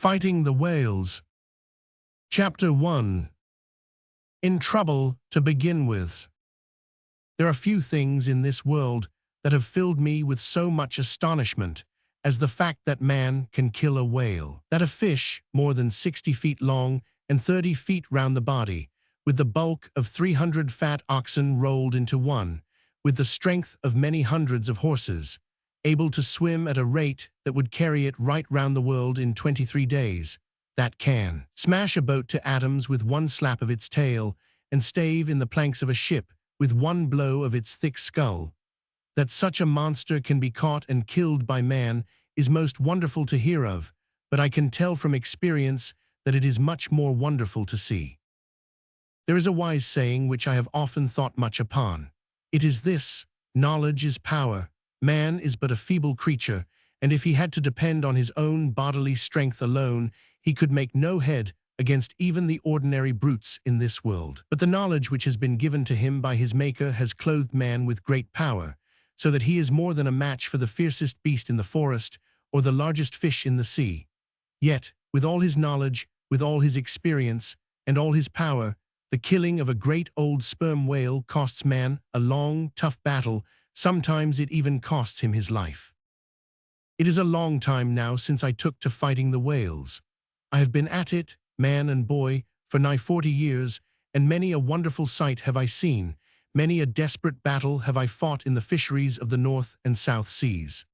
Fighting the Whales. Chapter 1. In trouble to begin with. There are few things in this world that have filled me with so much astonishment as the fact that man can kill a whale, that a fish more than 60 feet long and 30 feet round the body, with the bulk of 300 fat oxen rolled into one, with the strength of many hundreds of horses, able to swim at a rate that would carry it right round the world in 23 days, that can smash a boat to atoms with one slap of its tail and stave in the planks of a ship with one blow of its thick skull. That such a monster can be caught and killed by man is most wonderful to hear of, but I can tell from experience that it is much more wonderful to see. There is a wise saying which I have often thought much upon. It is this: knowledge is power. Man is but a feeble creature, and if he had to depend on his own bodily strength alone, he could make no head against even the ordinary brutes in this world. But the knowledge which has been given to him by his Maker has clothed man with great power, so that he is more than a match for the fiercest beast in the forest or the largest fish in the sea. Yet, with all his knowledge, with all his experience, and all his power, the killing of a great old sperm whale costs man a long, tough battle. Sometimes it even costs him his life. It is a long time now since I took to fighting the whales. I have been at it, man and boy, for nigh 40 years, and many a wonderful sight have I seen, many a desperate battle have I fought in the fisheries of the North and South Seas.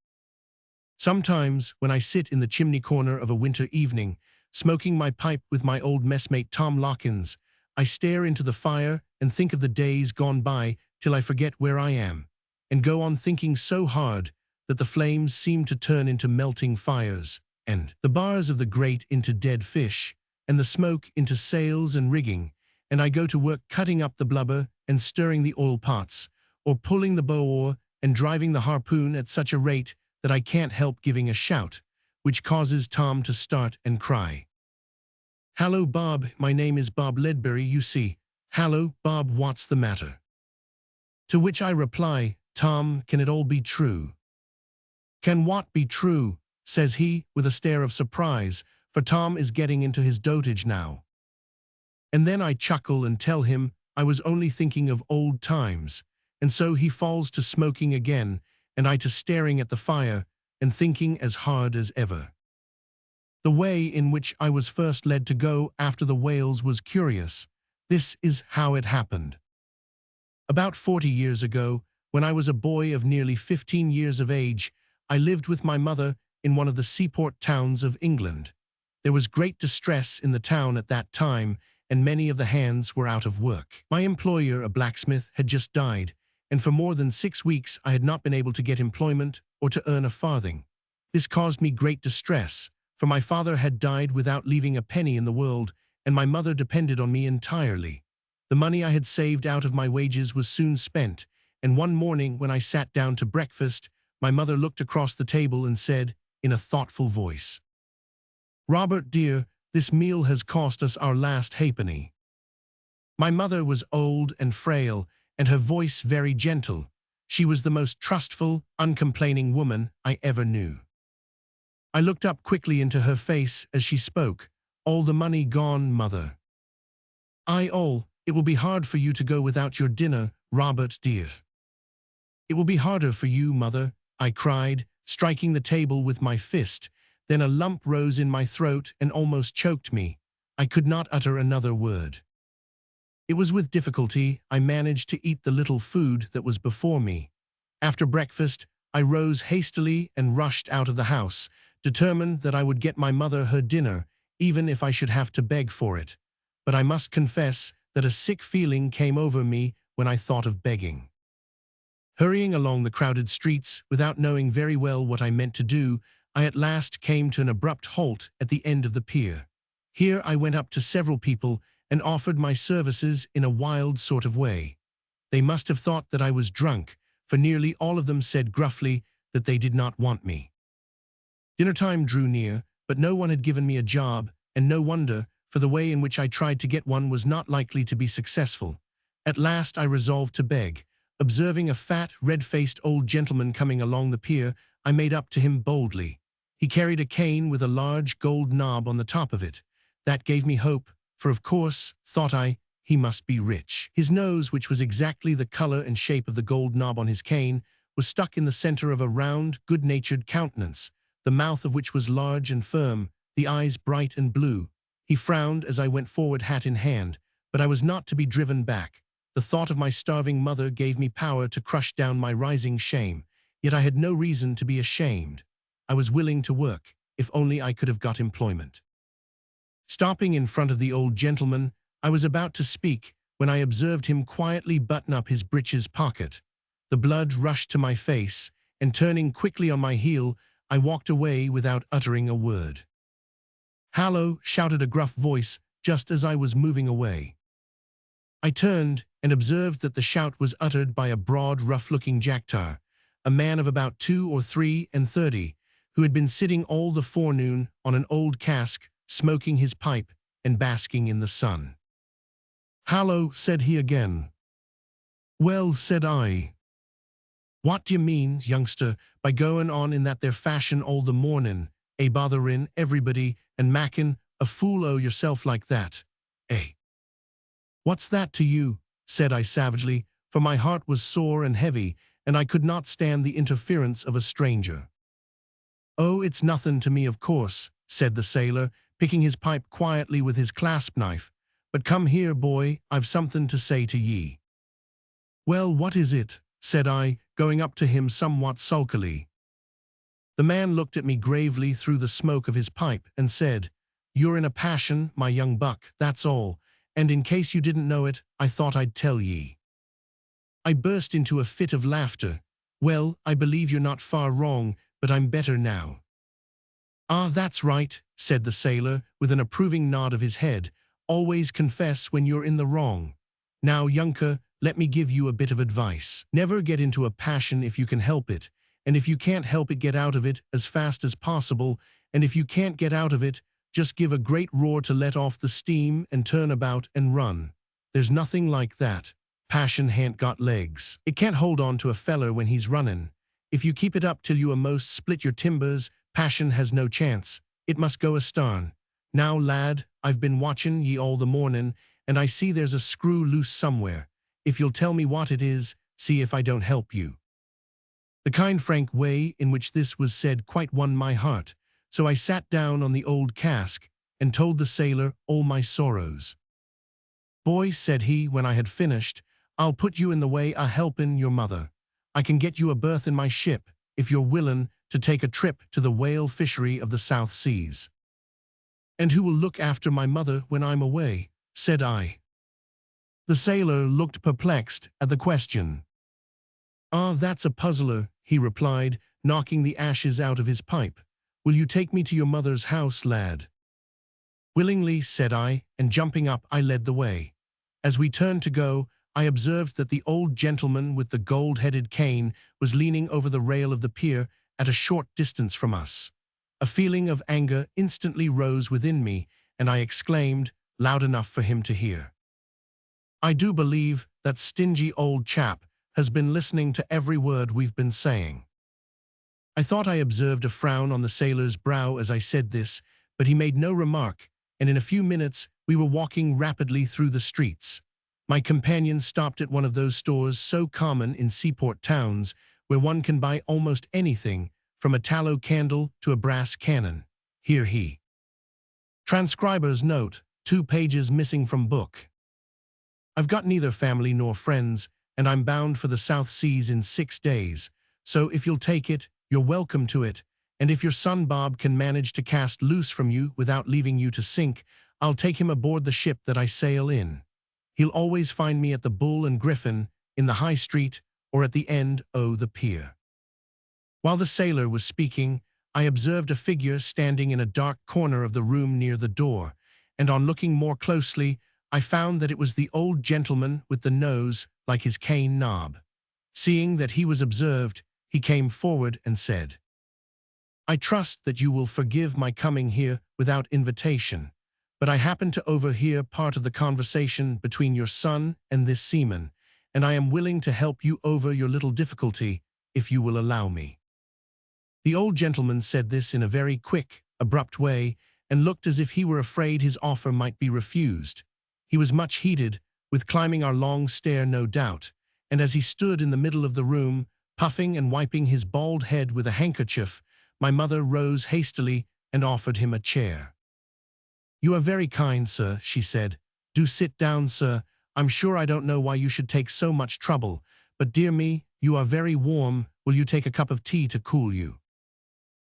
Sometimes, when I sit in the chimney corner of a winter evening, smoking my pipe with my old messmate Tom Lawkins, I stare into the fire and think of the days gone by till I forget where I am, and go on thinking so hard that the flames seem to turn into melting fires, and the bars of the grate into dead fish, and the smoke into sails and rigging, and I go to work cutting up the blubber and stirring the oil pots, or pulling the bow oar and driving the harpoon at such a rate that I can't help giving a shout, which causes Tom to start and cry. "Hallo, Bob, my name is Bob Ledbury, you see. Hallo, Bob, what's the matter?" To which I reply, "Tom, can it all be true?" "Can what be true?" says he, with a stare of surprise, for Tom is getting into his dotage now. And then I chuckle and tell him I was only thinking of old times, and so he falls to smoking again, and I to staring at the fire and thinking as hard as ever. The way in which I was first led to go after the whales was curious. This is how it happened. About 40 years ago, when I was a boy of nearly 15 years of age, I lived with my mother in one of the seaport towns of England. There was great distress in the town at that time, and many of the hands were out of work. My employer, a blacksmith, had just died, and for more than 6 weeks I had not been able to get employment or to earn a farthing. This caused me great distress, for my father had died without leaving a penny in the world, and my mother depended on me entirely. The money I had saved out of my wages was soon spent, and one morning when I sat down to breakfast, my mother looked across the table and said, in a thoughtful voice, "Robert, dear, this meal has cost us our last halfpenny." My mother was old and frail, and her voice very gentle. She was the most trustful, uncomplaining woman I ever knew. I looked up quickly into her face as she spoke. "All the money gone, mother?" It will be hard for you to go without your dinner, Robert, dear." "It will be harder for you, mother," I cried, striking the table with my fist. Then a lump rose in my throat and almost choked me. I could not utter another word. It was with difficulty I managed to eat the little food that was before me. After breakfast, I rose hastily and rushed out of the house, determined that I would get my mother her dinner, even if I should have to beg for it. But I must confess that a sick feeling came over me when I thought of begging. Hurrying along the crowded streets, without knowing very well what I meant to do, I at last came to an abrupt halt at the end of the pier. Here I went up to several people and offered my services in a wild sort of way. They must have thought that I was drunk, for nearly all of them said gruffly that they did not want me. Dinner time drew near, but no one had given me a job, and no wonder, for the way in which I tried to get one was not likely to be successful. At last I resolved to beg. Observing a fat, red-faced old gentleman coming along the pier, I made up to him boldly. He carried a cane with a large gold knob on the top of it. That gave me hope, for of course, thought I, he must be rich. His nose, which was exactly the color and shape of the gold knob on his cane, was stuck in the center of a round, good-natured countenance, the mouth of which was large and firm, the eyes bright and blue. He frowned as I went forward, hat in hand, but I was not to be driven back. The thought of my starving mother gave me power to crush down my rising shame, yet I had no reason to be ashamed. I was willing to work, if only I could have got employment. Stopping in front of the old gentleman, I was about to speak when I observed him quietly button up his breeches pocket. The blood rushed to my face, and turning quickly on my heel, I walked away without uttering a word. "Hallo!" shouted a gruff voice just as I was moving away. I turned and observed that the shout was uttered by a broad, rough-looking jacktar, a man of about 32 or 33, who had been sitting all the forenoon on an old cask, smoking his pipe and basking in the sun. "Hallo," said he again. "Well," said I. "What d'ye mean, youngster, by going on in that there fashion all the morning, botherin' everybody and makin' a fool o' yourself like that, eh?" "What's that to you?" said I savagely, for my heart was sore and heavy, and I could not stand the interference of a stranger. "Oh, it's nothing to me, of course," said the sailor, picking his pipe quietly with his clasp knife. "But come here, boy, I've something to say to ye." "Well, what is it?" said I, going up to him somewhat sulkily. The man looked at me gravely through the smoke of his pipe and said, "You're in a passion, my young buck, that's all, and in case you didn't know it, I thought I'd tell ye." I burst into a fit of laughter. "Well, I believe you're not far wrong, but I'm better now." "Ah, that's right," said the sailor, with an approving nod of his head. "Always confess when you're in the wrong. Now, younker, let me give you a bit of advice. Never get into a passion if you can help it, and if you can't help it, get out of it as fast as possible, and if you can't get out of it, just give a great roar to let off the steam and turn about and run. There's nothing like that. Passion han't got legs. It can't hold on to a feller when he's running. If you keep it up till you a'most split your timbers, passion has no chance. It must go astarn. Now, lad, I've been watchin' ye all the mornin', and I see there's a screw loose somewhere. If you'll tell me what it is, see if I don't help you." The kind, frank way in which this was said quite won my heart, so I sat down on the old cask and told the sailor all my sorrows. "Boy," said he when I had finished, "I'll put you in the way o' helpin' your mother. I can get you a berth in my ship, if you're willin' to take a trip to the whale fishery of the South Seas." "And who will look after my mother when I'm away?" said I. The sailor looked perplexed at the question. "Ah, that's a puzzler," he replied, knocking the ashes out of his pipe. "Will you take me to your mother's house, lad?" "Willingly," said I, and jumping up, I led the way. As we turned to go, I observed that the old gentleman with the gold-headed cane was leaning over the rail of the pier at a short distance from us. A feeling of anger instantly rose within me, and I exclaimed, loud enough for him to hear, "I do believe that stingy old chap has been listening to every word we've been saying." I thought I observed a frown on the sailor's brow as I said this, but he made no remark, and in a few minutes we were walking rapidly through the streets. My companion stopped at one of those stores so common in seaport towns, where one can buy almost anything, from a tallow candle to a brass cannon. Here he. Transcriber's note, 2 pages missing from book. "I've got neither family nor friends, and I'm bound for the South Seas in 6 days, so if you'll take it, you're welcome to it, and if your son Bob can manage to cast loose from you without leaving you to sink, I'll take him aboard the ship that I sail in. He'll always find me at the Bull and Griffin, in the High Street, or at the end o' the pier." While the sailor was speaking, I observed a figure standing in a dark corner of the room near the door, and on looking more closely, I found that it was the old gentleman with the nose like his cane knob. Seeing that he was observed, he came forward and said, "I trust that you will forgive my coming here without invitation, but I happened to overhear part of the conversation between your son and this seaman, and I am willing to help you over your little difficulty, if you will allow me." The old gentleman said this in a very quick, abrupt way, and looked as if he were afraid his offer might be refused. He was much heated, with climbing our long stair no doubt, and as he stood in the middle of the room, puffing and wiping his bald head with a handkerchief, my mother rose hastily and offered him a chair. "You are very kind, sir," she said. "Do sit down, sir. I'm sure I don't know why you should take so much trouble, but dear me, you are very warm. Will you take a cup of tea to cool you?"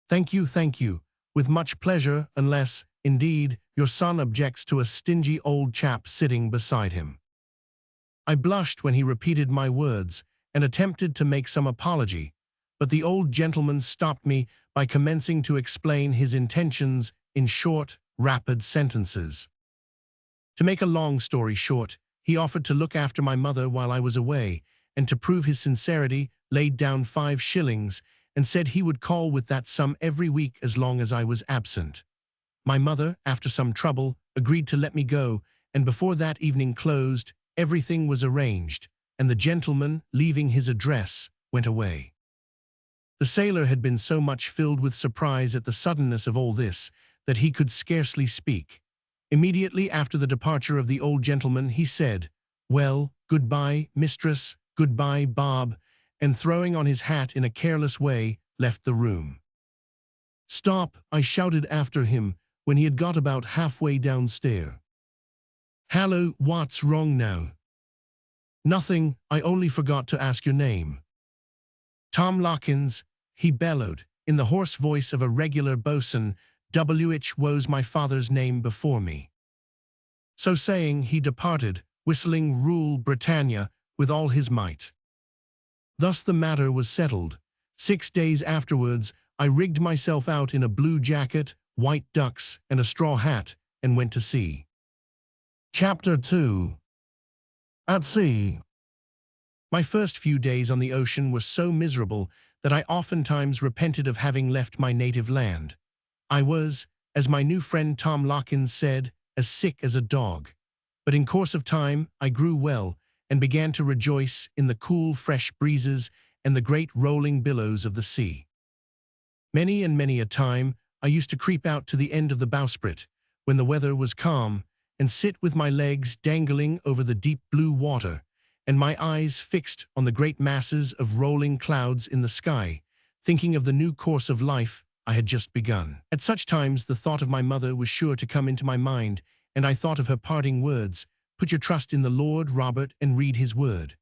Thank you, with much pleasure, unless, indeed, your son objects to a stingy old chap sitting beside him." I blushed when he repeated my words, and attempted to make some apology, but the old gentleman stopped me by commencing to explain his intentions in short, rapid sentences. To make a long story short, he offered to look after my mother while I was away, and to prove his sincerity, laid down 5 shillings, and said he would call with that sum every week as long as I was absent. My mother, after some trouble, agreed to let me go, and before that evening closed, everything was arranged, and the gentleman, leaving his address, went away. The sailor had been so much filled with surprise at the suddenness of all this that he could scarcely speak. Immediately after the departure of the old gentleman, he said, "Well, goodbye, mistress, goodbye, Bob," and throwing on his hat in a careless way, left the room. "Stop," I shouted after him when he had got about halfway downstairs. "Hallo, what's wrong now?" "Nothing, I only forgot to ask your name." "Tom Lockins," he bellowed, in the hoarse voice of a regular boatswain. "W.H. was my father's name before me." So saying, he departed, whistling Rule Britannia with all his might. Thus the matter was settled. 6 days afterwards, I rigged myself out in a blue jacket, white ducks, and a straw hat, and went to sea. Chapter 2. At Sea. My first few days on the ocean were so miserable that I oftentimes repented of having left my native land. I was, as my new friend Tom Lockins said, as sick as a dog. But in course of time, I grew well, and began to rejoice in the cool, fresh breezes and the great rolling billows of the sea. Many and many a time, I used to creep out to the end of the bowsprit, when the weather was calm, and sit with my legs dangling over the deep blue water, and my eyes fixed on the great masses of rolling clouds in the sky, thinking of the new course of life I had just begun. At such times the thought of my mother was sure to come into my mind, and I thought of her parting words, "Put your trust in the Lord, Robert, and read his word."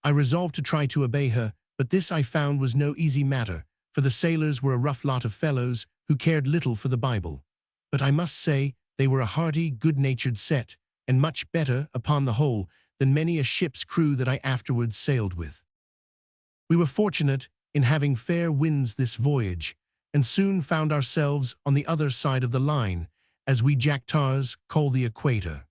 I resolved to try to obey her, but this I found was no easy matter, for the sailors were a rough lot of fellows who cared little for the Bible. But I must say they were a hearty, good-natured set, and much better, upon the whole, than many a ship's crew that I afterwards sailed with. We were fortunate in having fair winds this voyage, and soon found ourselves on the other side of the line, as we jack-tars call the equator.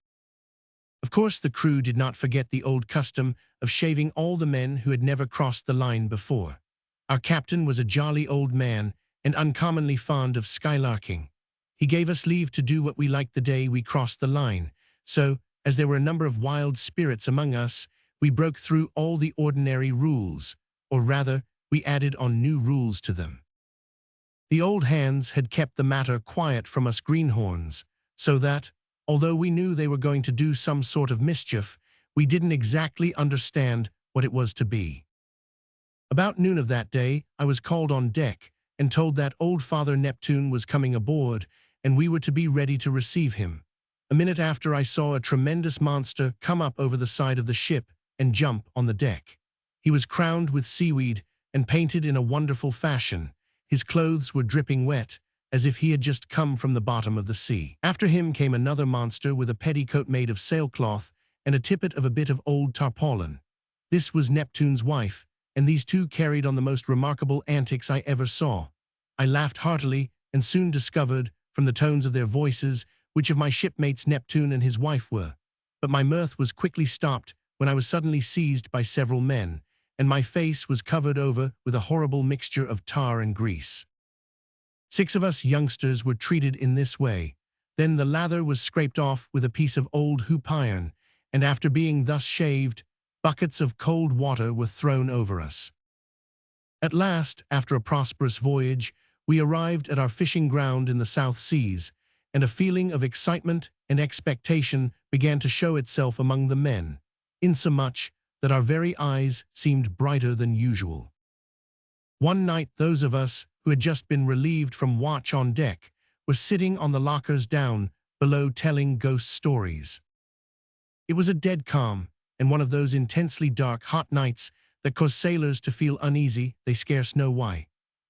Of course the crew did not forget the old custom of shaving all the men who had never crossed the line before. Our captain was a jolly old man, and uncommonly fond of skylarking. He gave us leave to do what we liked the day we crossed the line, so, as there were a number of wild spirits among us, we broke through all the ordinary rules, or rather, we added on new rules to them. The old hands had kept the matter quiet from us greenhorns, so that, although we knew they were going to do some sort of mischief, we didn't exactly understand what it was to be. About noon of that day, I was called on deck and told that old Father Neptune was coming aboard, and we were to be ready to receive him. A minute after, I saw a tremendous monster come up over the side of the ship and jump on the deck. He was crowned with seaweed and painted in a wonderful fashion. His clothes were dripping wet, as if he had just come from the bottom of the sea. After him came another monster with a petticoat made of sailcloth and a tippet of a bit of old tarpaulin. This was Neptune's wife, and these two carried on the most remarkable antics I ever saw. I laughed heartily and soon discovered, from the tones of their voices, which of my shipmates Neptune and his wife were. But my mirth was quickly stopped when I was suddenly seized by several men, and my face was covered over with a horrible mixture of tar and grease. 6 of us youngsters were treated in this way. Then the lather was scraped off with a piece of old hoop iron, and after being thus shaved, buckets of cold water were thrown over us. At last, after a prosperous voyage, we arrived at our fishing ground in the South Seas, and a feeling of excitement and expectation began to show itself among the men, insomuch that our very eyes seemed brighter than usual. One night those of us who had just been relieved from watch on deck were sitting on the lockers down below telling ghost stories. It was a dead calm, and one of those intensely dark, hot nights that cause sailors to feel uneasy, they scarce know why.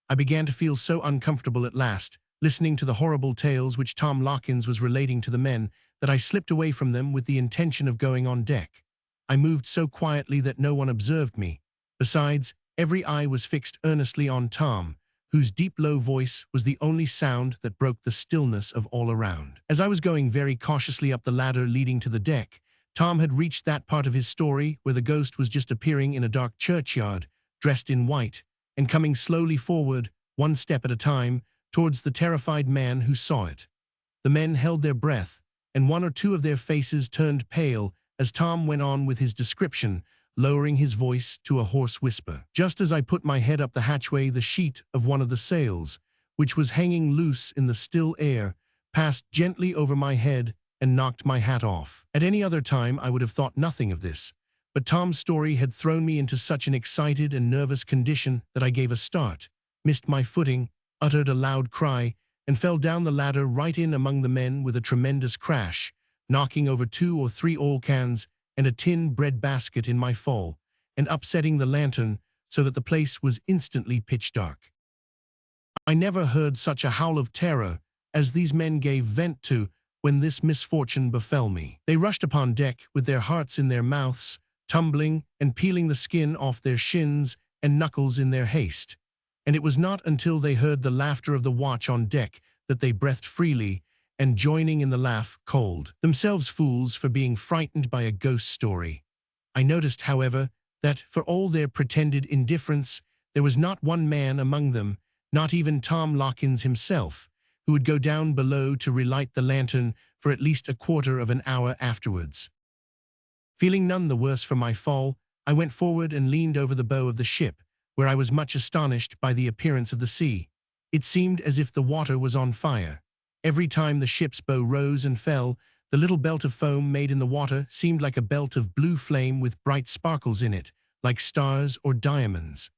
I began to feel so uncomfortable at last, listening to the horrible tales which Tom Lockins was relating to the men, that I slipped away from them with the intention of going on deck. I moved so quietly that no one observed me. Besides, every eye was fixed earnestly on Tom, whose deep low voice was the only sound that broke the stillness of all around. As I was going very cautiously up the ladder leading to the deck, Tom had reached that part of his story where the ghost was just appearing in a dark churchyard, dressed in white, and coming slowly forward, one step at a time, towards the terrified man who saw it. The men held their breath, and one or two of their faces turned pale as Tom went on with his description, lowering his voice to a hoarse whisper. Just as I put my head up the hatchway, the sheet of one of the sails, which was hanging loose in the still air, passed gently over my head and knocked my hat off. At any other time I would have thought nothing of this, but Tom's story had thrown me into such an excited and nervous condition that I gave a start, missed my footing, uttered a loud cry, and fell down the ladder right in among the men with a tremendous crash, knocking over 2 or 3 oil cans and a tin bread basket in my fall, and upsetting the lantern so that the place was instantly pitch dark. I never heard such a howl of terror as these men gave vent to when this misfortune befell me. They rushed upon deck with their hearts in their mouths, tumbling and peeling the skin off their shins and knuckles in their haste, and it was not until they heard the laughter of the watch on deck that they breathed freely, and joining in the laugh, called themselves fools for being frightened by a ghost story. I noticed, however, that for all their pretended indifference, there was not one man among them, not even Tom Lockins himself, who would go down below to relight the lantern for at least a quarter of an hour afterwards. Feeling none the worse for my fall, I went forward and leaned over the bow of the ship, where I was much astonished by the appearance of the sea. It seemed as if the water was on fire. Every time the ship's bow rose and fell, the little belt of foam made in the water seemed like a belt of blue flame with bright sparkles in it, like stars or diamonds.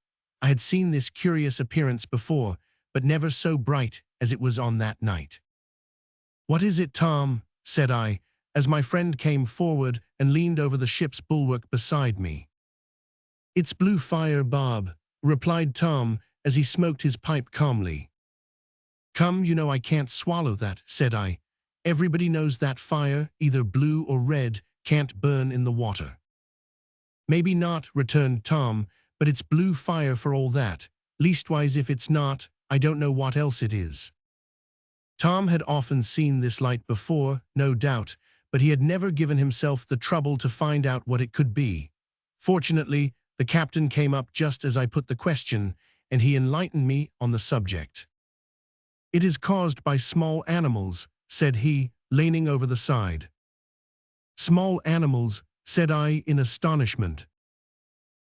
I had seen this curious appearance before, but never so bright as it was on that night. "What is it, Tom?" said I, as my friend came forward and leaned over the ship's bulwark beside me. "It's blue fire, Bob," replied Tom as he smoked his pipe calmly. "Come, you know I can't swallow that," said I. "Everybody knows that fire, either blue or red, can't burn in the water." "Maybe not," returned Tom, "but it's blue fire for all that. Leastwise, if it's not, I don't know what else it is." Tom had often seen this light before, no doubt, but he had never given himself the trouble to find out what it could be. Fortunately, the captain came up just as I put the question, and he enlightened me on the subject. "It is caused by small animals," said he, leaning over the side. "Small animals," said I in astonishment.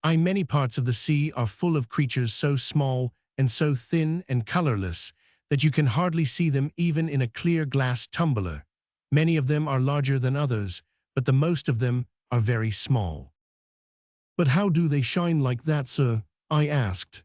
Many parts of the sea are full of creatures so small and so thin and colorless that you can hardly see them even in a clear glass tumbler. Many of them are larger than others, but the most of them are very small." "But how do they shine like that, sir?" I asked.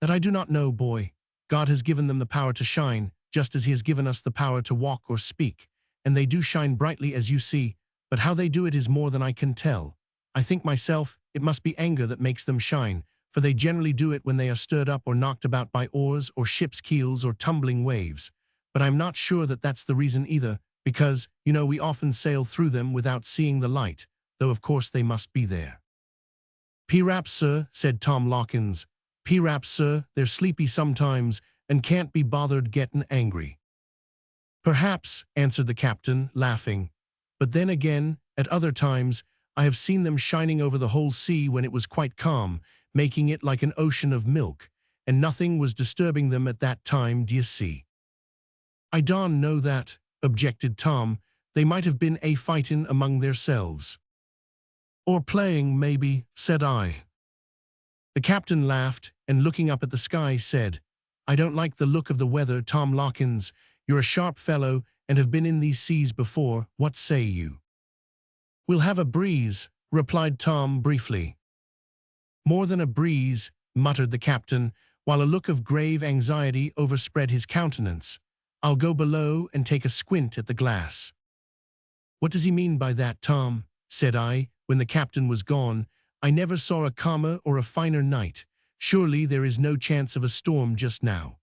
"That I do not know, boy. God has given them the power to shine, just as he has given us the power to walk or speak, and they do shine brightly as you see, but how they do it is more than I can tell. I think myself it must be anger that makes them shine, for they generally do it when they are stirred up or knocked about by oars or ship's keels or tumbling waves. But I'm not sure that that's the reason either, because, you know, we often sail through them without seeing the light, though of course they must be there." "P'raps, sir," said Tom Lockins. "P'raps, sir, they're sleepy sometimes and can't be bothered gettin' angry." "Perhaps," answered the captain, laughing. "But then again, at other times, I have seen them shining over the whole sea when it was quite calm, making it like an ocean of milk, and nothing was disturbing them at that time, d'ye see." "I don't know that," objected Tom. "They might have been a-fightin' among theirselves." "Or playing, maybe," said I. The captain laughed, and looking up at the sky said, "I don't like the look of the weather, Tom Larkins. You're a sharp fellow and have been in these seas before. What say you?" "We'll have a breeze," replied Tom briefly. "More than a breeze," muttered the captain, while a look of grave anxiety overspread his countenance. "I'll go below and take a squint at the glass." "What does he mean by that, Tom?" said I, when the captain was gone. "I never saw a calmer or a finer night. Surely there is no chance of a storm just now."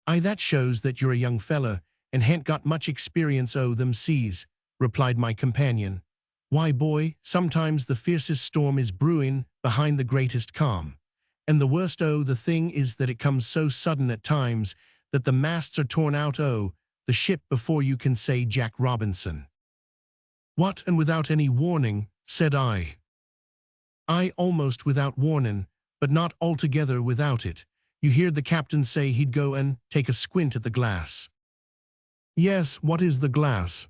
"Aye, that shows that you're a young fella, and han't got much experience o' them seas," replied my companion. "Why, boy, sometimes the fiercest storm is brewing behind the greatest calm. And the worst o' the thing is that it comes so sudden at times that the masts are torn out o' the ship before you can say Jack Robinson." "What, and without any warning?" said I. "Aye, almost without warning, but not altogether without it. You heard the captain say he'd go and take a squint at the glass." "Yes, what is the glass?"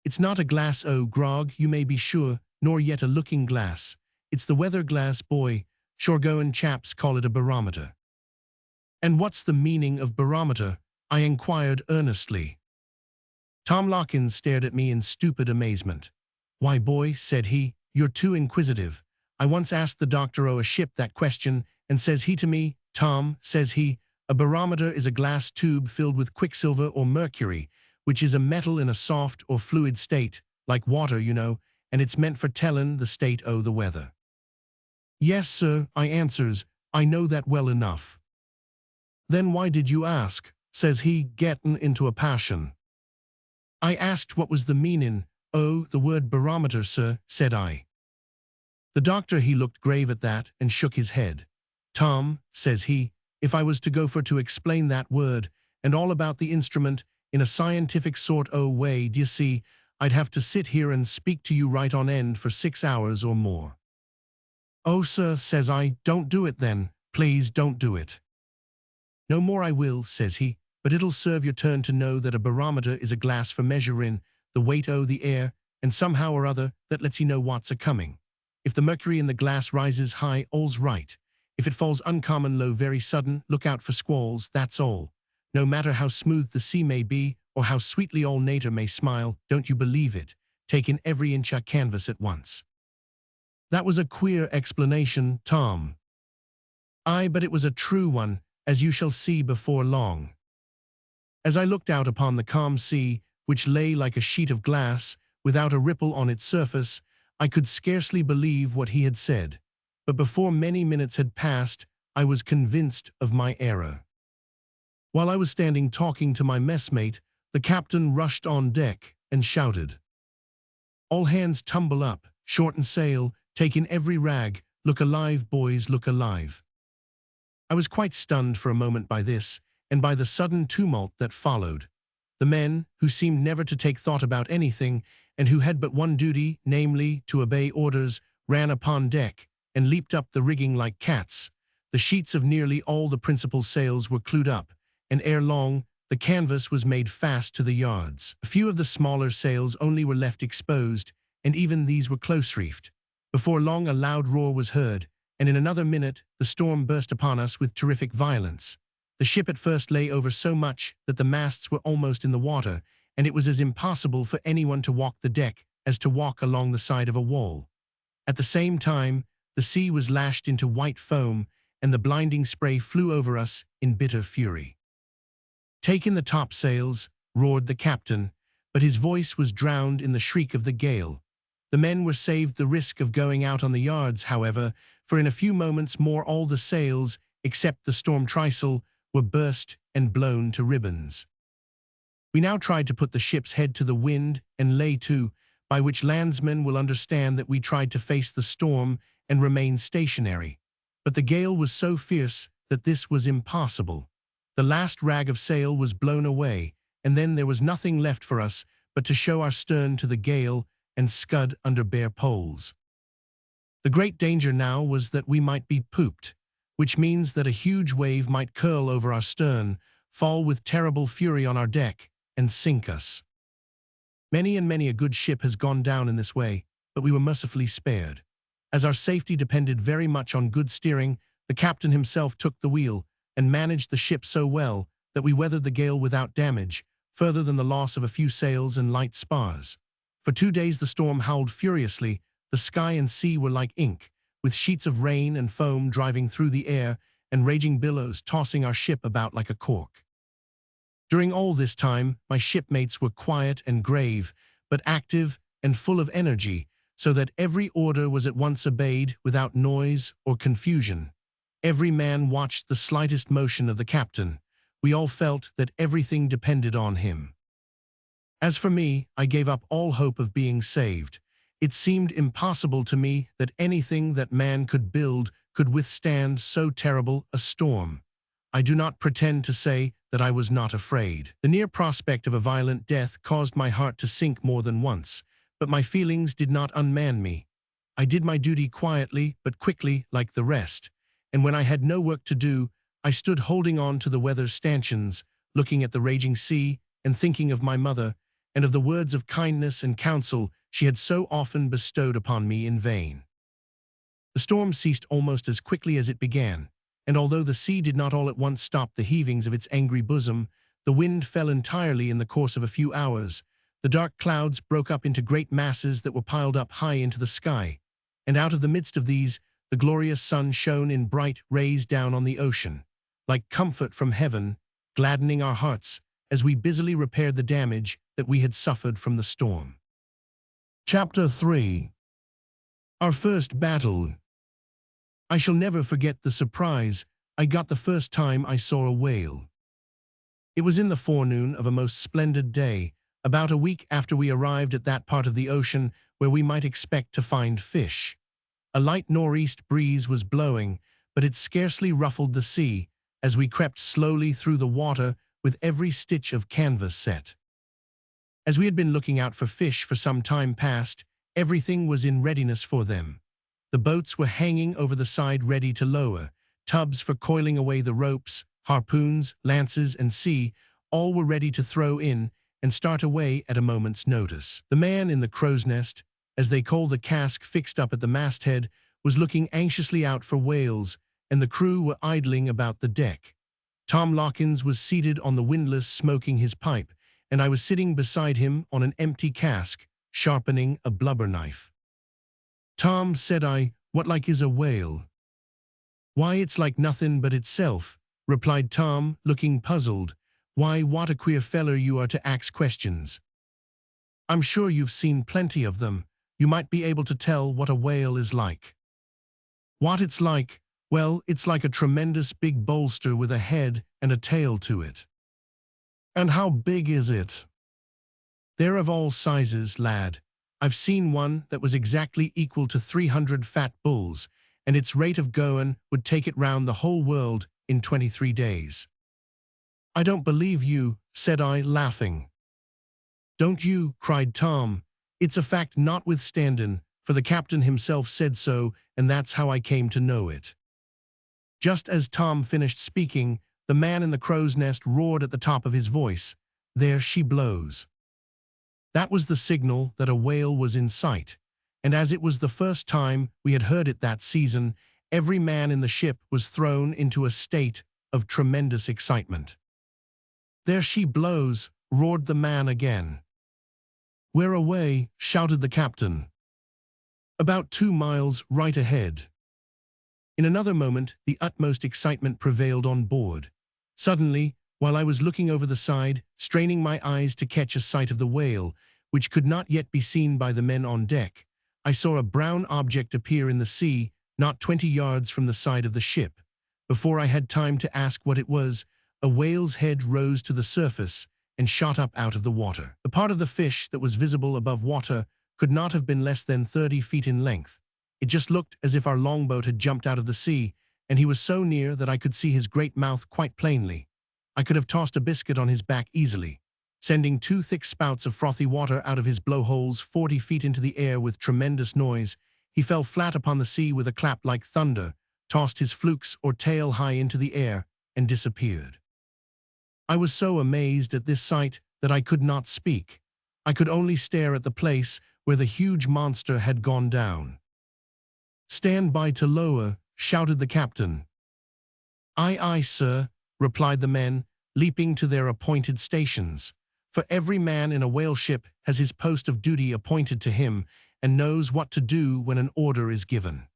"It's not a glass o' grog, you may be sure, nor yet a looking glass. It's the weather glass, boy. Shore-going chaps call it a barometer." "And what's the meaning of barometer?" I inquired earnestly. Tom Larkins stared at me in stupid amazement. "Why, boy," said he, "you're too inquisitive. I once asked the doctor o' a ship that question, and says he to me, 'Tom,' says he, 'a barometer is a glass tube filled with quicksilver or mercury, which is a metal in a soft or fluid state, like water, you know, and it's meant for tellin' the state o' the weather.' 'Yes, sir,' I answers, 'I know that well enough.' 'Then why did you ask?' says he, gettin' into a passion. "I asked what was the meaning o' the word barometer, sir," said I. The doctor, he looked grave at that and shook his head. "Tom," says he, "if I was to go for to explain that word, and all about the instrument, in a scientific sort o' way, d'ye see, I'd have to sit here and speak to you right on end for 6 hours or more." "Oh, sir," says I, "don't do it then. Please don't do it." "No more I will," says he, "but it'll serve your turn to know that a barometer is a glass for measuring the weight o' the air, and somehow or other that lets you know what's a-coming. If the mercury in the glass rises high, all's right. If it falls uncommon low very sudden, look out for squalls, that's all. No matter how smooth the sea may be, or how sweetly all nature may smile, don't you believe it. Take in every inch of canvas at once." That was a queer explanation, Tom. "Aye, but it was a true one, as you shall see before long." As I looked out upon the calm sea, which lay like a sheet of glass, without a ripple on its surface, I could scarcely believe what he had said. But before many minutes had passed, I was convinced of my error. While I was standing talking to my messmate, the captain rushed on deck and shouted, "All hands tumble up, shorten sail, take in every rag, look alive, boys, look alive." I was quite stunned for a moment by this, and by the sudden tumult that followed. The men, who seemed never to take thought about anything, and who had but one duty, namely, to obey orders, ran upon deck, and leaped up the rigging like cats. The sheets of nearly all the principal sails were clewed up, and ere long, the canvas was made fast to the yards. A few of the smaller sails only were left exposed, and even these were close-reefed. Before long a loud roar was heard, and in another minute the storm burst upon us with terrific violence. The ship at first lay over so much that the masts were almost in the water, and it was as impossible for anyone to walk the deck as to walk along the side of a wall. At the same time, the sea was lashed into white foam, and the blinding spray flew over us in bitter fury. "Take in the topsails," roared the captain, but his voice was drowned in the shriek of the gale. The men were saved the risk of going out on the yards, however, for in a few moments more all the sails, except the storm trysail, were burst and blown to ribbons. We now tried to put the ship's head to the wind and lay to, by which landsmen will understand that we tried to face the storm and remain stationary. But the gale was so fierce that this was impossible. The last rag of sail was blown away, and then there was nothing left for us but to show our stern to the gale and scud under bare poles. The great danger now was that we might be pooped, which means that a huge wave might curl over our stern, fall with terrible fury on our deck, and sink us. Many and many a good ship has gone down in this way, but we were mercifully spared. As our safety depended very much on good steering, The captain himself took the wheel and managed the ship so well that we weathered the gale without damage, further than the loss of a few sails and light spars. For 2 days the storm howled furiously. The sky and sea were like ink, with sheets of rain and foam driving through the air and raging billows tossing our ship about like a cork. During all this time, my shipmates were quiet and grave, but active and full of energy, so that every order was at once obeyed without noise or confusion. Every man watched the slightest motion of the captain. We all felt that everything depended on him. As for me, I gave up all hope of being saved. It seemed impossible to me that anything that man could build could withstand so terrible a storm. I do not pretend to say that I was not afraid. The near prospect of a violent death caused my heart to sink more than once, but my feelings did not unman me. I did my duty quietly but quickly like the rest, and when I had no work to do, I stood holding on to the weather stanchions, looking at the raging sea and thinking of my mother and of the words of kindness and counsel she had so often bestowed upon me in vain. The storm ceased almost as quickly as it began, and although the sea did not all at once stop the heavings of its angry bosom, the wind fell entirely in the course of a few hours. The dark clouds broke up into great masses that were piled up high into the sky, and out of the midst of these, the glorious sun shone in bright rays down on the ocean, like comfort from heaven, gladdening our hearts as we busily repaired the damage that we had suffered from the storm. Chapter 3. Our first battle. I shall never forget the surprise I got the first time I saw a whale. It was in the forenoon of a most splendid day, about a week after we arrived at that part of the ocean where we might expect to find fish. A light northeast breeze was blowing, but it scarcely ruffled the sea as we crept slowly through the water with every stitch of canvas set. As we had been looking out for fish for some time past, everything was in readiness for them. The boats were hanging over the side ready to lower, tubs for coiling away the ropes, harpoons, lances, and all were ready to throw in and start away at a moment's notice. The man in the crow's nest, as they call the cask fixed up at the masthead, was looking anxiously out for whales, and the crew were idling about the deck. Tom Lawkins was seated on the windlass smoking his pipe, and I was sitting beside him on an empty cask, sharpening a blubber knife. "Tom," said I, "what like is a whale?" "Why, it's like nothing but itself," replied Tom, looking puzzled. "Why, what a queer feller you are to ax questions. I'm sure you've seen plenty of them. You might be able to tell what a whale is like." "What it's like? Well, it's like a tremendous big bolster with a head and a tail to it." "And how big is it?" "They're of all sizes, lad. I've seen one that was exactly equal to 300 fat bulls, and its rate of going would take it round the whole world in 23 days. "I don't believe you," said I, laughing. "Don't you?" cried Tom. "It's a fact notwithstanding, for the captain himself said so, and that's how I came to know it." Just as Tom finished speaking, the man in the crow's nest roared at the top of his voice, "There she blows." That was the signal that a whale was in sight, and as it was the first time we had heard it that season, every man in the ship was thrown into a state of tremendous excitement. "There she blows," roared the man again. "Where away?" shouted the captain. "About 2 miles right ahead." In another moment, the utmost excitement prevailed on board. Suddenly, while I was looking over the side, straining my eyes to catch a sight of the whale, which could not yet be seen by the men on deck, I saw a brown object appear in the sea, not 20 yards from the side of the ship. Before I had time to ask what it was, a whale's head rose to the surface and shot up out of the water. The part of the fish that was visible above water could not have been less than 30 feet in length. It just looked as if our longboat had jumped out of the sea, and he was so near that I could see his great mouth quite plainly. I could have tossed a biscuit on his back easily. Sending 2 thick spouts of frothy water out of his blowholes 40 feet into the air with tremendous noise, he fell flat upon the sea with a clap like thunder, tossed his flukes or tail high into the air, and disappeared. I was so amazed at this sight that I could not speak. I could only stare at the place where the huge monster had gone down. "Stand by to lower," shouted the captain. "Aye, aye, sir," replied the men, leaping to their appointed stations. For every man in a whale ship has his post of duty appointed to him and knows what to do when an order is given.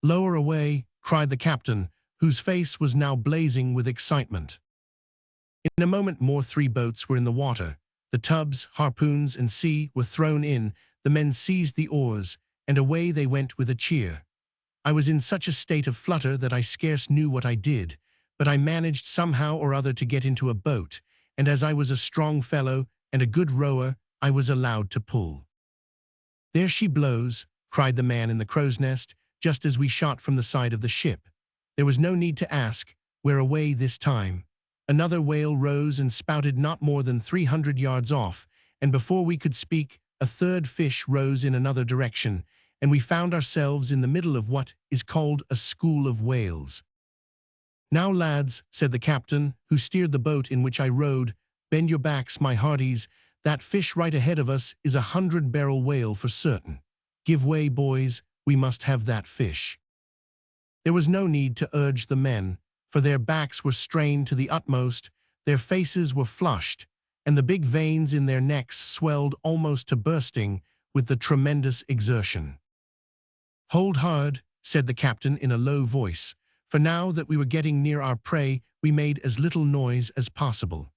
"Lower away," cried the captain, whose face was now blazing with excitement. In a moment more 3 boats were in the water. The tubs, harpoons, and sea were thrown in, the men seized the oars, and away they went with a cheer. I was in such a state of flutter that I scarce knew what I did, but I managed somehow or other to get into a boat, and as I was a strong fellow and a good rower, I was allowed to pull. "There she blows," cried the man in the crow's nest, just as we shot from the side of the ship. There was no need to ask, "Where away this time?" Another whale rose and spouted not more than 300 yards off, and before we could speak, a third fish rose in another direction, and we found ourselves in the middle of what is called a school of whales. "Now, lads," said the captain, who steered the boat in which I rowed, "bend your backs, my hearties. That fish right ahead of us is a 100-barrel whale for certain. Give way, boys, we must have that fish." There was no need to urge the men, for their backs were strained to the utmost, their faces were flushed, and the big veins in their necks swelled almost to bursting with the tremendous exertion. "Hold hard," said the captain in a low voice, for now that we were getting near our prey, we made as little noise as possible.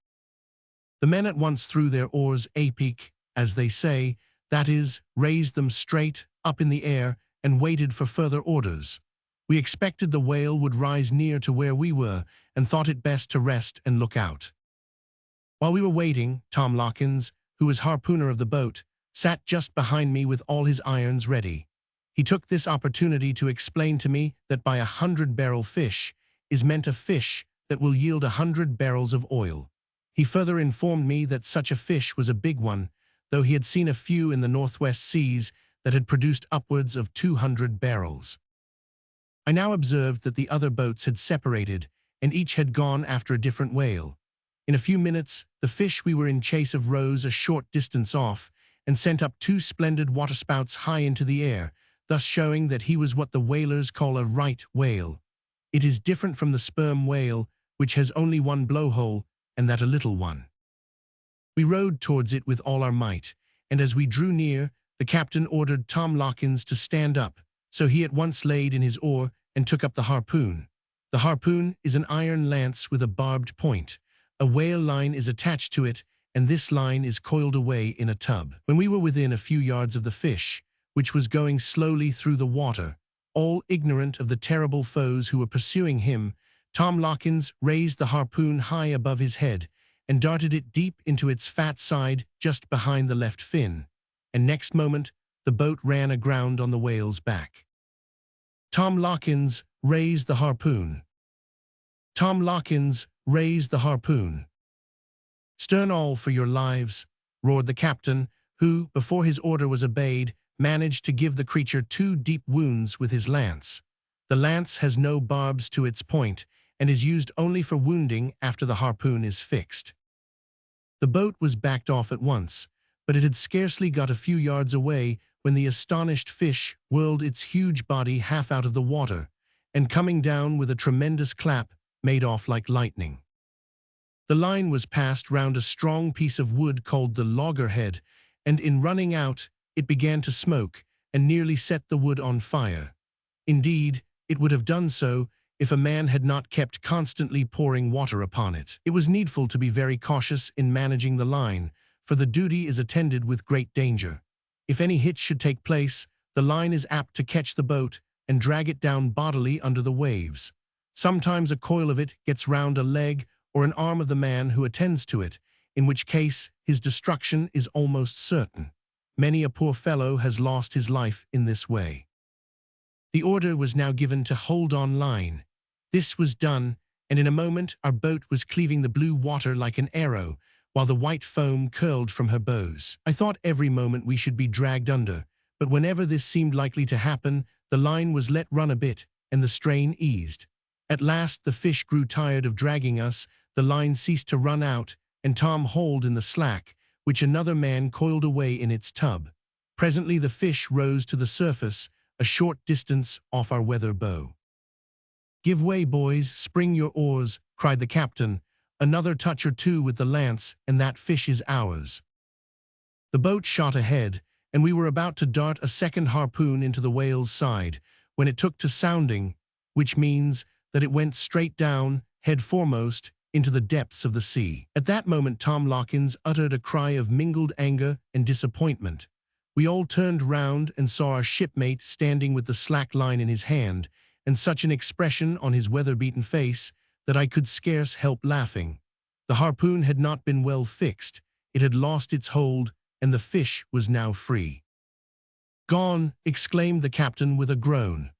The men at once threw their oars apeak, as they say, that is, raised them straight up in the air and waited for further orders. We expected the whale would rise near to where we were and thought it best to rest and look out. While we were waiting, Tom Lockins, who was harpooner of the boat, sat just behind me with all his irons ready. He took this opportunity to explain to me that by 100-barrel fish is meant a fish that will yield 100 barrels of oil. He further informed me that such a fish was a big one, though he had seen a few in the Northwest Seas that had produced upwards of 200 barrels. I now observed that the other boats had separated, and each had gone after a different whale. In a few minutes, the fish we were in chase of rose a short distance off and sent up 2 splendid waterspouts high into the air, thus showing that he was what the whalers call a right whale. It is different from the sperm whale, which has only one blowhole, and that a little one. We rowed towards it with all our might, and as we drew near, the captain ordered Tom Lockins to stand up, so he at once laid in his oar and took up the harpoon. The harpoon is an iron lance with a barbed point. A whale line is attached to it, and this line is coiled away in a tub. When we were within a few yards of the fish, which was going slowly through the water, all ignorant of the terrible foes who were pursuing him, Tom Lockins raised the harpoon high above his head and darted it deep into its fat side just behind the left fin, and next moment the boat ran aground on the whale's back. Tom Lockins raised the harpoon. Tom Lockins raised the harpoon. "Stern all for your lives," roared the captain, who, before his order was obeyed, managed to give the creature 2 deep wounds with his lance. The lance has no barbs to its point and is used only for wounding after the harpoon is fixed. The boat was backed off at once, but it had scarcely got a few yards away when the astonished fish whirled its huge body half out of the water, and coming down with a tremendous clap, made off like lightning. The line was passed round a strong piece of wood called the loggerhead, and in running out, it began to smoke and nearly set the wood on fire. Indeed, it would have done so if a man had not kept constantly pouring water upon it. It was needful to be very cautious in managing the line, for the duty is attended with great danger. If any hitch should take place, the line is apt to catch the boat and drag it down bodily under the waves. Sometimes a coil of it gets round a leg or an arm of the man who attends to it, in which case his destruction is almost certain. Many a poor fellow has lost his life in this way. The order was now given to hold on line. This was done, and in a moment our boat was cleaving the blue water like an arrow, while the white foam curled from her bows. I thought every moment we should be dragged under, but whenever this seemed likely to happen, the line was let run a bit, and the strain eased. At last the fish grew tired of dragging us, the line ceased to run out, and Tom hauled in the slack, which another man coiled away in its tub. Presently the fish rose to the surface, a short distance off our weather bow. "Give way, boys, spring your oars," cried the captain. "Another touch or two with the lance, and that fish is ours." The boat shot ahead, and we were about to dart a second harpoon into the whale's side, when it took to sounding, which means that it went straight down, head foremost, into the depths of the sea. At that moment Tom Lockins uttered a cry of mingled anger and disappointment. We all turned round and saw our shipmate standing with the slack line in his hand, and such an expression on his weather-beaten face that I could scarce help laughing. The harpoon had not been well fixed, it had lost its hold, and the fish was now free. "Gone!" exclaimed the captain with a groan.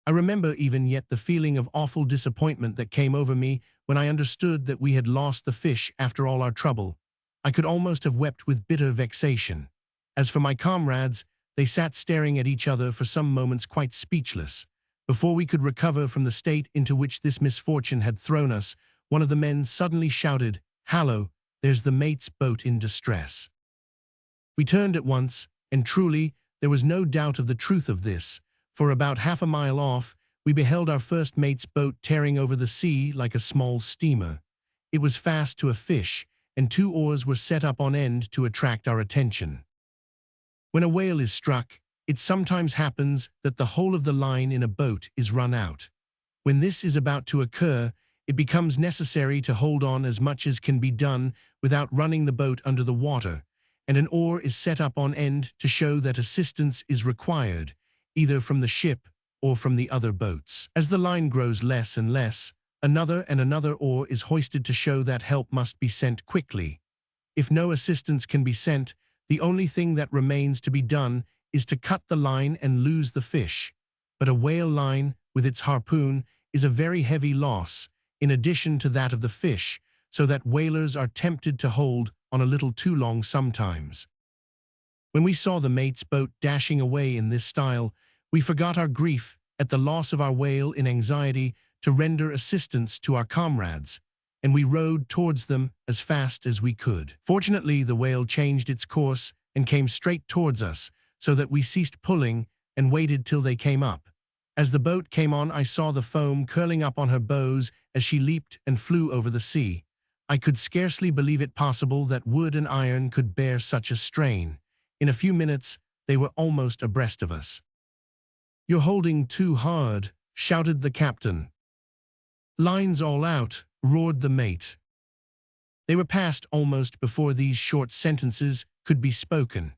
I remember even yet the feeling of awful disappointment that came over me when I understood that we had lost the fish after all our trouble. I could almost have wept with bitter vexation. As for my comrades, they sat staring at each other for some moments quite speechless. Before we could recover from the state into which this misfortune had thrown us, one of the men suddenly shouted, "Hallo, there's the mate's boat in distress." We turned at once, and truly, there was no doubt of the truth of this, for about half a mile off, we beheld our first mate's boat tearing over the sea like a small steamer. It was fast to a fish, and 2 oars were set up on end to attract our attention. When a whale is struck, it sometimes happens that the whole of the line in a boat is run out. When this is about to occur, it becomes necessary to hold on as much as can be done without running the boat under the water, and an oar is set up on end to show that assistance is required, either from the ship or from the other boats. As the line grows less and less, another and another oar is hoisted to show that help must be sent quickly. If no assistance can be sent, the only thing that remains to be done is to cut the line and lose the fish. But a whale line, with its harpoon, is a very heavy loss, in addition to that of the fish, so that whalers are tempted to hold on a little too long sometimes. When we saw the mate's boat dashing away in this style, we forgot our grief at the loss of our whale in anxiety to render assistance to our comrades, and we rowed towards them as fast as we could. Fortunately, the whale changed its course and came straight towards us, so that we ceased pulling and waited till they came up. As the boat came on, I saw the foam curling up on her bows as she leaped and flew over the sea. I could scarcely believe it possible that wood and iron could bear such a strain. In a few minutes, they were almost abreast of us. "You're holding too hard," shouted the captain. "Lines all out," roared the mate. They were past almost before these short sentences could be spoken,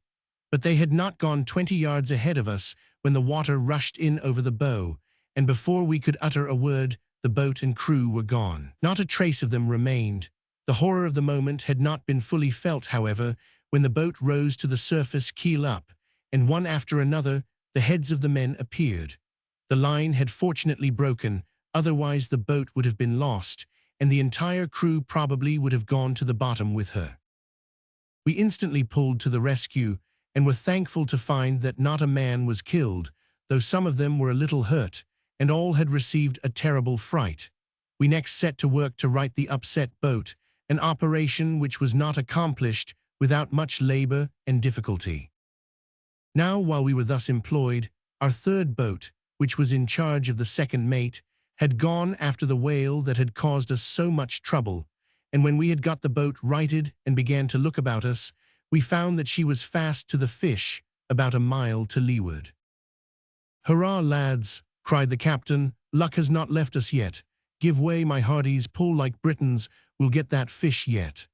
but they had not gone 20 yards ahead of us when the water rushed in over the bow, and before we could utter a word, the boat and crew were gone. Not a trace of them remained. The horror of the moment had not been fully felt, however, when the boat rose to the surface keel up, and one after another, the heads of the men appeared. The line had fortunately broken, otherwise the boat would have been lost, and the entire crew probably would have gone to the bottom with her. We instantly pulled to the rescue, and were thankful to find that not a man was killed, though some of them were a little hurt, and all had received a terrible fright. We next set to work to right the upset boat, an operation which was not accomplished without much labor and difficulty. Now, while we were thus employed, our third boat, which was in charge of the second mate, had gone after the whale that had caused us so much trouble, and when we had got the boat righted and began to look about us, we found that she was fast to the fish about a mile to leeward. "Hurrah, lads!" cried the captain. "Luck has not left us yet. Give way, my hearties, pull like Britons, we'll get that fish yet."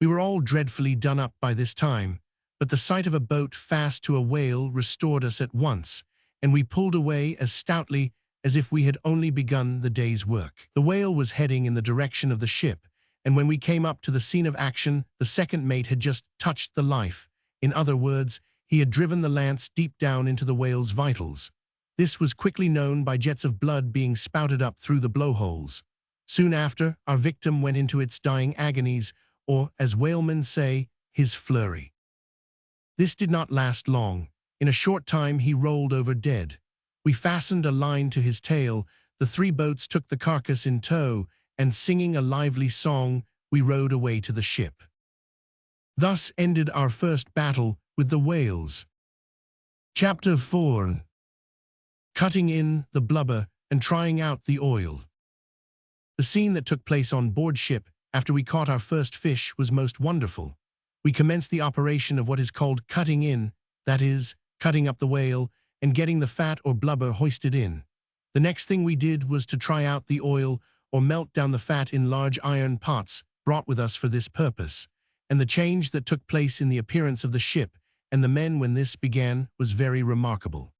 We were all dreadfully done up by this time, but the sight of a boat fast to a whale restored us at once, and we pulled away as stoutly as if we had only begun the day's work. The whale was heading in the direction of the ship, and when we came up to the scene of action, the second mate had just touched the life. In other words, he had driven the lance deep down into the whale's vitals. This was quickly known by jets of blood being spouted up through the blowholes. Soon after, our victim went into its dying agonies, or, as whalemen say, his flurry. This did not last long. In a short time he rolled over dead. We fastened a line to his tail, the 3 boats took the carcass in tow, and singing a lively song, we rowed away to the ship. Thus ended our first battle with the whales. Chapter 4. Cutting in the blubber and trying out the oil. The scene that took place on board ship after we caught our first fish was most wonderful. We commenced the operation of what is called cutting in, that is, cutting up the whale and getting the fat or blubber hoisted in. The next thing we did was to try out the oil or melt down the fat in large iron pots brought with us for this purpose, and the change that took place in the appearance of the ship and the men when this began was very remarkable.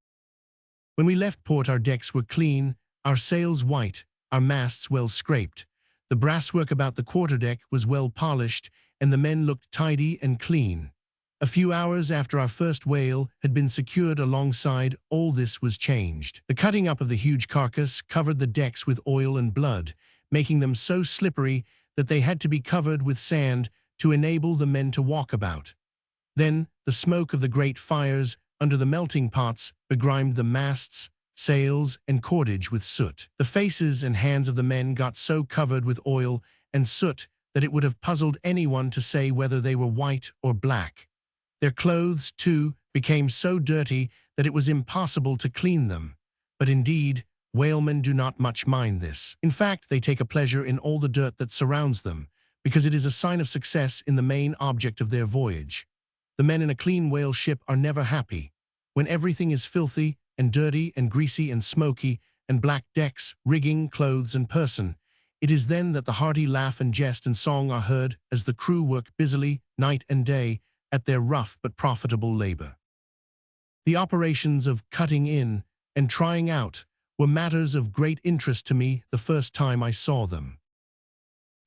When we left port, our decks were clean, our sails white, our masts well scraped. The brasswork about the quarterdeck was well polished, and the men looked tidy and clean. A few hours after our first whale had been secured alongside, all this was changed. The cutting up of the huge carcass covered the decks with oil and blood, making them so slippery that they had to be covered with sand to enable the men to walk about. Then the smoke of the great fires under the melting pots begrimed the masts, sails, and cordage with soot. The faces and hands of the men got so covered with oil and soot that it would have puzzled anyone to say whether they were white or black. Their clothes, too, became so dirty that it was impossible to clean them. But indeed, whalemen do not much mind this. In fact, they take a pleasure in all the dirt that surrounds them, because it is a sign of success in the main object of their voyage. The men in a clean whale ship are never happy. When everything is filthy and dirty and greasy and smoky, and black decks, rigging, clothes, and person, it is then that the hearty laugh and jest and song are heard as the crew work busily, night and day, at their rough but profitable labor. The operations of cutting in and trying out were matters of great interest to me the first time I saw them.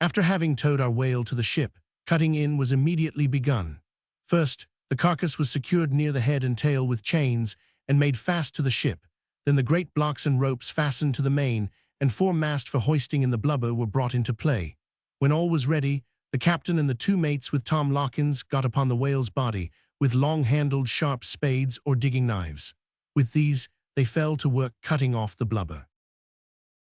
After having towed our whale to the ship, cutting in was immediately begun. First, the carcass was secured near the head and tail with chains and made fast to the ship. Then the great blocks and ropes fastened to the main and foremast for hoisting in the blubber were brought into play. When all was ready, the captain and the two mates with Tom Lockins got upon the whale's body with long-handled sharp spades or digging knives. With these, they fell to work cutting off the blubber.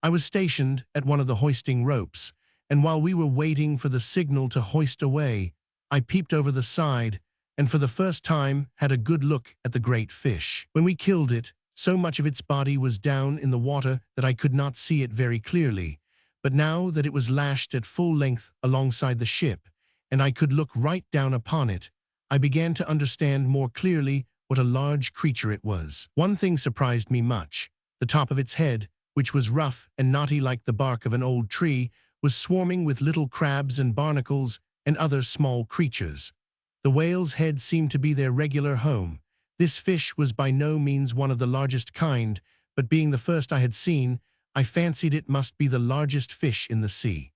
I was stationed at one of the hoisting ropes, and while we were waiting for the signal to hoist away, I peeped over the side and for the first time had a good look at the great fish. When we killed it, so much of its body was down in the water that I could not see it very clearly, but now that it was lashed at full length alongside the ship, and I could look right down upon it, I began to understand more clearly what a large creature it was. One thing surprised me much. The top of its head, which was rough and knotty like the bark of an old tree, was swarming with little crabs and barnacles and other small creatures. The whale's head seemed to be their regular home. This fish was by no means one of the largest kind, but being the first I had seen, I fancied it must be the largest fish in the sea.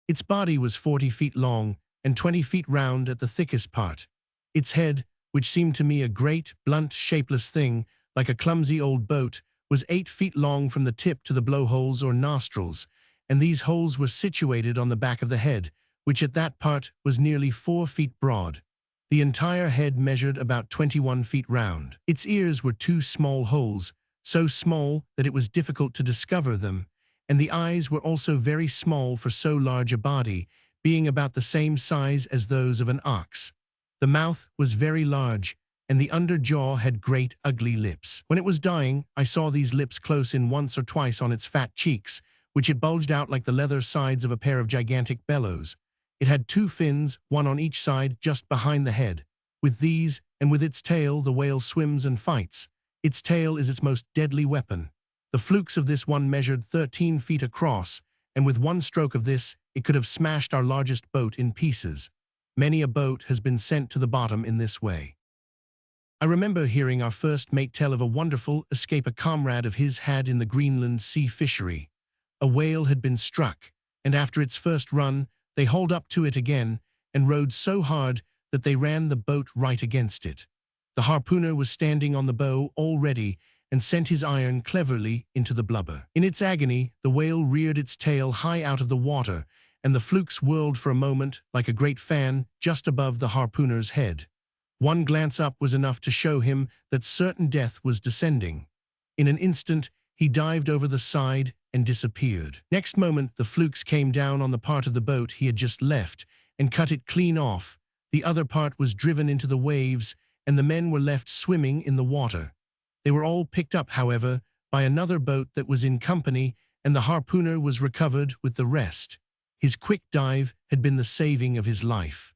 Its body was 40 feet long and 20 feet round at the thickest part. Its head, which seemed to me a great, blunt, shapeless thing, like a clumsy old boat, was 8 feet long from the tip to the blowholes or nostrils, and these holes were situated on the back of the head, which at that part was nearly 4 feet broad. The entire head measured about 21 feet round. Its ears were 2 small holes, so small that it was difficult to discover them, and the eyes were also very small for so large a body, being about the same size as those of an ox. The mouth was very large, and the under jaw had great ugly lips. When it was dying, I saw these lips close in once or twice on its fat cheeks, which it bulged out like the leather sides of a pair of gigantic bellows. It had 2 fins, one on each side, just behind the head. With these, and with its tail, the whale swims and fights. Its tail is its most deadly weapon. The flukes of this one measured 13 feet across, and with one stroke of this, it could have smashed our largest boat in pieces. Many a boat has been sent to the bottom in this way. I remember hearing our first mate tell of a wonderful escape a comrade of his had in the Greenland sea fishery. A whale had been struck, and after its first run, they hauled up to it again and rowed so hard that they ran the boat right against it. The harpooner was standing on the bow all ready and sent his iron cleverly into the blubber. In its agony, the whale reared its tail high out of the water, and the flukes whirled for a moment like a great fan just above the harpooner's head. One glance up was enough to show him that certain death was descending. In an instant, he dived over the side and disappeared. Next moment, the flukes came down on the part of the boat he had just left and cut it clean off. The other part was driven into the waves, and the men were left swimming in the water. They were all picked up, however, by another boat that was in company, and the harpooner was recovered with the rest. His quick dive had been the saving of his life.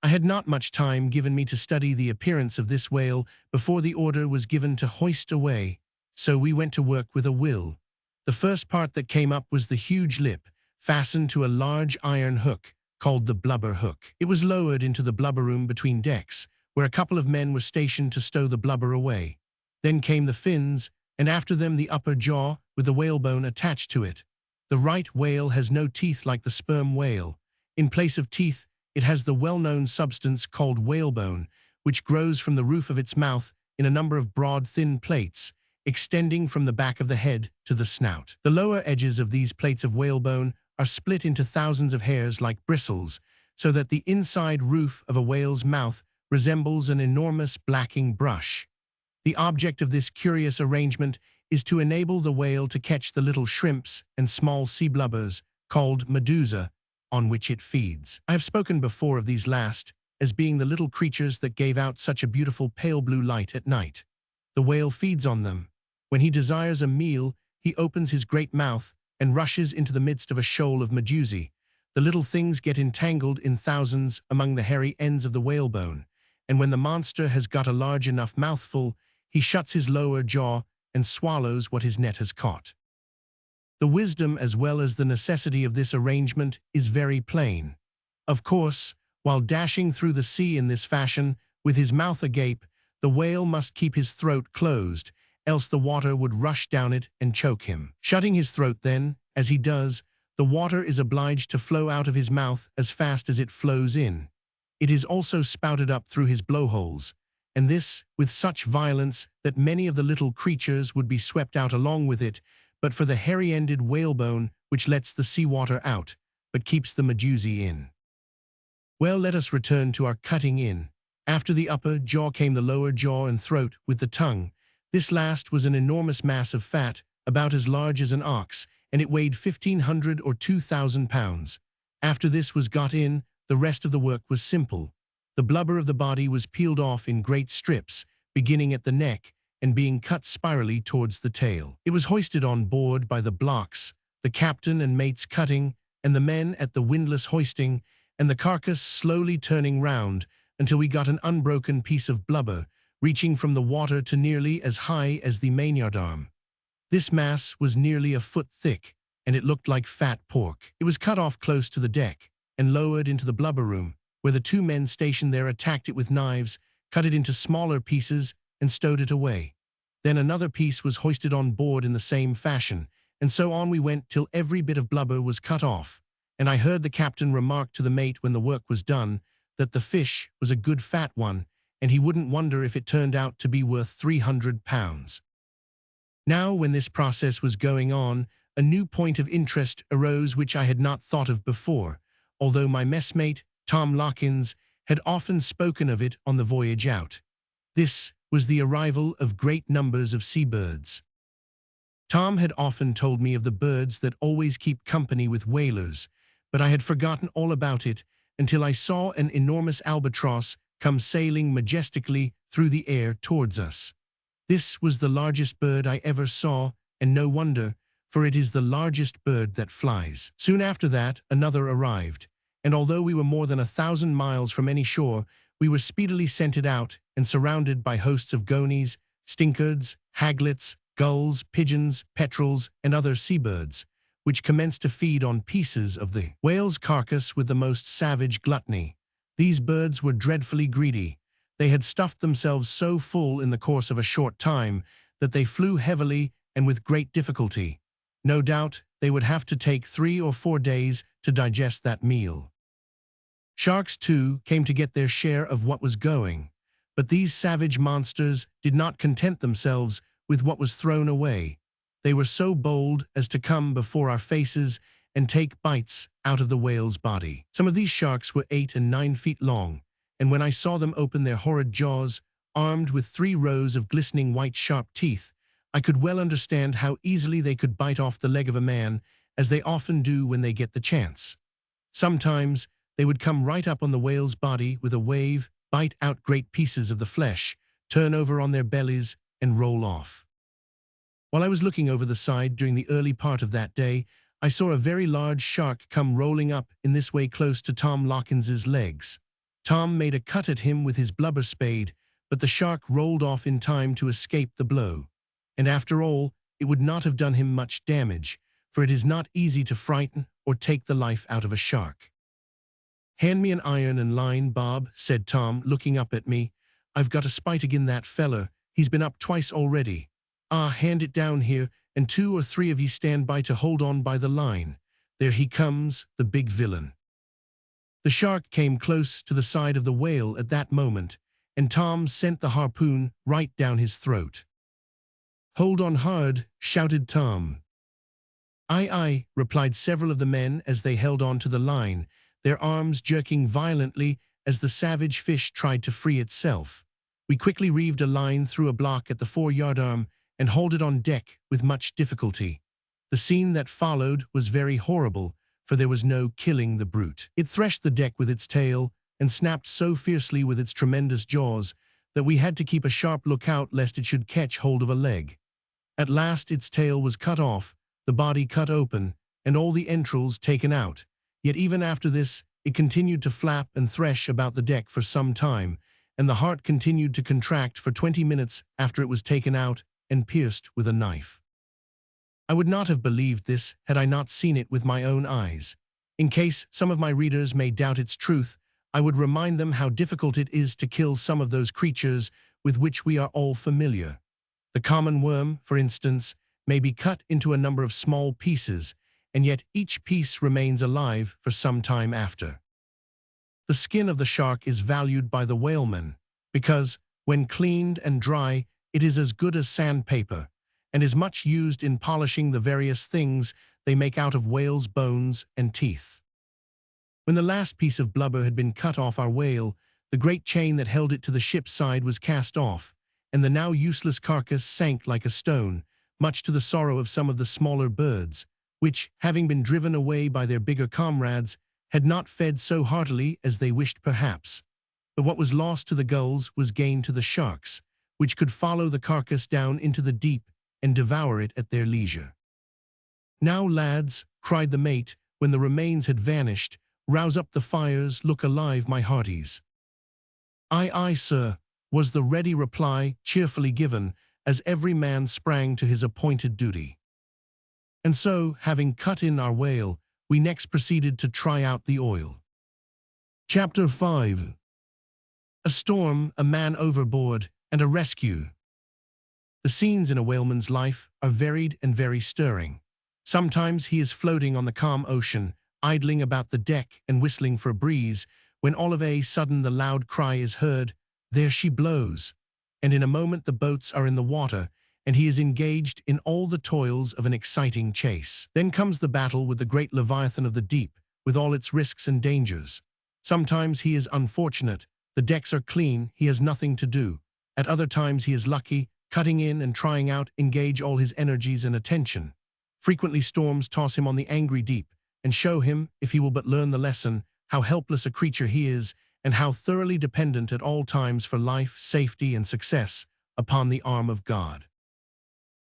I had not much time given me to study the appearance of this whale before the order was given to hoist away, so we went to work with a will. The first part that came up was the huge lip, fastened to a large iron hook, called the blubber hook. It was lowered into the blubber room between decks, where a couple of men were stationed to stow the blubber away. Then came the fins, and after them the upper jaw with the whalebone attached to it. The right whale has no teeth like the sperm whale. In place of teeth, it has the well-known substance called whalebone, which grows from the roof of its mouth in a number of broad, thin plates, extending from the back of the head to the snout. The lower edges of these plates of whalebone are split into thousands of hairs like bristles, so that the inside roof of a whale's mouth resembles an enormous blacking brush. The object of this curious arrangement is to enable the whale to catch the little shrimps and small sea blubbers, called medusa, on which it feeds. I have spoken before of these last as being the little creatures that gave out such a beautiful pale blue light at night. The whale feeds on them. When he desires a meal, he opens his great mouth and rushes into the midst of a shoal of medusae. The little things get entangled in thousands among the hairy ends of the whalebone, and when the monster has got a large enough mouthful, he shuts his lower jaw and swallows what his net has caught. The wisdom as well as the necessity of this arrangement is very plain. Of course, while dashing through the sea in this fashion, with his mouth agape, the whale must keep his throat closed, else the water would rush down it and choke him. Shutting his throat then, as he does, the water is obliged to flow out of his mouth as fast as it flows in. It is also spouted up through his blowholes, and this with such violence that many of the little creatures would be swept out along with it, but for the hairy-ended whalebone which lets the seawater out, but keeps the medusae in. Well, let us return to our cutting in. After the upper jaw came the lower jaw and throat with the tongue. This last was an enormous mass of fat, about as large as an ox, and it weighed 1,500 or 2,000 pounds. After this was got in, the rest of the work was simple. The blubber of the body was peeled off in great strips, beginning at the neck and being cut spirally towards the tail. It was hoisted on board by the blocks, the captain and mates cutting, and the men at the windlass hoisting, and the carcass slowly turning round until we got an unbroken piece of blubber, reaching from the water to nearly as high as the mainyard arm. This mass was nearly a foot thick, and it looked like fat pork. It was cut off close to the deck and lowered into the blubber room, where the two men stationed there attacked it with knives, cut it into smaller pieces, and stowed it away. Then another piece was hoisted on board in the same fashion, and so on we went till every bit of blubber was cut off, and I heard the captain remark to the mate when the work was done that the fish was a good fat one, and he wouldn't wonder if it turned out to be worth 300 pounds. Now, when this process was going on, a new point of interest arose which I had not thought of before, although my messmate, Tom Lockins, had often spoken of it on the voyage out. This was the arrival of great numbers of seabirds. Tom had often told me of the birds that always keep company with whalers, but I had forgotten all about it until I saw an enormous albatross come sailing majestically through the air towards us. This was the largest bird I ever saw, and no wonder, for it is the largest bird that flies. Soon after that, another arrived, and although we were more than 1,000 miles from any shore, we were speedily scented out and surrounded by hosts of gonies, stinkards, haglets, gulls, pigeons, petrels, and other seabirds, which commenced to feed on pieces of the whale's carcass with the most savage gluttony. These birds were dreadfully greedy. They had stuffed themselves so full in the course of a short time that they flew heavily and with great difficulty. No doubt they would have to take 3 or 4 days to digest that meal. Sharks, too, came to get their share of what was going, but these savage monsters did not content themselves with what was thrown away. They were so bold as to come before our faces and take bites out of the whale's body. Some of these sharks were 8 and 9 feet long, and when I saw them open their horrid jaws, armed with 3 rows of glistening white sharp teeth, I could well understand how easily they could bite off the leg of a man, as they often do when they get the chance. Sometimes they would come right up on the whale's body with a wave, bite out great pieces of the flesh, turn over on their bellies, and roll off. While I was looking over the side during the early part of that day, I saw a very large shark come rolling up in this way close to Tom Lawkins's legs. Tom made a cut at him with his blubber spade, but the shark rolled off in time to escape the blow. And after all, it would not have done him much damage, for it is not easy to frighten or take the life out of a shark. "Hand me an iron and line, Bob," said Tom, looking up at me. "I've got a spite agin that feller. He's been up twice already. Ah, hand it down here, and 2 or 3 of ye stand by to hold on by the line. There he comes, the big villain." The shark came close to the side of the whale at that moment, and Tom sent the harpoon right down his throat. "Hold on hard," shouted Tom. "Aye, aye," replied several of the men as they held on to the line, their arms jerking violently as the savage fish tried to free itself. We quickly reeved a line through a block at the fore-yard arm and hauled it on deck with much difficulty. The scene that followed was very horrible, for there was no killing the brute. It threshed the deck with its tail and snapped so fiercely with its tremendous jaws that we had to keep a sharp lookout lest it should catch hold of a leg. At last its tail was cut off, the body cut open, and all the entrails taken out. Yet even after this, it continued to flap and thresh about the deck for some time, and the heart continued to contract for 20 minutes after it was taken out and pierced with a knife. I would not have believed this had I not seen it with my own eyes. In case some of my readers may doubt its truth, I would remind them how difficult it is to kill some of those creatures with which we are all familiar. The common worm, for instance, may be cut into a number of small pieces, and yet each piece remains alive for some time after. The skin of the shark is valued by the whalemen, because, when cleaned and dry, it is as good as sandpaper, and is much used in polishing the various things they make out of whales' bones and teeth. When the last piece of blubber had been cut off our whale, the great chain that held it to the ship's side was cast off, and the now useless carcass sank like a stone, much to the sorrow of some of the smaller birds, which, having been driven away by their bigger comrades, had not fed so heartily as they wished perhaps. But what was lost to the gulls was gained to the sharks, which could follow the carcass down into the deep and devour it at their leisure. "Now, lads," cried the mate, when the remains had vanished, "rouse up the fires, look alive, my hearties." "Aye, aye, sir," was the ready reply, cheerfully given, as every man sprang to his appointed duty. And so, having cut in our whale, we next proceeded to try out the oil. Chapter 5. A storm, a man overboard, and a rescue. The scenes in a whaleman's life are varied and very stirring. Sometimes he is floating on the calm ocean, idling about the deck and whistling for a breeze, when all of a sudden the loud cry is heard, "There she blows!" And in a moment the boats are in the water, and he is engaged in all the toils of an exciting chase. Then comes the battle with the great leviathan of the deep, with all its risks and dangers. Sometimes he is unfortunate, the decks are clean, he has nothing to do. At other times he is lucky, cutting in and trying out, engage all his energies and attention. Frequently storms toss him on the angry deep, and show him, if he will but learn the lesson, how helpless a creature he is, and how thoroughly dependent at all times for life, safety, and success upon the arm of God.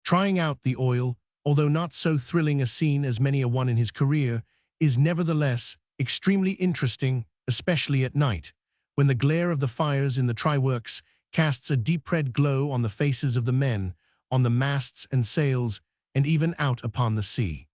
Trying out the oil, although not so thrilling a scene as many a one in his career, is nevertheless extremely interesting, especially at night, when the glare of the fires in the tryworks casts a deep red glow on the faces of the men, on the masts and sails, and even out upon the sea.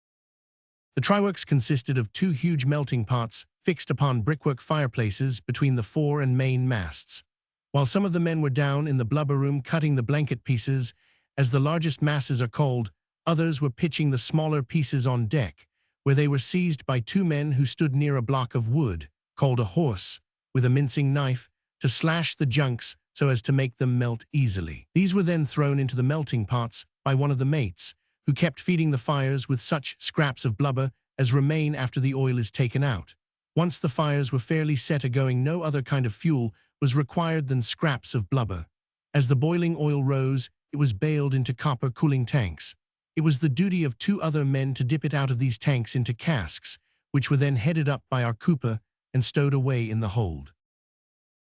The tryworks consisted of 2 huge melting pots fixed upon brickwork fireplaces between the fore and main masts. While some of the men were down in the blubber room cutting the blanket pieces, as the largest masses are called, others were pitching the smaller pieces on deck, where they were seized by 2 men who stood near a block of wood, called a horse, with a mincing knife, to slash the junks so as to make them melt easily. These were then thrown into the melting pots by one of the mates, who kept feeding the fires with such scraps of blubber as remain after the oil is taken out. Once the fires were fairly set a-going, no other kind of fuel was required than scraps of blubber. As the boiling oil rose, it was baled into copper cooling tanks. It was the duty of 2 other men to dip it out of these tanks into casks, which were then headed up by our cooper and stowed away in the hold.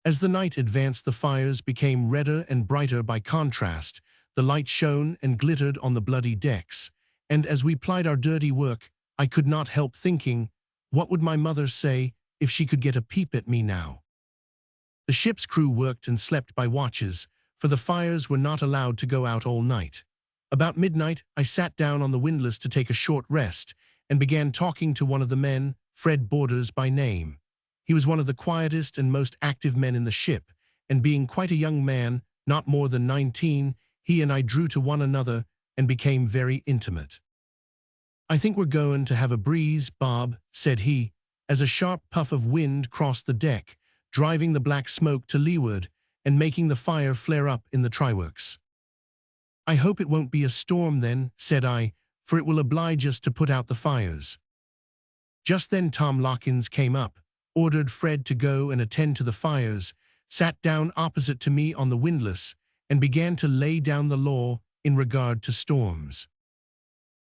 As the night advanced, the fires became redder and brighter by contrast, the light shone and glittered on the bloody decks, and as we plied our dirty work, I could not help thinking, what would my mother say if she could get a peep at me now? The ship's crew worked and slept by watches, for the fires were not allowed to go out all night. About midnight, I sat down on the windlass to take a short rest, and began talking to one of the men, Fred Borders by name. He was one of the quietest and most active men in the ship, and being quite a young man, not more than 19, he and I drew to one another and became very intimate. "I think we're going to have a breeze, Bob," said he, as a sharp puff of wind crossed the deck, driving the black smoke to leeward and making the fire flare up in the tryworks. "I hope it won't be a storm then," said I, "for it will oblige us to put out the fires." Just then Tom Lockins came up, ordered Fred to go and attend to the fires, sat down opposite to me on the windlass, and began to lay down the law in regard to storms.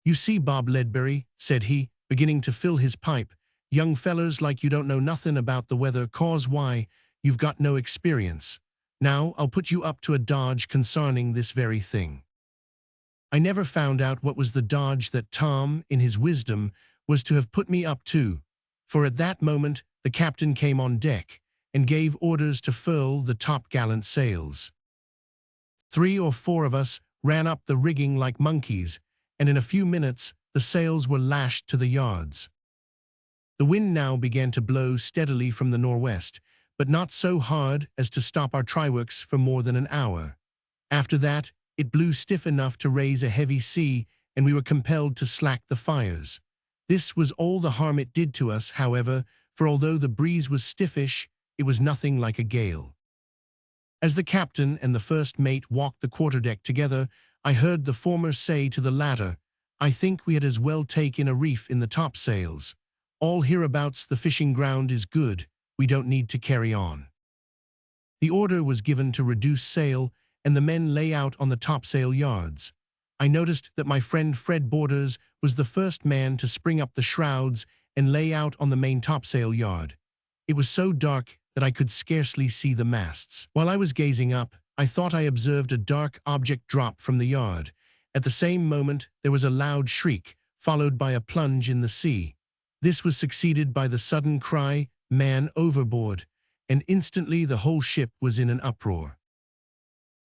"You see, Bob Ledbury," said he, beginning to fill his pipe, "young fellers like you don't know nothing about the weather, cause why, you've got no experience. Now, I'll put you up to a dodge concerning this very thing." I never found out what was the dodge that Tom, in his wisdom, was to have put me up to, for at that moment the captain came on deck and gave orders to furl the topgallant sails. 3 or 4 of us ran up the rigging like monkeys, and in a few minutes the sails were lashed to the yards. The wind now began to blow steadily from the northwest, but not so hard as to stop our tryworks for more than an hour. After that, it blew stiff enough to raise a heavy sea, and we were compelled to slack the fires. This was all the harm it did to us, however, for although the breeze was stiffish, it was nothing like a gale. As the captain and the first mate walked the quarterdeck together, I heard the former say to the latter, "I think we had as well take in a reef in the topsails. All hereabouts the fishing ground is good, we don't need to carry on." The order was given to reduce sail, and the men lay out on the topsail yards. I noticed that my friend Fred Borders was the first man to spring up the shrouds and lay out on the main topsail yard. It was so dark that I could scarcely see the masts. While I was gazing up, I thought I observed a dark object drop from the yard. At the same moment there was a loud shriek, followed by a plunge in the sea. This was succeeded by the sudden cry, "Man overboard," and instantly the whole ship was in an uproar.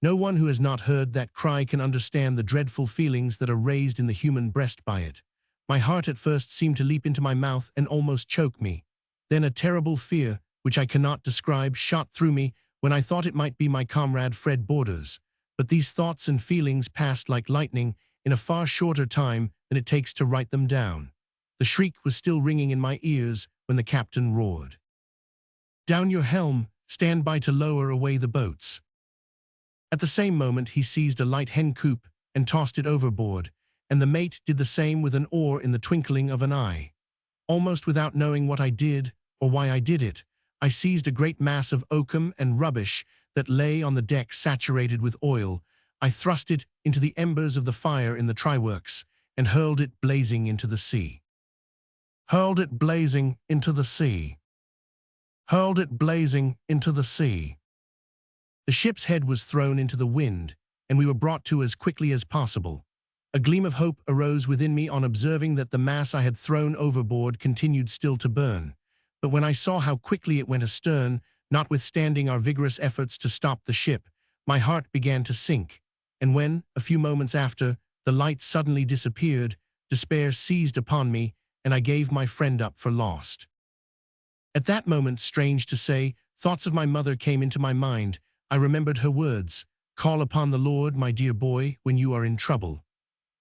No one who has not heard that cry can understand the dreadful feelings that are raised in the human breast by it. My heart at first seemed to leap into my mouth and almost choke me. Then a terrible fear, which I cannot describe, shot through me when I thought it might be my comrade Fred Borders. But these thoughts and feelings passed like lightning in a far shorter time than it takes to write them down. The shriek was still ringing in my ears when the captain roared, "Down your helm, stand by to lower away the boats." At the same moment he seized a light hen coop and tossed it overboard, and the mate did the same with an oar in the twinkling of an eye. Almost without knowing what I did or why I did it, I seized a great mass of oakum and rubbish that lay on the deck saturated with oil. I thrust it into the embers of the fire in the tryworks and hurled it blazing into the sea. Hurled it blazing into the sea. Hurled it blazing into the sea. The ship's head was thrown into the wind, and we were brought to as quickly as possible. A gleam of hope arose within me on observing that the mass I had thrown overboard continued still to burn. But when I saw how quickly it went astern, notwithstanding our vigorous efforts to stop the ship, my heart began to sink, and when, a few moments after, the light suddenly disappeared, despair seized upon me, and I gave my friend up for lost. At that moment, strange to say, thoughts of my mother came into my mind. I remembered her words, "Call upon the Lord, my dear boy, when you are in trouble."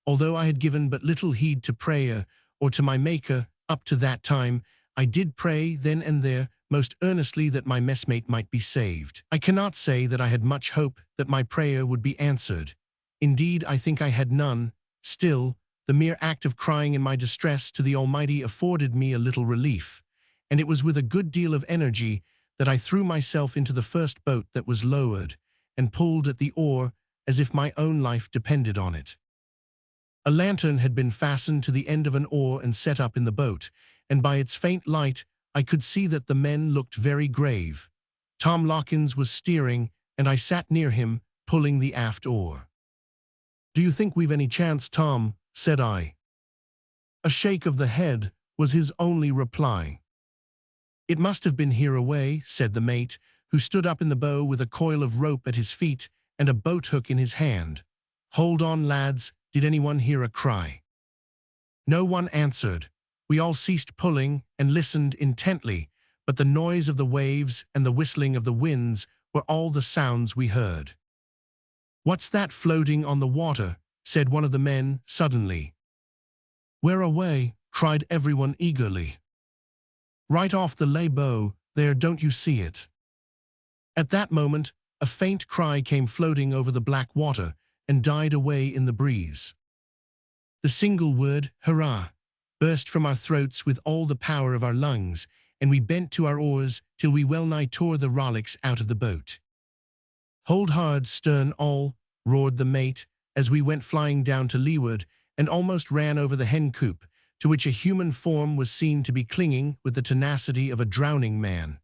Although I had given but little heed to prayer or to my Maker up to that time, I did pray then and there most earnestly that my messmate might be saved. I cannot say that I had much hope that my prayer would be answered. Indeed, I think I had none. Still, the mere act of crying in my distress to the Almighty afforded me a little relief, and it was with a good deal of energy that I threw myself into the first boat that was lowered, and pulled at the oar as if my own life depended on it. A lantern had been fastened to the end of an oar and set up in the boat, and by its faint light I could see that the men looked very grave. Tom Lockins was steering, and I sat near him, pulling the aft oar. "Do you think we've any chance, Tom?" said I. A shake of the head was his only reply. "It must have been here away," said the mate, who stood up in the bow with a coil of rope at his feet and a boat hook in his hand. "Hold on, lads, did anyone hear a cry?" No one answered. We all ceased pulling and listened intently, but the noise of the waves and the whistling of the winds were all the sounds we heard. "What's that floating on the water?" said one of the men suddenly. "Where away?" cried everyone eagerly. "Right off the lee bow, there, don't you see it?" At that moment, a faint cry came floating over the black water and died away in the breeze. The single word, "hurrah," burst from our throats with all the power of our lungs, and we bent to our oars till we well-nigh tore the rowlocks out of the boat. "Hold hard, stern all," roared the mate, as we went flying down to leeward and almost ran over the hen coop, to which a human form was seen to be clinging with the tenacity of a drowning man.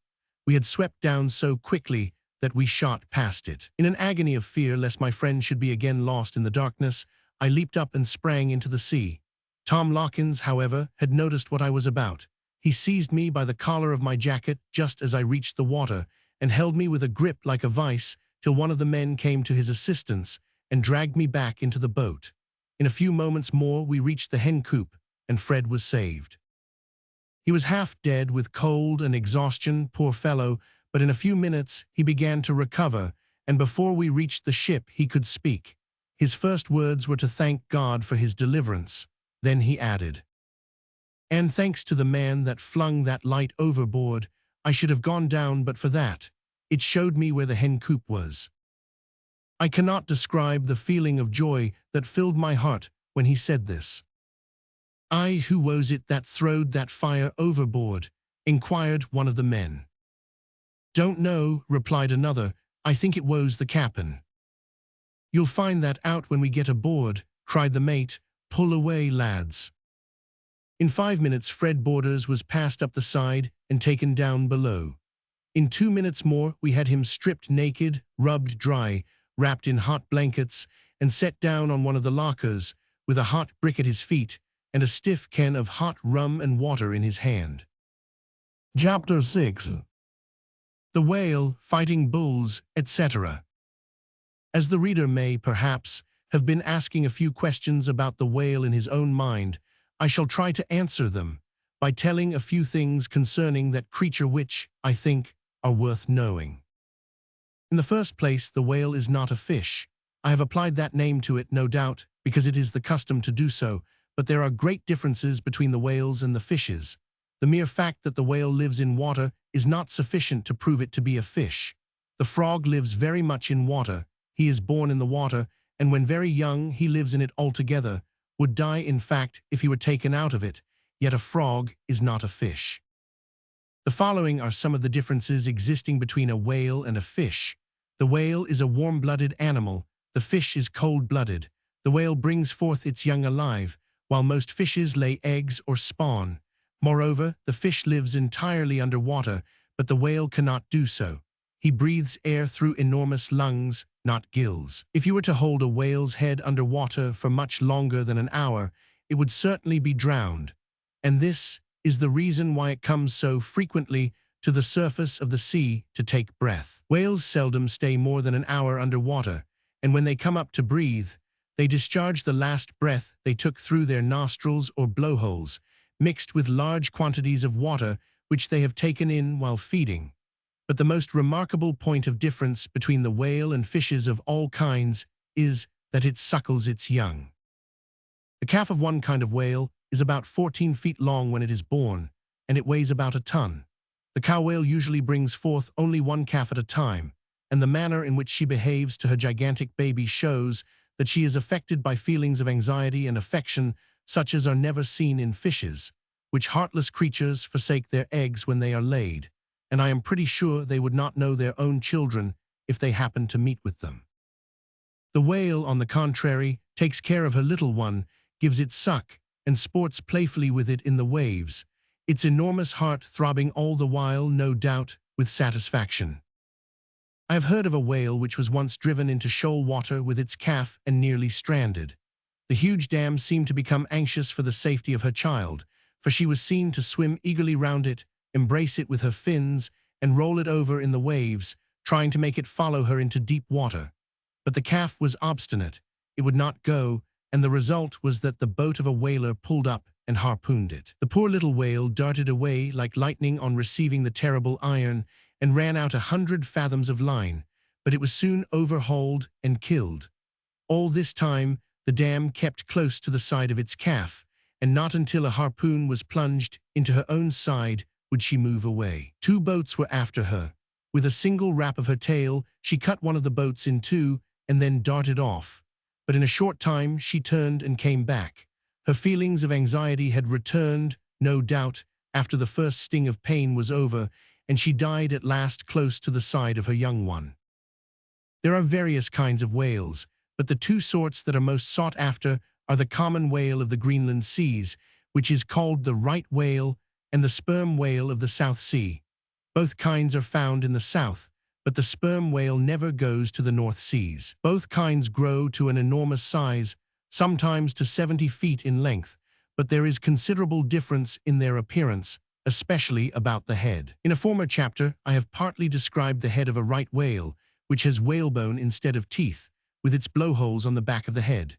We had swept down so quickly that we shot past it. In an agony of fear lest my friend should be again lost in the darkness, I leaped up and sprang into the sea. Tom Lawkins, however, had noticed what I was about. He seized me by the collar of my jacket just as I reached the water, and held me with a grip like a vice till one of the men came to his assistance and dragged me back into the boat. In a few moments more we reached the hen coop, and Fred was saved. He was half dead with cold and exhaustion, poor fellow, but in a few minutes he began to recover, and before we reached the ship he could speak. His first words were to thank God for his deliverance. Then he added, "And thanks to the man that flung that light overboard, I should have gone down but for that. It showed me where the hen coop was." I cannot describe the feeling of joy that filled my heart when he said this. "Aye, who was it that throwed that fire overboard?" inquired one of the men. "Don't know," replied another. "I think it was the cap'n." "You'll find that out when we get aboard," cried the mate. "Pull away, lads." In 5 minutes Fred Borders was passed up the side and taken down below. In 2 minutes more we had him stripped naked, rubbed dry, wrapped in hot blankets, and set down on one of the lockers, with a hot brick at his feet and a stiff can of hot rum and water in his hand. Chapter 6. The Whale, Fighting Bulls, etc. As the reader may, perhaps, have been asking a few questions about the whale in his own mind, I shall try to answer them by telling a few things concerning that creature which, I think, are worth knowing. In the first place, the whale is not a fish. I have applied that name to it, no doubt, because it is the custom to do so, but there are great differences between the whales and the fishes. The mere fact that the whale lives in water is not sufficient to prove it to be a fish. The frog lives very much in water. He is born in the water, and when very young he lives in it altogether, would die in fact if he were taken out of it, yet a frog is not a fish. The following are some of the differences existing between a whale and a fish. The whale is a warm-blooded animal, the fish is cold-blooded. The whale brings forth its young alive, while most fishes lay eggs or spawn. Moreover, the fish lives entirely under water, but the whale cannot do so. He breathes air through enormous lungs, not gills. If you were to hold a whale's head under water for much longer than an hour, it would certainly be drowned. And this is the reason why it comes so frequently to the surface of the sea to take breath. Whales seldom stay more than an hour under water, and when they come up to breathe, they discharge the last breath they took through their nostrils or blowholes, mixed with large quantities of water which they have taken in while feeding. But the most remarkable point of difference between the whale and fishes of all kinds is that it suckles its young. The calf of one kind of whale is about 14 feet long when it is born, and it weighs about a ton. The cow whale usually brings forth only one calf at a time, and the manner in which she behaves to her gigantic baby shows that she is affected by feelings of anxiety and affection such as are never seen in fishes, which heartless creatures forsake their eggs when they are laid, and I am pretty sure they would not know their own children if they happened to meet with them. The whale, on the contrary, takes care of her little one, gives it suck, and sports playfully with it in the waves, its enormous heart throbbing all the while, no doubt, with satisfaction. I have heard of a whale which was once driven into shoal water with its calf and nearly stranded. The huge dam seemed to become anxious for the safety of her child, for she was seen to swim eagerly round it, embrace it with her fins, and roll it over in the waves, trying to make it follow her into deep water. But the calf was obstinate. It would not go, and the result was that the boat of a whaler pulled up and harpooned it. The poor little whale darted away like lightning on receiving the terrible iron and ran out 100 fathoms of line, but it was soon overhauled and killed. All this time, the dam kept close to the side of its calf, and not until a harpoon was plunged into her own side would she move away. 2 boats were after her. With a single rap of her tail, she cut one of the boats in 2 and then darted off. But in a short time, she turned and came back. Her feelings of anxiety had returned, no doubt, after the first sting of pain was over, and she died at last close to the side of her young one. There are various kinds of whales, but the 2 sorts that are most sought after are the common whale of the Greenland seas, which is called the right whale, and the sperm whale of the South Sea. Both kinds are found in the south, but the sperm whale never goes to the North Seas. Both kinds grow to an enormous size, sometimes to 70 feet in length, but there is considerable difference in their appearance, especially about the head. In a former chapter, I have partly described the head of a right whale, which has whalebone instead of teeth, with its blowholes on the back of the head.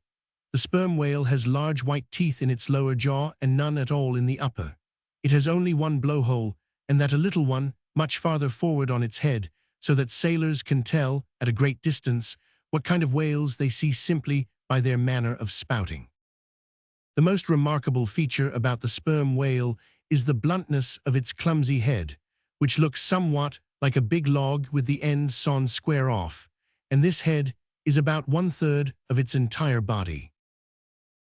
The sperm whale has large white teeth in its lower jaw and none at all in the upper. It has only one blowhole, and that a little one, much farther forward on its head, so that sailors can tell, at a great distance, what kind of whales they see simply by their manner of spouting. The most remarkable feature about the sperm whale is the bluntness of its clumsy head, which looks somewhat like a big log with the ends sawn square off, and this head is about 1/3 of its entire body.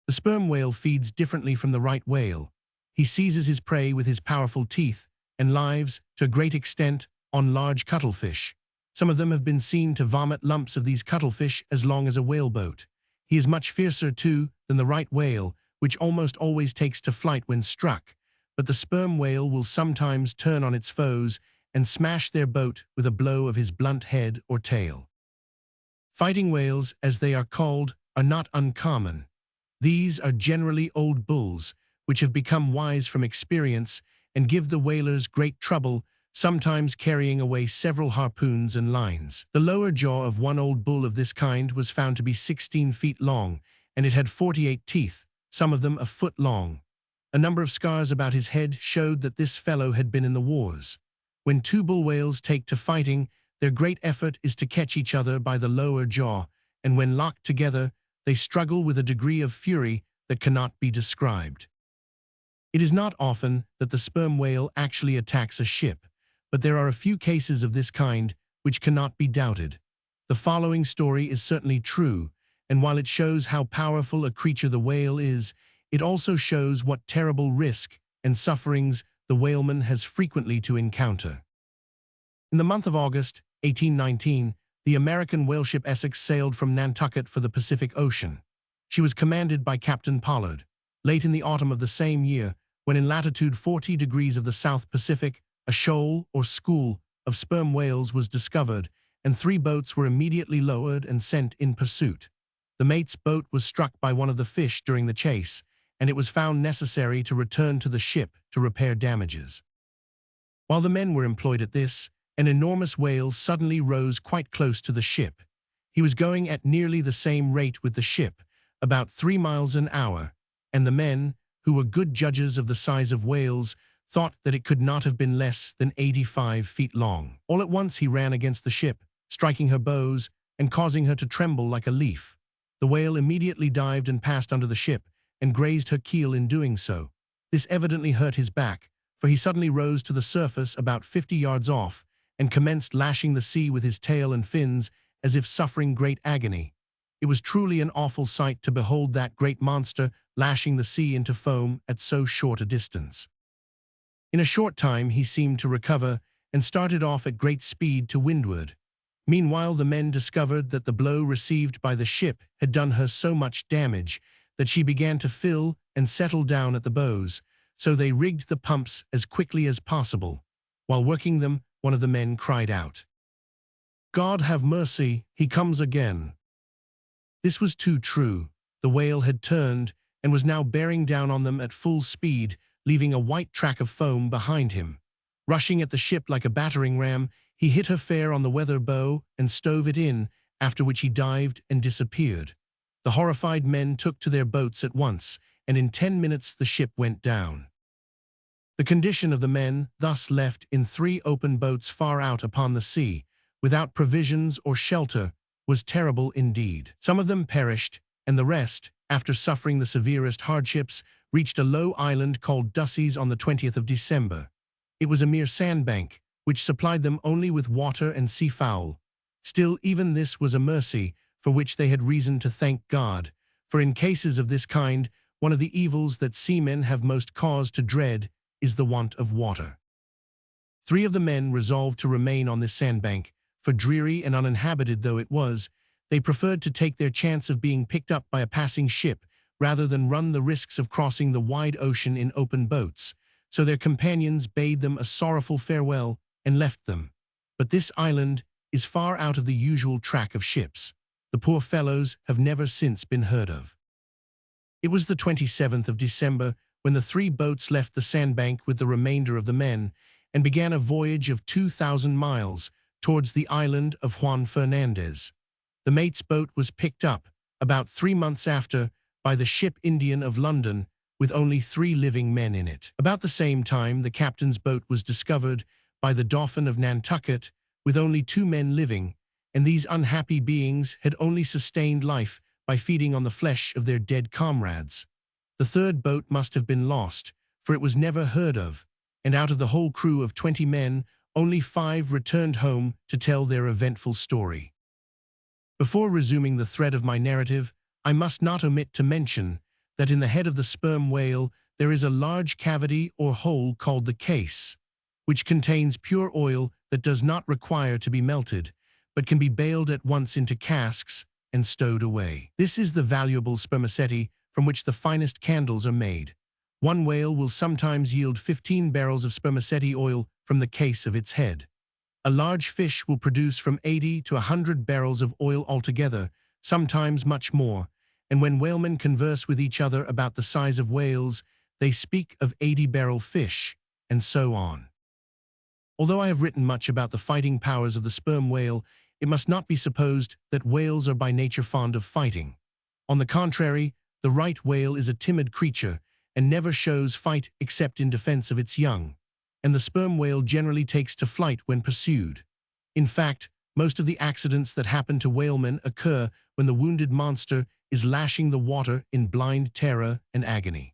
The sperm whale feeds differently from the right whale. He seizes his prey with his powerful teeth and lives, to a great extent, on large cuttlefish. Some of them have been seen to vomit lumps of these cuttlefish as long as a whaleboat. He is much fiercer, too, than the right whale, which almost always takes to flight when struck, but the sperm whale will sometimes turn on its foes and smash their boat with a blow of his blunt head or tail. Fighting whales, as they are called, are not uncommon. These are generally old bulls, which have become wise from experience and give the whalers great trouble, sometimes carrying away several harpoons and lines. The lower jaw of one old bull of this kind was found to be 16 feet long, and it had 48 teeth, some of them a foot long. A number of scars about his head showed that this fellow had been in the wars. When 2 bull whales take to fighting, their great effort is to catch each other by the lower jaw, and when locked together, they struggle with a degree of fury that cannot be described. It is not often that the sperm whale actually attacks a ship, but there are a few cases of this kind which cannot be doubted. The following story is certainly true, and while it shows how powerful a creature the whale is, it also shows what terrible risk and sufferings the whaleman has frequently to encounter. In the month of August, 1819, the American whaleship Essex sailed from Nantucket for the Pacific Ocean. She was commanded by Captain Pollard. Late in the autumn of the same year, when in latitude 40 degrees of the South Pacific, a shoal or school of sperm whales was discovered, and 3 boats were immediately lowered and sent in pursuit. The mate's boat was struck by one of the fish during the chase, and it was found necessary to return to the ship to repair damages. While the men were employed at this, an enormous whale suddenly rose quite close to the ship. He was going at nearly the same rate with the ship, about 3 miles an hour, and the men, who were good judges of the size of whales, thought that it could not have been less than 85 feet long. All at once he ran against the ship, striking her bows and causing her to tremble like a leaf. The whale immediately dived and passed under the ship, and grazed her keel in doing so. This evidently hurt his back, for he suddenly rose to the surface about 50 yards off, and commenced lashing the sea with his tail and fins as if suffering great agony. It was truly an awful sight to behold that great monster lashing the sea into foam at so short a distance. In a short time he seemed to recover, and started off at great speed to windward. Meanwhile the men discovered that the blow received by the ship had done her so much damage that she began to fill and settle down at the bows, so they rigged the pumps as quickly as possible. While working them, one of the men cried out, God have mercy, he comes again." This was too true. The whale had turned and was now bearing down on them at full speed, leaving a white track of foam behind him. Rushing at the ship like a battering ram, he hit her fair on the weather bow and stove it in, after which he dived and disappeared. The horrified men took to their boats at once, and in 10 minutes the ship went down. The condition of the men, thus left in 3 open boats far out upon the sea, without provisions or shelter, was terrible indeed. Some of them perished, and the rest, after suffering the severest hardships, reached a low island called Dussies on the 20th of December. It was a mere sandbank, which supplied them only with water and seafowl. Still, even this was a mercy, for which they had reason to thank God, for in cases of this kind, one of the evils that seamen have most cause to dread is the want of water. 3 of the men resolved to remain on this sandbank, for dreary and uninhabited though it was, they preferred to take their chance of being picked up by a passing ship rather than run the risks of crossing the wide ocean in open boats, so their companions bade them a sorrowful farewell and left them. But this island is far out of the usual track of ships. The poor fellows have never since been heard of. It was the 27th of December when the 3 boats left the sandbank with the remainder of the men and began a voyage of 2,000 miles towards the island of Juan Fernandez. The mate's boat was picked up, about 3 months after, by the ship Indian of London, with only 3 living men in it. About the same time, the captain's boat was discovered by the Dauphin of Nantucket, with only 2 men living, and these unhappy beings had only sustained life by feeding on the flesh of their dead comrades. The 3rd boat must have been lost, for it was never heard of, and out of the whole crew of 20 men, only 5 returned home to tell their eventful story. Before resuming the thread of my narrative, I must not omit to mention that in the head of the sperm whale there is a large cavity or hole called the case, which contains pure oil that does not require to be melted, but can be baled at once into casks and stowed away. This is the valuable spermaceti from which the finest candles are made. One whale will sometimes yield 15 barrels of spermaceti oil from the case of its head. A large fish will produce from 80 to 100 barrels of oil altogether, sometimes much more, and when whalemen converse with each other about the size of whales, they speak of 80-barrel fish, and so on. Although I have written much about the fighting powers of the sperm whale, it must not be supposed that whales are by nature fond of fighting. On the contrary, the right whale is a timid creature and never shows fight except in defense of its young, and the sperm whale generally takes to flight when pursued. In fact, most of the accidents that happen to whalemen occur when the wounded monster is lashing the water in blind terror and agony.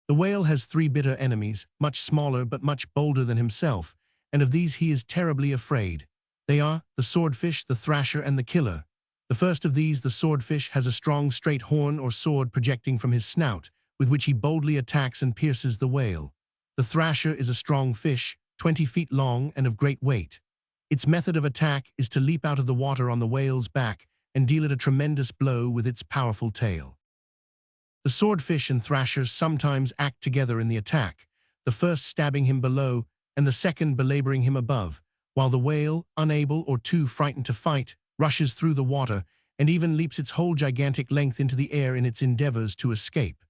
The whale has 3 bitter enemies, much smaller but much bolder than himself, and of these he is terribly afraid. They are the swordfish, the thrasher, and the killer. The first of these, the swordfish, has a strong straight horn or sword projecting from his snout, with which he boldly attacks and pierces the whale. The thrasher is a strong fish, 20 feet long and of great weight. Its method of attack is to leap out of the water on the whale's back and deal it a tremendous blow with its powerful tail. The swordfish and thrasher sometimes act together in the attack, the first stabbing him below and the second belaboring him above, while the whale, unable or too frightened to fight, rushes through the water and even leaps its whole gigantic length into the air in its endeavors to escape.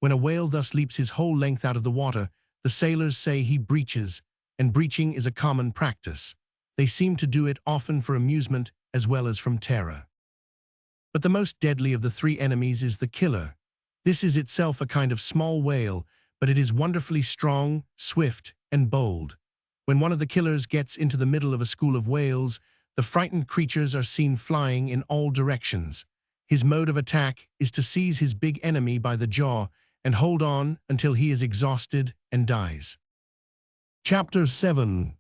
When a whale thus leaps his whole length out of the water, the sailors say he breaches, and breaching is a common practice. They seem to do it often for amusement as well as from terror. But the most deadly of the 3 enemies is the killer. This is itself a kind of small whale, but it is wonderfully strong, swift, and bold. When one of the killers gets into the middle of a school of whales, the frightened creatures are seen flying in all directions. His mode of attack is to seize his big enemy by the jaw and hold on until he is exhausted and dies. Chapter 7.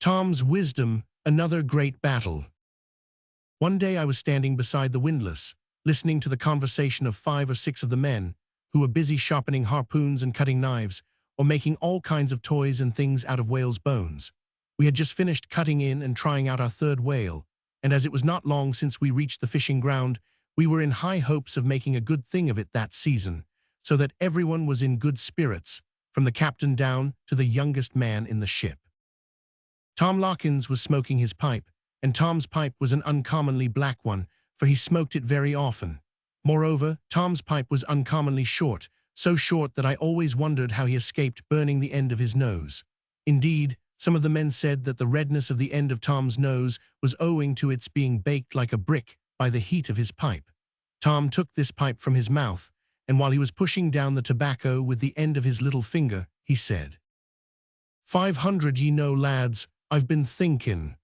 Tom's Wisdom, Another Great Battle. One day I was standing beside the windlass, listening to the conversation of 5 or 6 of the men, who were busy sharpening harpoons and cutting knives, or making all kinds of toys and things out of whales' bones. We had just finished cutting in and trying out our 3rd whale, and as it was not long since we reached the fishing ground, we were in high hopes of making a good thing of it that season, so that everyone was in good spirits, from the captain down to the youngest man in the ship. Tom Lockins was smoking his pipe, and Tom's pipe was an uncommonly black one, for he smoked it very often. Moreover, Tom's pipe was uncommonly short, so short that I always wondered how he escaped burning the end of his nose. Indeed, some of the men said that the redness of the end of Tom's nose was owing to its being baked like a brick by the heat of his pipe. Tom took this pipe from his mouth, and while he was pushing down the tobacco with the end of his little finger, he said, "500 ye know, lads, I've been thinkin'."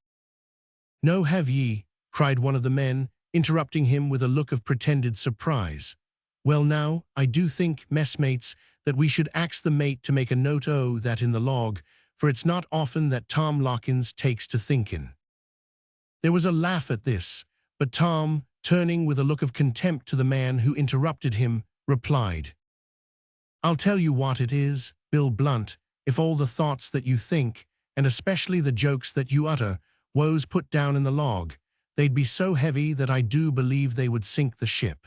"No, have ye?" cried one of the men, interrupting him with a look of pretended surprise. "Well now, I do think, messmates, that we should ax the mate to make a note o' that in the log, for it's not often that Tom Lockins takes to thinkin'." There was a laugh at this, but Tom, turning with a look of contempt to the man who interrupted him, replied, "I'll tell you what it is, Bill Blunt, if all the thoughts that you think, and especially the jokes that you utter, was put down in the log, they'd be so heavy that I do believe they would sink the ship."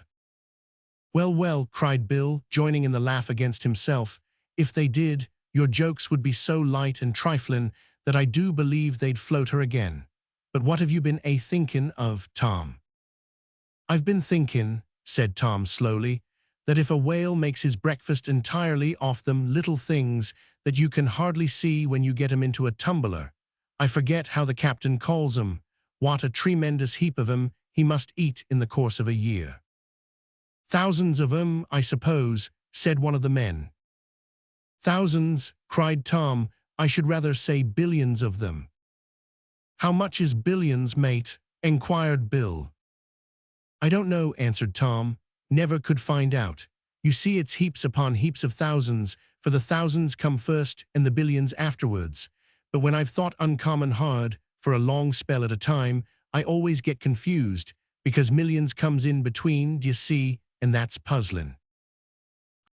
"Well, well," cried Bill, joining in the laugh against himself, "if they did, your jokes would be so light and triflin' that I do believe they'd float her again. But what have you been thinkin' of, Tom?" "I've been thinkin'," said Tom slowly, "that if a whale makes his breakfast entirely off them little things that you can hardly see when you get 'em into a tumbler, I forget how the captain calls 'em, what a tremendous heap of 'em he must eat in the course of a year." "Thousands of 'em, I suppose," said one of the men. "Thousands," cried Tom, "I should rather say billions of them." "How much is billions, mate?" enquired Bill. "I don't know," answered Tom. "Never could find out. You see, it's heaps upon heaps of thousands, for the thousands come first and the billions afterwards. But when I've thought uncommon hard, for a long spell at a time, I always get confused, because millions comes in between, d'ye see, and that's puzzlin'."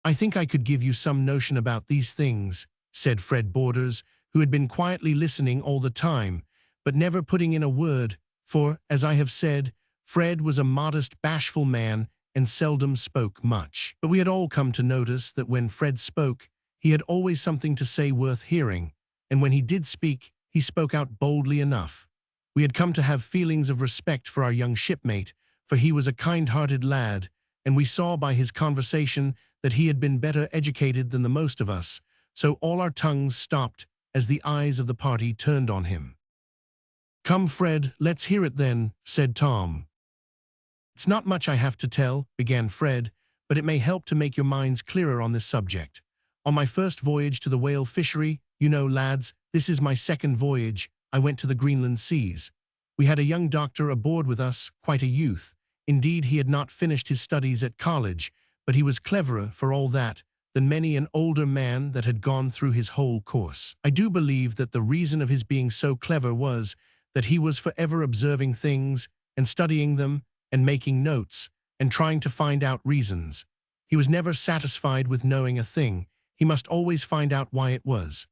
"I think I could give you some notion about these things," said Fred Borders, who had been quietly listening all the time, but never putting in a word, for, as I have said, Fred was a modest, bashful man and seldom spoke much. But we had all come to notice that when Fred spoke, he had always something to say worth hearing, and when he did speak, he spoke out boldly enough. We had come to have feelings of respect for our young shipmate, for he was a kind-hearted lad, and we saw by his conversation that he had been better educated than the most of us, so all our tongues stopped as the eyes of the party turned on him. "Come, Fred, let's hear it then," said Tom. "It's not much I have to tell," began Fred, "but it may help to make your minds clearer on this subject. On my first voyage to the whale fishery, you know, lads, this is my second voyage, I went to the Greenland seas. We had a young doctor aboard with us, quite a youth. Indeed, he had not finished his studies at college, but he was cleverer, for all that, than many an older man that had gone through his whole course. I do believe that the reason of his being so clever was that he was forever observing things and studying them and making notes and trying to find out reasons. He was never satisfied with knowing a thing. He must always find out why it was.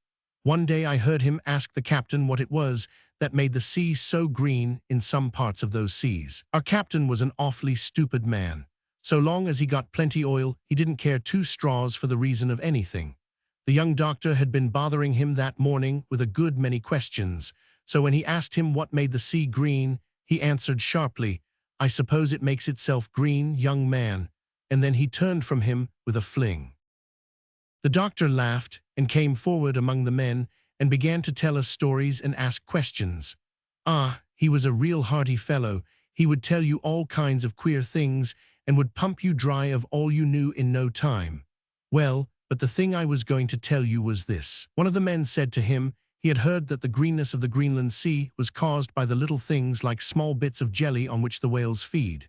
One day I heard him ask the captain what it was that made the sea so green in some parts of those seas. Our captain was an awfully stupid man. So long as he got plenty oil, he didn't care two straws for the reason of anything. The young doctor had been bothering him that morning with a good many questions, so when he asked him what made the sea green, he answered sharply, "I suppose it makes itself green, young man," and then he turned from him with a fling. The doctor laughed and came forward among the men and began to tell us stories and ask questions. He was a real hearty fellow. He would tell you all kinds of queer things and would pump you dry of all you knew in no time. Well, but the thing I was going to tell you was this. One of the men said to him he had heard that the greenness of the Greenland Sea was caused by the little things like small bits of jelly on which the whales feed.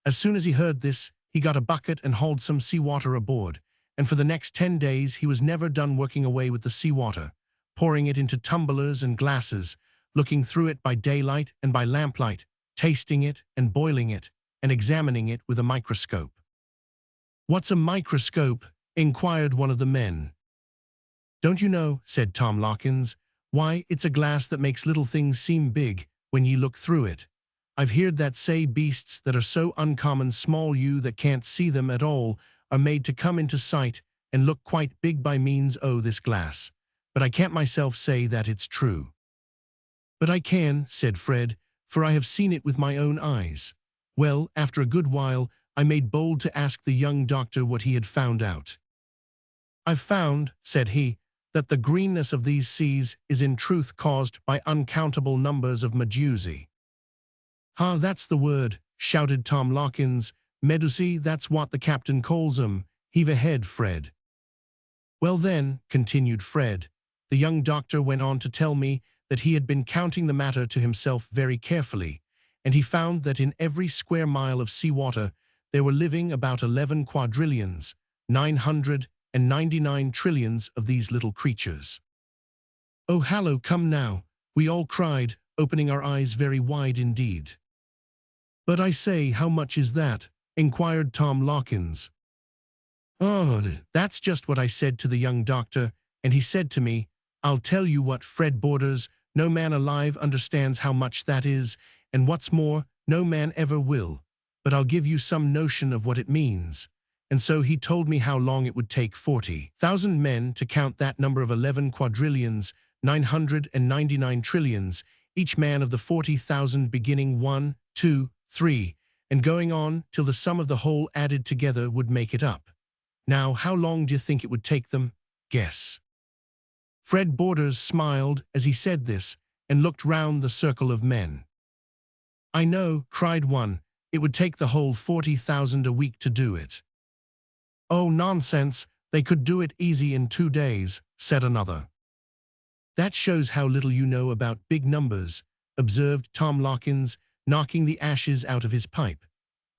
As soon as he heard this, he got a bucket and hauled some seawater aboard, and for the next 10 days he was never done working away with the seawater, pouring it into tumblers and glasses, looking through it by daylight and by lamplight, tasting it and boiling it, and examining it with a microscope. "What's a microscope?" inquired one of the men. "Don't you know?" said Tom Lockins. "Why, it's a glass that makes little things seem big when ye look through it. I've heard that say beasts that are so uncommon small you that can't see them at all are made to come into sight and look quite big by means o' this glass, but I can't myself say that it's true." "But I can," said Fred, for I have seen it with my own eyes. Well, after a good while, I made bold to ask the young doctor what he had found out. "I've found," said he, "that the greenness of these seas is in truth caused by uncountable numbers of medusæ." "Ah, that's the word," shouted Tom Larkins. "Medusæ, that's what the captain calls 'em. Heave ahead, Fred." "Well then," continued Fred, the young doctor went on to tell me that he had been counting the matter to himself very carefully, and he found that in every square mile of seawater there were living about 11 quadrillions, 999 trillions of these little creatures. "Oh, hallo, come now," we all cried, opening our eyes very wide indeed. "But I say, how much is that?" inquired Tom Larkins. "Oh, that's just what I said to the young doctor, and he said to me, 'I'll tell you what, Fred Borders, no man alive understands how much that is, and what's more, no man ever will, but I'll give you some notion of what it means.' And so he told me how long it would take 40,000 men to count that number of 11 quadrillions, 999 trillions, each man of the 40,000 beginning 1, 2, 3, and going on till the sum of the whole added together would make it up. Now, how long do you think it would take them? Guess." Fred Borders smiled as he said this and looked round the circle of men. "I know," cried one, "it would take the whole 40,000 a week to do it." "Oh, nonsense, they could do it easy in 2 days, said another. "That shows how little you know about big numbers," observed Tom Larkins, knocking the ashes out of his pipe.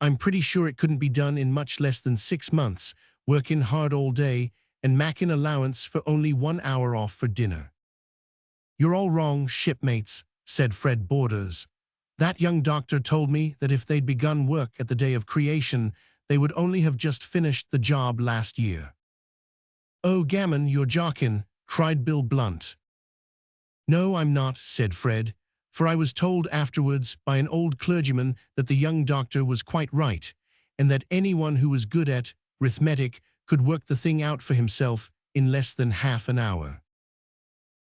"I'm pretty sure it couldn't be done in much less than 6 months, working hard all day, and macking allowance for only 1 hour off for dinner." "You're all wrong, shipmates," said Fred Borders. "That young doctor told me that if they'd begun work at the day of creation, they would only have just finished the job last year." "Oh, gammon, you're jockin'," cried Bill Blunt. "No, I'm not," said Fred, "for I was told afterwards by an old clergyman that the young doctor was quite right, and that anyone who was good at arithmetic could work the thing out for himself in less than half an hour."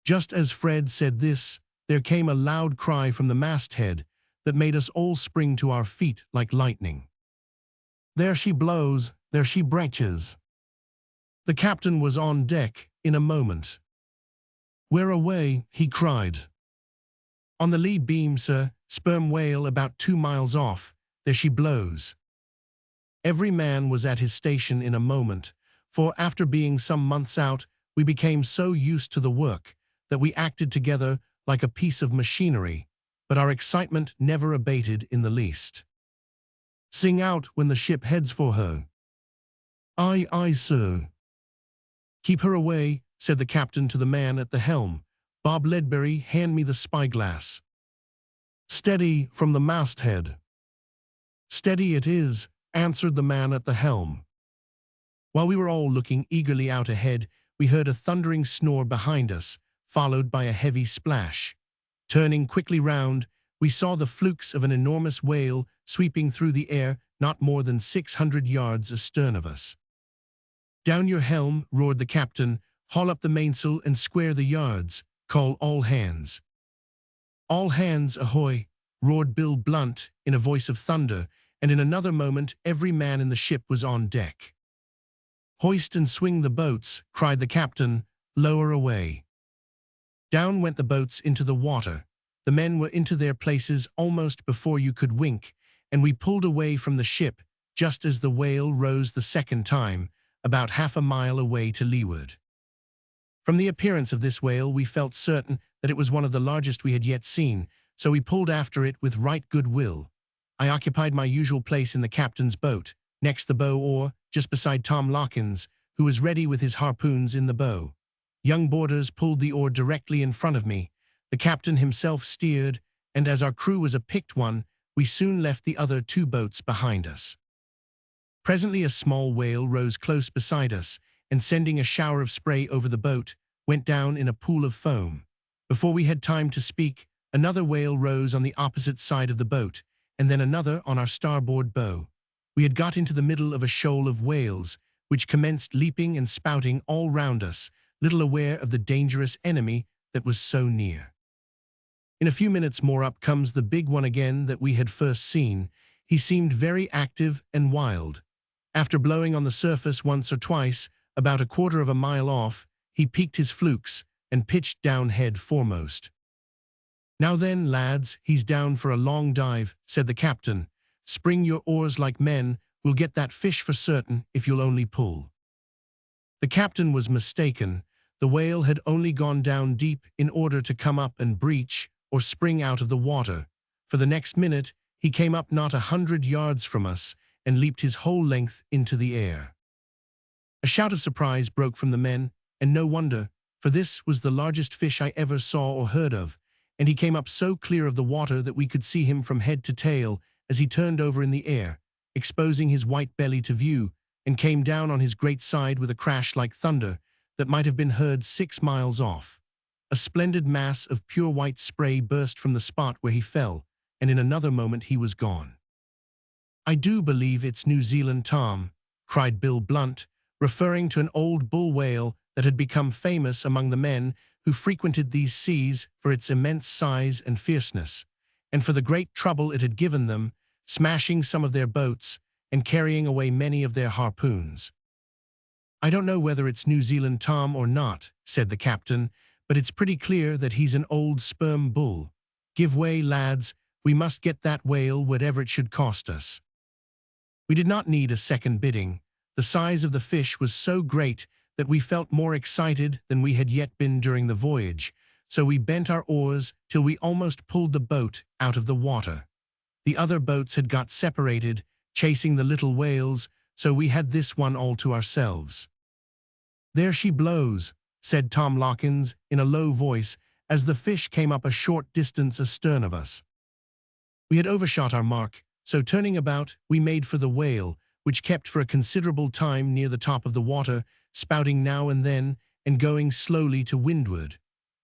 Just as Fred said this, there came a loud cry from the masthead that made us all spring to our feet like lightning. "There she blows, there she breaches." The captain was on deck in a moment. "We're away," he cried. "On the lee beam, sir, sperm whale about 2 miles off, there she blows." Every man was at his station in a moment, for after being some months out, we became so used to the work that we acted together like a piece of machinery, but our excitement never abated in the least. "Sing out when the ship heads for her." "Aye, aye, sir." "Keep her away," said the captain to the man at the helm. "Bob Ledbury, hand me the spyglass." "Steady from the masthead." "Steady it is," answered the man at the helm. While we were all looking eagerly out ahead, we heard a thundering snore behind us, followed by a heavy splash. Turning quickly round, we saw the flukes of an enormous whale sweeping through the air not more than 600 yards astern of us. "Down your helm," roared the captain. "Haul up the mainsail and square the yards. Call all hands." "All hands ahoy," roared Bill Blunt in a voice of thunder, and in another moment every man in the ship was on deck. "Hoist and swing the boats," cried the captain. "Lower away." Down went the boats into the water. The men were into their places almost before you could wink, and we pulled away from the ship just as the whale rose the second time, about half a mile away to leeward. From the appearance of this whale, we felt certain that it was one of the largest we had yet seen, so we pulled after it with right good will. I occupied my usual place in the captain's boat, next the bow oar, just beside Tom Larkins, who was ready with his harpoons in the bow. Young Borders pulled the oar directly in front of me. The captain himself steered, and as our crew was a picked one, we soon left the other 2 boats behind us. Presently a small whale rose close beside us, and sending a shower of spray over the boat, went down in a pool of foam. Before we had time to speak, another whale rose on the opposite side of the boat, and then another on our starboard bow. We had got into the middle of a shoal of whales, which commenced leaping and spouting all round us, little aware of the dangerous enemy that was so near. In a few minutes more up comes the big one again that we had first seen. He seemed very active and wild. After blowing on the surface once or twice, about a quarter of a mile off, he peaked his flukes and pitched down head foremost. "Now then, lads, he's down for a long dive," said the captain. "Spring your oars like men. We'll get that fish for certain if you'll only pull." The captain was mistaken. The whale had only gone down deep in order to come up and breach or spring out of the water. For the next minute, he came up not 100 yards from us and leaped his whole length into the air. A shout of surprise broke from the men, and no wonder, for this was the largest fish I ever saw or heard of, and he came up so clear of the water that we could see him from head to tail as he turned over in the air, exposing his white belly to view, and came down on his great side with a crash like thunder that might have been heard 6 miles off. A splendid mass of pure white spray burst from the spot where he fell, and in another moment he was gone. "I do believe it's New Zealand Tom," cried Bill Blunt, referring to an old bull whale that had become famous among the men who frequented these seas for its immense size and fierceness, and for the great trouble it had given them, smashing some of their boats and carrying away many of their harpoons. "I don't know whether it's New Zealand Tom or not," said the captain, "but it's pretty clear that he's an old sperm bull. Give way, lads. We must get that whale whatever it should cost us." We did not need a second bidding. The size of the fish was so great that we felt more excited than we had yet been during the voyage, so we bent our oars till we almost pulled the boat out of the water. The other boats had got separated, chasing the little whales, so we had this one all to ourselves. "There she blows," said Tom Lockins in a low voice as the fish came up a short distance astern of us. We had overshot our mark, so turning about, we made for the whale, which kept for a considerable time near the top of the water, spouting now and then and going slowly to windward.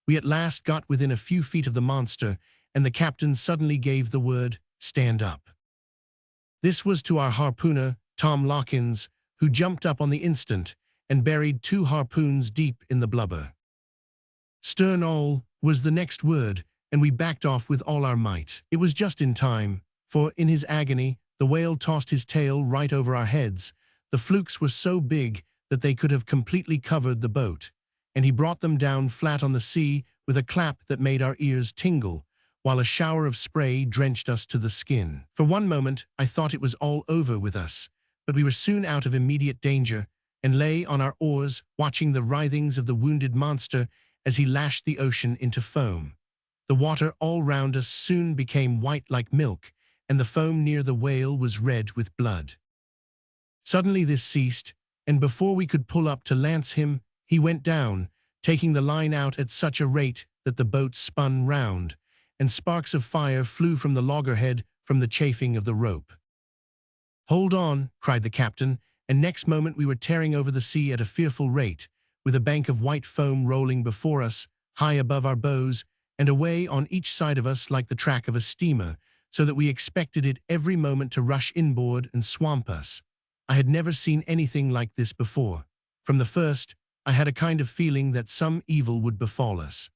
We at last got within a few feet of the monster, and the captain suddenly gave the word, "Stand up." This was to our harpooner, Tom Lockins, who jumped up on the instant and buried 2 harpoons deep in the blubber. "Stern all" was the next word, and we backed off with all our might. It was just in time, for, in his agony, the whale tossed his tail right over our heads. The flukes were so big that they could have completely covered the boat, and he brought them down flat on the sea with a clap that made our ears tingle, while a shower of spray drenched us to the skin. For one moment, I thought it was all over with us, but we were soon out of immediate danger, and lay on our oars watching the writhings of the wounded monster as he lashed the ocean into foam. The water all round us soon became white like milk, and the foam near the whale was red with blood. Suddenly this ceased, and before we could pull up to lance him, he went down, taking the line out at such a rate that the boat spun round, and sparks of fire flew from the loggerhead from the chafing of the rope. "Hold on," cried the captain, and next moment we were tearing over the sea at a fearful rate, with a bank of white foam rolling before us, high above our bows, and away on each side of us like the track of a steamer, so that we expected it every moment to rush inboard and swamp us. I had never seen anything like this before. From the first, I had a kind of feeling that some evil would befall us.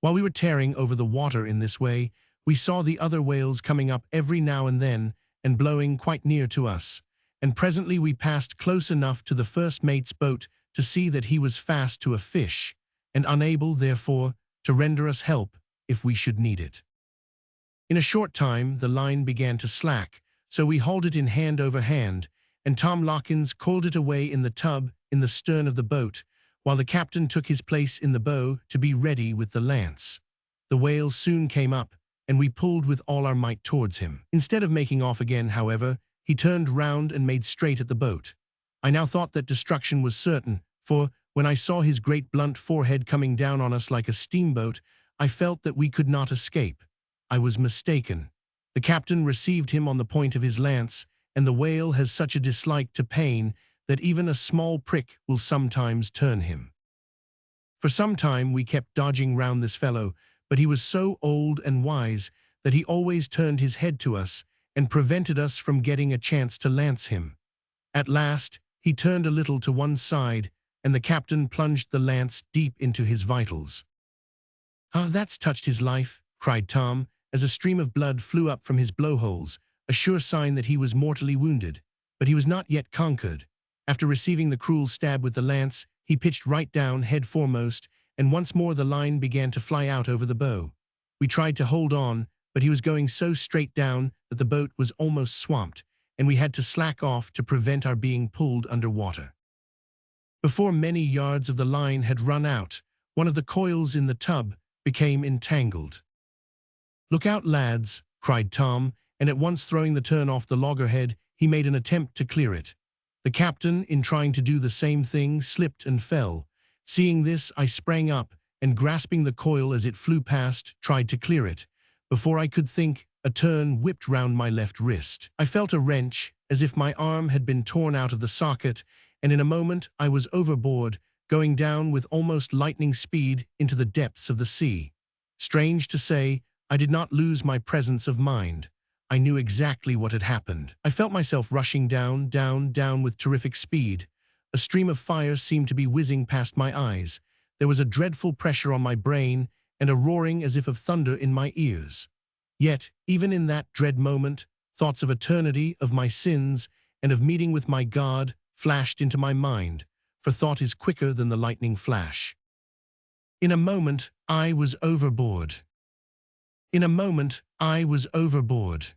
While we were tearing over the water in this way, we saw the other whales coming up every now and then and blowing quite near to us, and presently we passed close enough to the first mate's boat to see that he was fast to a fish, and unable, therefore, to render us help if we should need it. In a short time the line began to slack, so we hauled it in hand over hand, and Tom Lockins coiled it away in the tub in the stern of the boat, while the captain took his place in the bow to be ready with the lance. The whale soon came up, and we pulled with all our might towards him. Instead of making off again, however, he turned round and made straight at the boat. I now thought that destruction was certain, for, when I saw his great blunt forehead coming down on us like a steamboat, I felt that we could not escape. I was mistaken. The captain received him on the point of his lance, and the whale has such a dislike to pain that even a small prick will sometimes turn him. For some time we kept dodging round this fellow, but he was so old and wise that he always turned his head to us and prevented us from getting a chance to lance him. At last, he turned a little to one side, and the captain plunged the lance deep into his vitals. "Ah, that's touched his life," cried Tom, as a stream of blood flew up from his blowholes, a sure sign that he was mortally wounded. But he was not yet conquered. After receiving the cruel stab with the lance, he pitched right down, head foremost, and once more the line began to fly out over the bow. We tried to hold on, but he was going so straight down that the boat was almost swamped, and we had to slack off to prevent our being pulled under water. Before many yards of the line had run out, one of the coils in the tub became entangled. "Look out, lads," cried Tom, and at once throwing the turn off the loggerhead, he made an attempt to clear it. The captain, in trying to do the same thing, slipped and fell. Seeing this, I sprang up, and grasping the coil as it flew past, tried to clear it. Before I could think, a turn whipped round my left wrist. I felt a wrench, as if my arm had been torn out of the socket, and in a moment I was overboard, going down with almost lightning speed into the depths of the sea. Strange to say, I did not lose my presence of mind. I knew exactly what had happened. I felt myself rushing down, down, down with terrific speed. A stream of fire seemed to be whizzing past my eyes. There was a dreadful pressure on my brain, and a roaring as if of thunder in my ears. Yet, even in that dread moment, thoughts of eternity, of my sins, and of meeting with my God flashed into my mind, for thought is quicker than the lightning flash. In a moment, I was overboard. In a moment, I was overboard.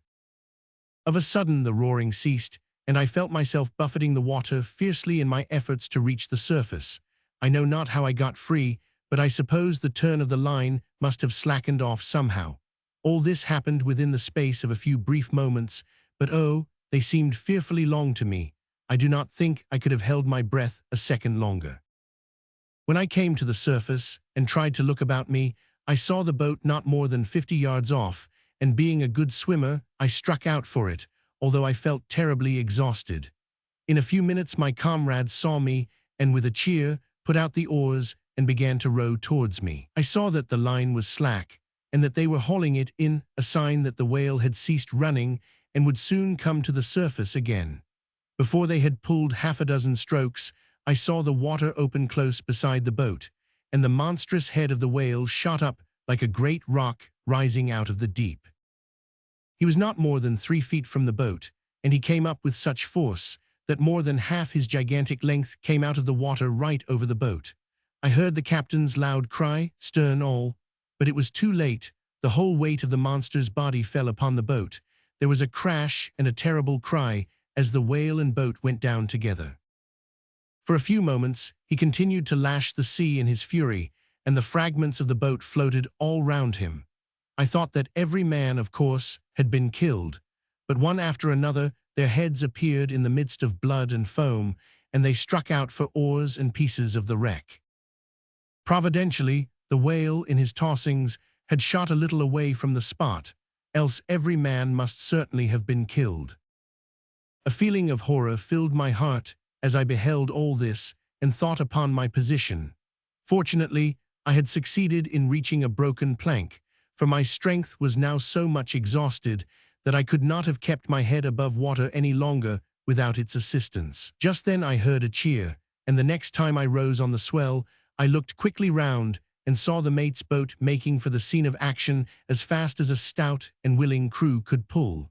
Of a sudden, the roaring ceased, and I felt myself buffeting the water fiercely in my efforts to reach the surface. I know not how I got free, but I suppose the turn of the line must have slackened off somehow. All this happened within the space of a few brief moments, but oh, they seemed fearfully long to me. I do not think I could have held my breath a second longer. When I came to the surface and tried to look about me, I saw the boat not more than 50 yards off, and being a good swimmer, I struck out for it, although I felt terribly exhausted. In a few minutes my comrades saw me, and with a cheer, put out the oars and began to row towards me. I saw that the line was slack, and that they were hauling it in, a sign that the whale had ceased running and would soon come to the surface again. Before they had pulled half a dozen strokes, I saw the water open close beside the boat, and the monstrous head of the whale shot up like a great rock rising out of the deep. He was not more than 3 feet from the boat, and he came up with such force that more than half his gigantic length came out of the water right over the boat. I heard the captain's loud cry, "Stern all," but it was too late. The whole weight of the monster's body fell upon the boat. There was a crash and a terrible cry as the whale and boat went down together. For a few moments, he continued to lash the sea in his fury, and the fragments of the boat floated all round him. I thought that every man, of course, had been killed, but one after another their heads appeared in the midst of blood and foam, and they struck out for oars and pieces of the wreck. Providentially, the whale, in his tossings, had shot a little away from the spot, else every man must certainly have been killed. A feeling of horror filled my heart as I beheld all this and thought upon my position. Fortunately, I had succeeded in reaching a broken plank, for my strength was now so much exhausted that I could not have kept my head above water any longer without its assistance. Just then I heard a cheer, and the next time I rose on the swell, I looked quickly round and saw the mate's boat making for the scene of action as fast as a stout and willing crew could pull.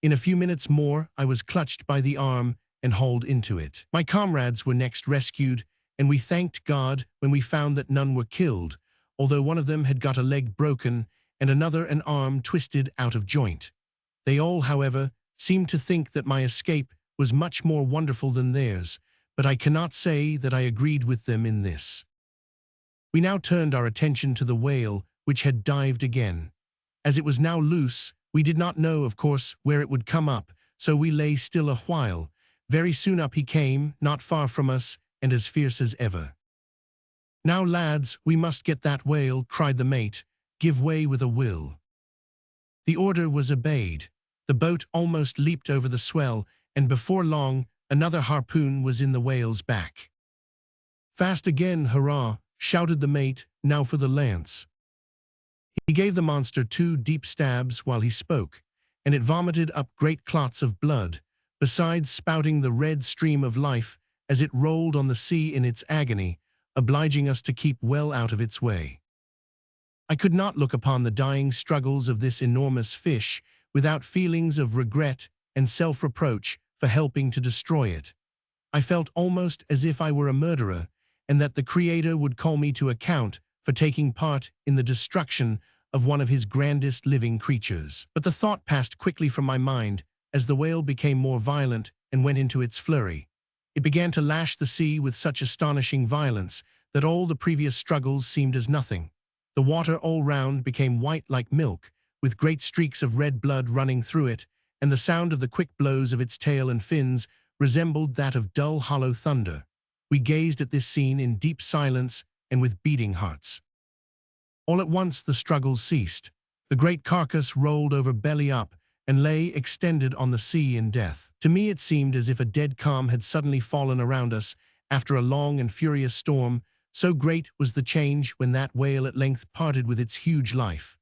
In a few minutes more, I was clutched by the arm and hauled into it. My comrades were next rescued, and we thanked God when we found that none were killed, although one of them had got a leg broken and another an arm twisted out of joint. They all, however, seemed to think that my escape was much more wonderful than theirs, but I cannot say that I agreed with them in this. We now turned our attention to the whale, which had dived again. As it was now loose, we did not know, of course, where it would come up, so we lay still a while. Very soon up he came, not far from us, and as fierce as ever. "Now, lads, we must get that whale," cried the mate. "Give way with a will." The order was obeyed. The boat almost leaped over the swell, and before long, another harpoon was in the whale's back. "Fast again, hurrah!" shouted the mate, "now for the lance." He gave the monster 2 deep stabs while he spoke, and it vomited up great clots of blood, besides spouting the red stream of life as it rolled on the sea in its agony, obliging us to keep well out of its way. I could not look upon the dying struggles of this enormous fish without feelings of regret and self-reproach for helping to destroy it. I felt almost as if I were a murderer, and that the Creator would call me to account for taking part in the destruction of one of his grandest living creatures. But the thought passed quickly from my mind as the whale became more violent and went into its flurry. It began to lash the sea with such astonishing violence that all the previous struggles seemed as nothing. The water all round became white like milk, with great streaks of red blood running through it, and the sound of the quick blows of its tail and fins resembled that of dull, hollow thunder. We gazed at this scene in deep silence and with beating hearts. All at once the struggles ceased. The great carcass rolled over belly up and lay extended on the sea in death. To me it seemed as if a dead calm had suddenly fallen around us after a long and furious storm, so great was the change when that whale at length parted with its huge life.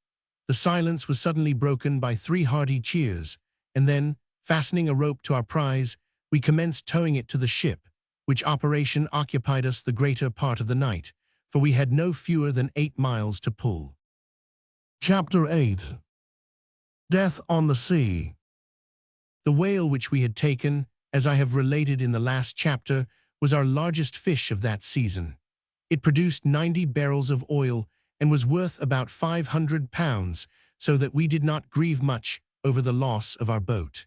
The silence was suddenly broken by 3 hearty cheers, and then, fastening a rope to our prize, we commenced towing it to the ship, which operation occupied us the greater part of the night, for we had no fewer than 8 miles to pull. Chapter 8. Death on the Sea. The whale which we had taken, as I have related in the last chapter, was our largest fish of that season. It produced 90 barrels of oil and was worth about 500 pounds, so that we did not grieve much over the loss of our boat.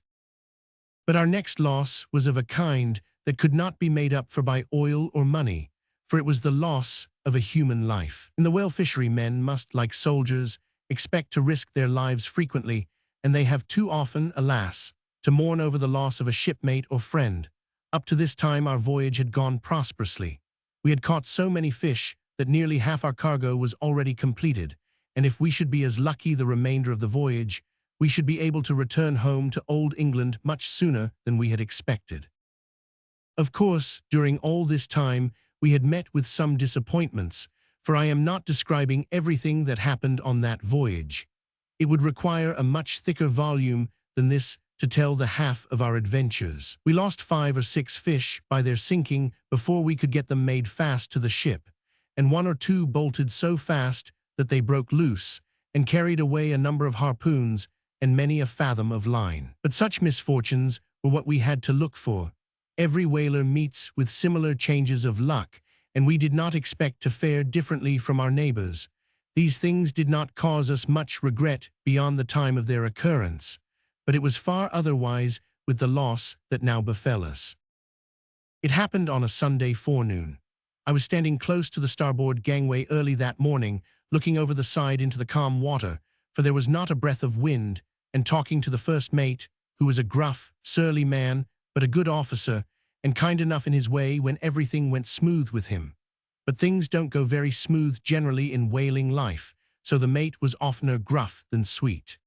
But our next loss was of a kind that could not be made up for by oil or money, for it was the loss of a human life. In the whale fishery, men must, like soldiers, expect to risk their lives frequently, and they have too often, alas, to mourn over the loss of a shipmate or friend. Up to this time our voyage had gone prosperously. We had caught so many fish that nearly half our cargo was already completed, and if we should be as lucky the remainder of the voyage, we should be able to return home to Old England much sooner than we had expected. Of course, during all this time, we had met with some disappointments, for I am not describing everything that happened on that voyage. It would require a much thicker volume than this to tell the half of our adventures. We lost 5 or 6 fish by their sinking before we could get them made fast to the ship, and 1 or 2 bolted so fast that they broke loose and carried away a number of harpoons and many a fathom of line. But such misfortunes were what we had to look for. Every whaler meets with similar changes of luck, and we did not expect to fare differently from our neighbors. These things did not cause us much regret beyond the time of their occurrence, but it was far otherwise with the loss that now befell us. It happened on a Sunday forenoon. I was standing close to the starboard gangway early that morning, looking over the side into the calm water, for there was not a breath of wind, and talking to the first mate, who was a gruff, surly man, but a good officer, and kind enough in his way when everything went smooth with him. But things don't go very smooth generally in whaling life, so the mate was oftener gruff than sweet.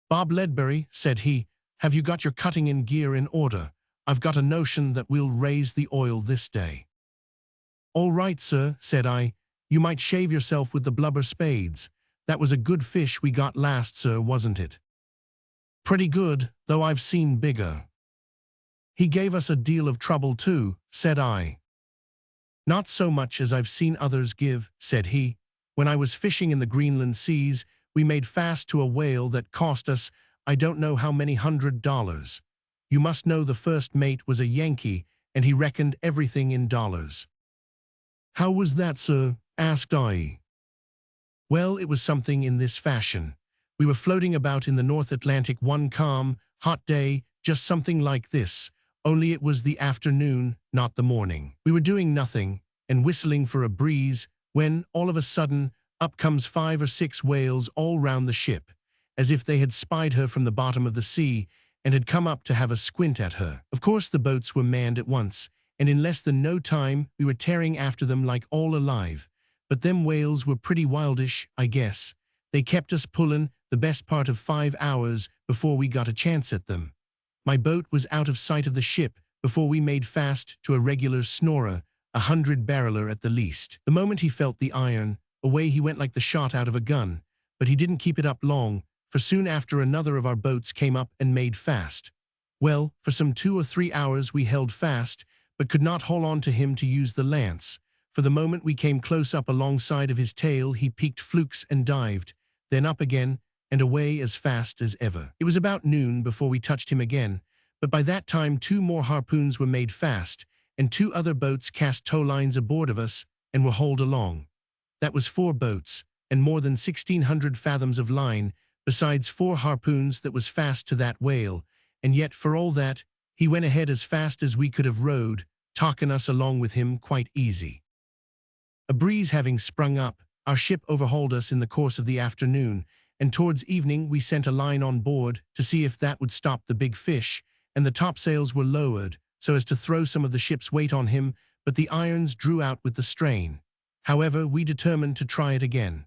"Bob Ledbury," said he, "have you got your cutting-in gear in order? I've got a notion that we'll raise the oil this day." "All right, sir," said I. "You might shave yourself with the blubber spades. That was a good fish we got last, sir, wasn't it?" "Pretty good, though I've seen bigger." "He gave us a deal of trouble too," said I. "Not so much as I've seen others give," said he. "When I was fishing in the Greenland seas, we made fast to a whale that cost us I don't know how many $100. You must know the first mate was a Yankee, and he reckoned everything in dollars." "How was that, sir?" asked I. "Well, it was something in this fashion. We were floating about in the North Atlantic one calm, hot day, just something like this, only it was the afternoon, not the morning. We were doing nothing, and whistling for a breeze, when, all of a sudden, up comes 5 or 6 whales all round the ship, as if they had spied her from the bottom of the sea, and had come up to have a squint at her. Of course the boats were manned at once, and in less than no time we were tearing after them like all alive. But them whales were pretty wildish, I guess. They kept us pulling the best part of 5 hours before we got a chance at them. My boat was out of sight of the ship before we made fast to a regular snorer, 100-barreler at the least. The moment he felt the iron, away he went like the shot out of a gun, but he didn't keep it up long, for soon after another of our boats came up and made fast. Well, for some 2 or 3 hours we held fast, but could not hold on to him to use the lance, For the moment we came close up alongside of his tail, he peaked flukes and dived, then up again and away as fast as ever. It was about noon before we touched him again, but by that time 2 more harpoons were made fast, and 2 other boats cast tow lines aboard of us and were hauled along. That was 4 boats, and more than 1,600 fathoms of line, besides 4 harpoons that was fast to that whale, and yet for all that, he went ahead as fast as we could have rowed, talking us along with him quite easy. A breeze having sprung up, our ship overhauled us in the course of the afternoon, and towards evening we sent a line on board to see if that would stop the big fish, and the topsails were lowered so as to throw some of the ship's weight on him, but the irons drew out with the strain. However, we determined to try it again.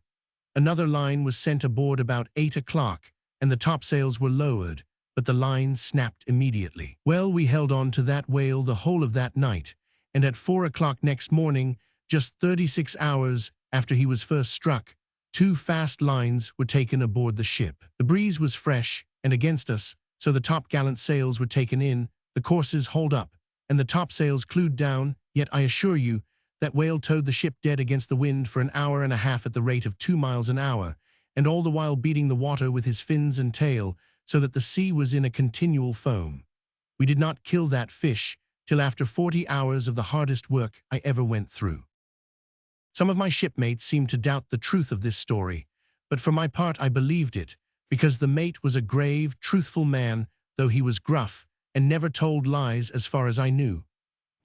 Another line was sent aboard about 8 o'clock, and the topsails were lowered, but the line snapped immediately. Well, we held on to that whale the whole of that night, and at 4 o'clock next morning, just 36 hours after he was first struck, 2 fast lines were taken aboard the ship. The breeze was fresh and against us, so the topgallant sails were taken in, the courses hauled up, and the topsails clewed down, yet I assure you, that whale towed the ship dead against the wind for an hour and a half at the rate of 2 miles an hour, and all the while beating the water with his fins and tail, so that the sea was in a continual foam. We did not kill that fish till after 40 hours of the hardest work I ever went through. Some of my shipmates seemed to doubt the truth of this story, but for my part I believed it, because the mate was a grave, truthful man, though he was gruff, and never told lies as far as I knew.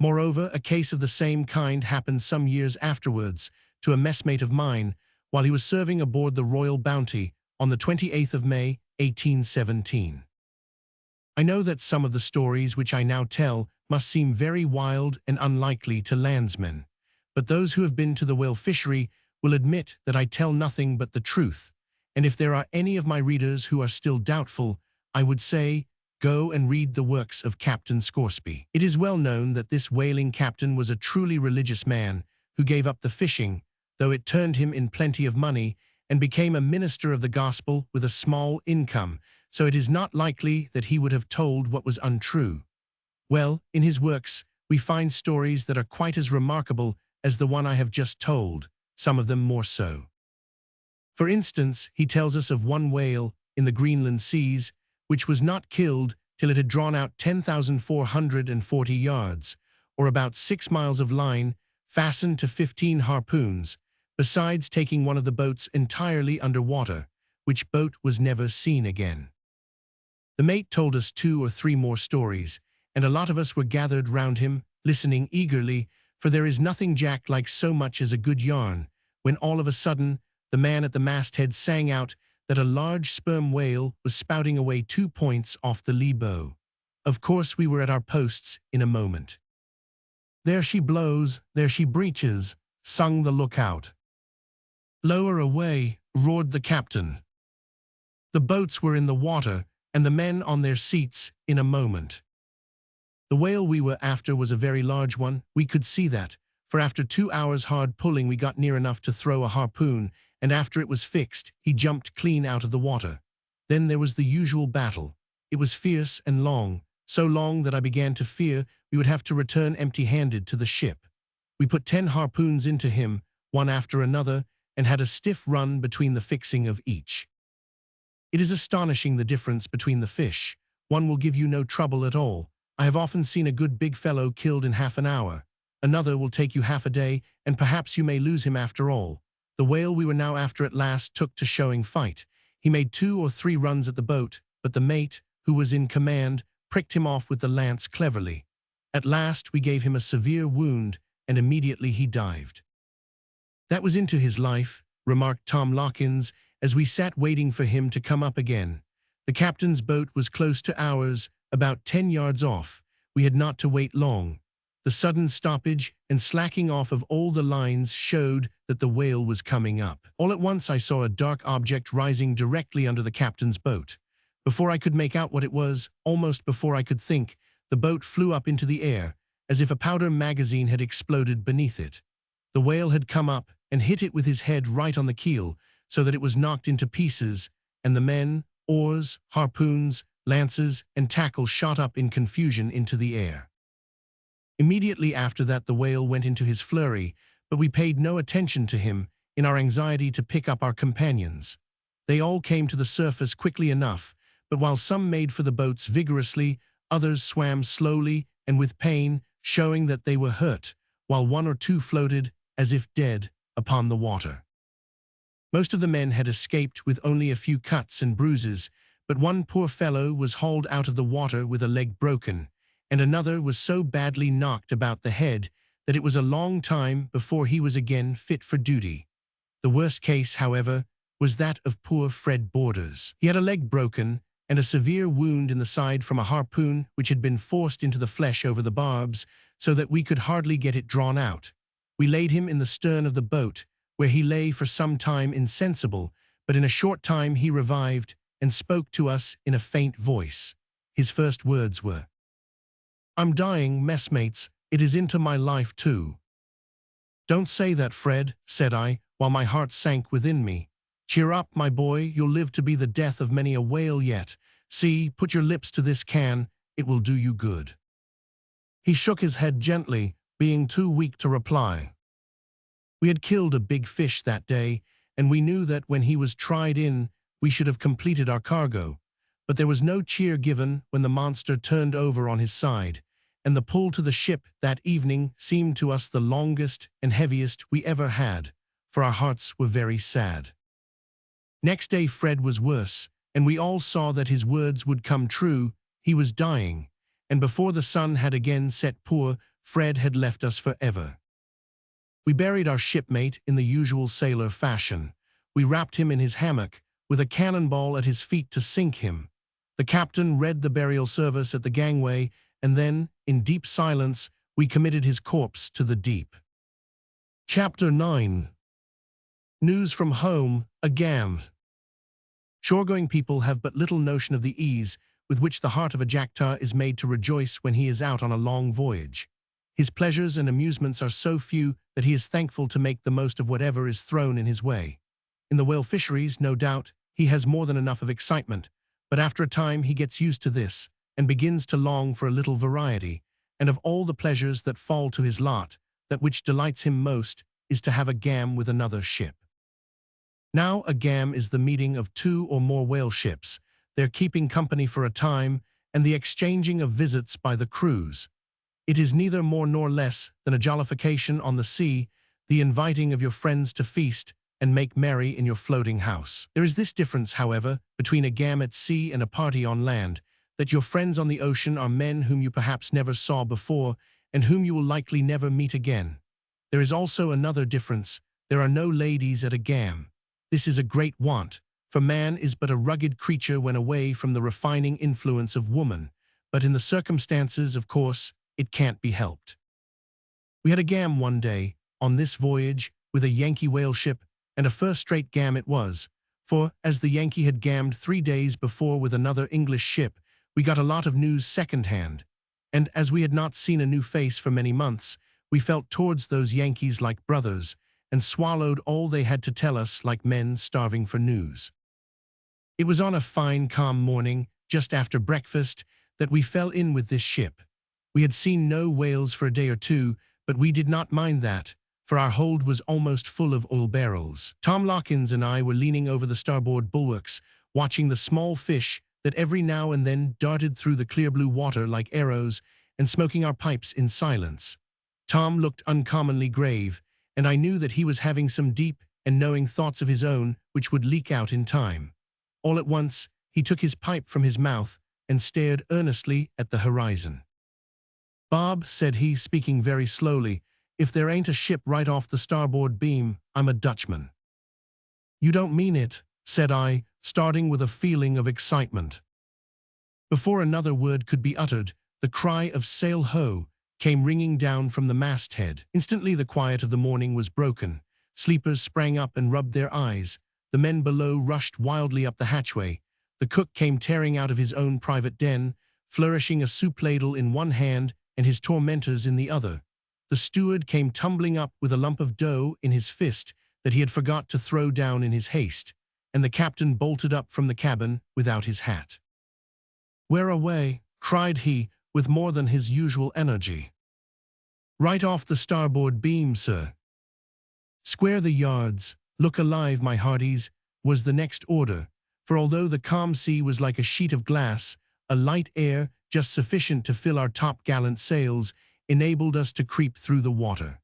Moreover, a case of the same kind happened some years afterwards to a messmate of mine while he was serving aboard the Royal Bounty on the 28th of May, 1817. I know that some of the stories which I now tell must seem very wild and unlikely to landsmen, but those who have been to the whale fishery will admit that I tell nothing but the truth, and if there are any of my readers who are still doubtful, I would say, go and read the works of Captain Scoresby. It is well known that this whaling captain was a truly religious man who gave up the fishing, though it turned him in plenty of money, and became a minister of the gospel with a small income, so it is not likely that he would have told what was untrue. Well, in his works, we find stories that are quite as remarkable as the one I have just told, some of them more so. For instance, he tells us of one whale in the Greenland seas, which was not killed till it had drawn out 10,440 yards, or about 6 miles of line, fastened to 15 harpoons, besides taking one of the boats entirely under water, which boat was never seen again. The mate told us 2 or 3 more stories, and a lot of us were gathered round him, listening eagerly, for there is nothing, Jack, like so much as a good yarn, when all of a sudden the man at the masthead sang out that a large sperm whale was spouting away 2 points off the lee bow. Of course we were at our posts in a moment. "There she blows, there she breaches," sung the lookout. "Lower away," roared the captain. The boats were in the water, and the men on their seats in a moment. The whale we were after was a very large one, we could see that, for after 2 hours hard pulling we got near enough to throw a harpoon, and after it was fixed, he jumped clean out of the water. Then there was the usual battle. It was fierce and long, so long that I began to fear we would have to return empty-handed to the ship. We put 10 harpoons into him, one after another, and had a stiff run between the fixing of each. It is astonishing the difference between the fish. One will give you no trouble at all. I have often seen a good big fellow killed in half an hour. Another will take you half a day, and perhaps you may lose him after all. The whale we were now after at last took to showing fight. He made 2 or 3 runs at the boat, but the mate, who was in command, pricked him off with the lance cleverly. At last we gave him a severe wound, and immediately he dived. "That was into his life," remarked Tom Lawkins, as we sat waiting for him to come up again. The captain's boat was close to ours, about 10 yards off. We had not to wait long. The sudden stoppage and slacking off of all the lines showed that the whale was coming up. All at once I saw a dark object rising directly under the captain's boat. Before I could make out what it was, almost before I could think, the boat flew up into the air, as if a powder magazine had exploded beneath it. The whale had come up and hit it with his head right on the keel, so that it was knocked into pieces, and the men, oars, harpoons, lances, and tackle shot up in confusion into the air. Immediately after that the whale went into his flurry, but we paid no attention to him in our anxiety to pick up our companions. They all came to the surface quickly enough, but while some made for the boats vigorously, others swam slowly and with pain, showing that they were hurt, while one or two floated, as if dead, upon the water. Most of the men had escaped with only a few cuts and bruises, but one poor fellow was hauled out of the water with a leg broken, and another was so badly knocked about the head that it was a long time before he was again fit for duty. The worst case, however, was that of poor Fred Borders. He had a leg broken and a severe wound in the side from a harpoon which had been forced into the flesh over the barbs, so that we could hardly get it drawn out. We laid him in the stern of the boat, where he lay for some time insensible, but in a short time he revived and spoke to us in a faint voice. His first words were, "I'm dying, messmates, it is into my life too." "Don't say that, Fred," said I, while my heart sank within me. "Cheer up, my boy, you'll live to be the death of many a whale yet. See, put your lips to this can, it will do you good." He shook his head gently, being too weak to reply. We had killed a big fish that day, and we knew that when he was tried in, we should have completed our cargo. But there was no cheer given when the monster turned over on his side, and the pull to the ship that evening seemed to us the longest and heaviest we ever had, for our hearts were very sad. Next day Fred was worse, and we all saw that his words would come true. He was dying, and before the sun had again set, poor Fred had left us forever. We buried our shipmate in the usual sailor fashion. We wrapped him in his hammock, with a cannonball at his feet to sink him. The captain read the burial service at the gangway, and then, in deep silence, we committed his corpse to the deep. Chapter 9. News from home, again. Shoregoing people have but little notion of the ease with which the heart of a jackdaw is made to rejoice when he is out on a long voyage. His pleasures and amusements are so few that he is thankful to make the most of whatever is thrown in his way. In the whale fisheries, no doubt, he has more than enough of excitement, but after a time he gets used to this and begins to long for a little variety, and of all the pleasures that fall to his lot, that which delights him most is to have a gam with another ship. Now a gam is the meeting of two or more whale ships, their keeping company for a time, and the exchanging of visits by the crews. It is neither more nor less than a jollification on the sea, the inviting of your friends to feast and make merry in your floating house. There is this difference, however, between a gam at sea and a party on land, that your friends on the ocean are men whom you perhaps never saw before and whom you will likely never meet again. There is also another difference. There are no ladies at a gam. This is a great want, for man is but a rugged creature when away from the refining influence of woman, but in the circumstances, of course, it can't be helped. We had a gam one day, on this voyage, with a Yankee whale ship, and a first-rate gam it was, for, as the Yankee had gammed 3 days before with another English ship, we got a lot of news second-hand, and as we had not seen a new face for many months, we felt towards those Yankees like brothers, and swallowed all they had to tell us like men starving for news. It was on a fine, calm morning, just after breakfast, that we fell in with this ship. We had seen no whales for a day or two, but we did not mind that, for our hold was almost full of oil barrels. Tom Lockins and I were leaning over the starboard bulwarks, watching the small fish that every now and then darted through the clear blue water like arrows, and smoking our pipes in silence. Tom looked uncommonly grave, and I knew that he was having some deep and knowing thoughts of his own which would leak out in time. All at once, he took his pipe from his mouth and stared earnestly at the horizon. "Bob," said he, speaking very slowly, "if there ain't a ship right off the starboard beam, I'm a Dutchman." "You don't mean it," said I, starting with a feeling of excitement. Before another word could be uttered, the cry of "Sail ho!" came ringing down from the masthead. Instantly the quiet of the morning was broken. Sleepers sprang up and rubbed their eyes. The men below rushed wildly up the hatchway. The cook came tearing out of his own private den, flourishing a soup ladle in one hand and his tormentors in the other. The steward came tumbling up with a lump of dough in his fist that he had forgot to throw down in his haste, and the captain bolted up from the cabin without his hat. "Where away?" cried he, with more than his usual energy. "Right off the starboard beam, sir." Square the yards, look alive, my hearties, was the next order, for although the calm sea was like a sheet of glass, a light air, just sufficient to fill our top-gallant sails, enabled us to creep through the water.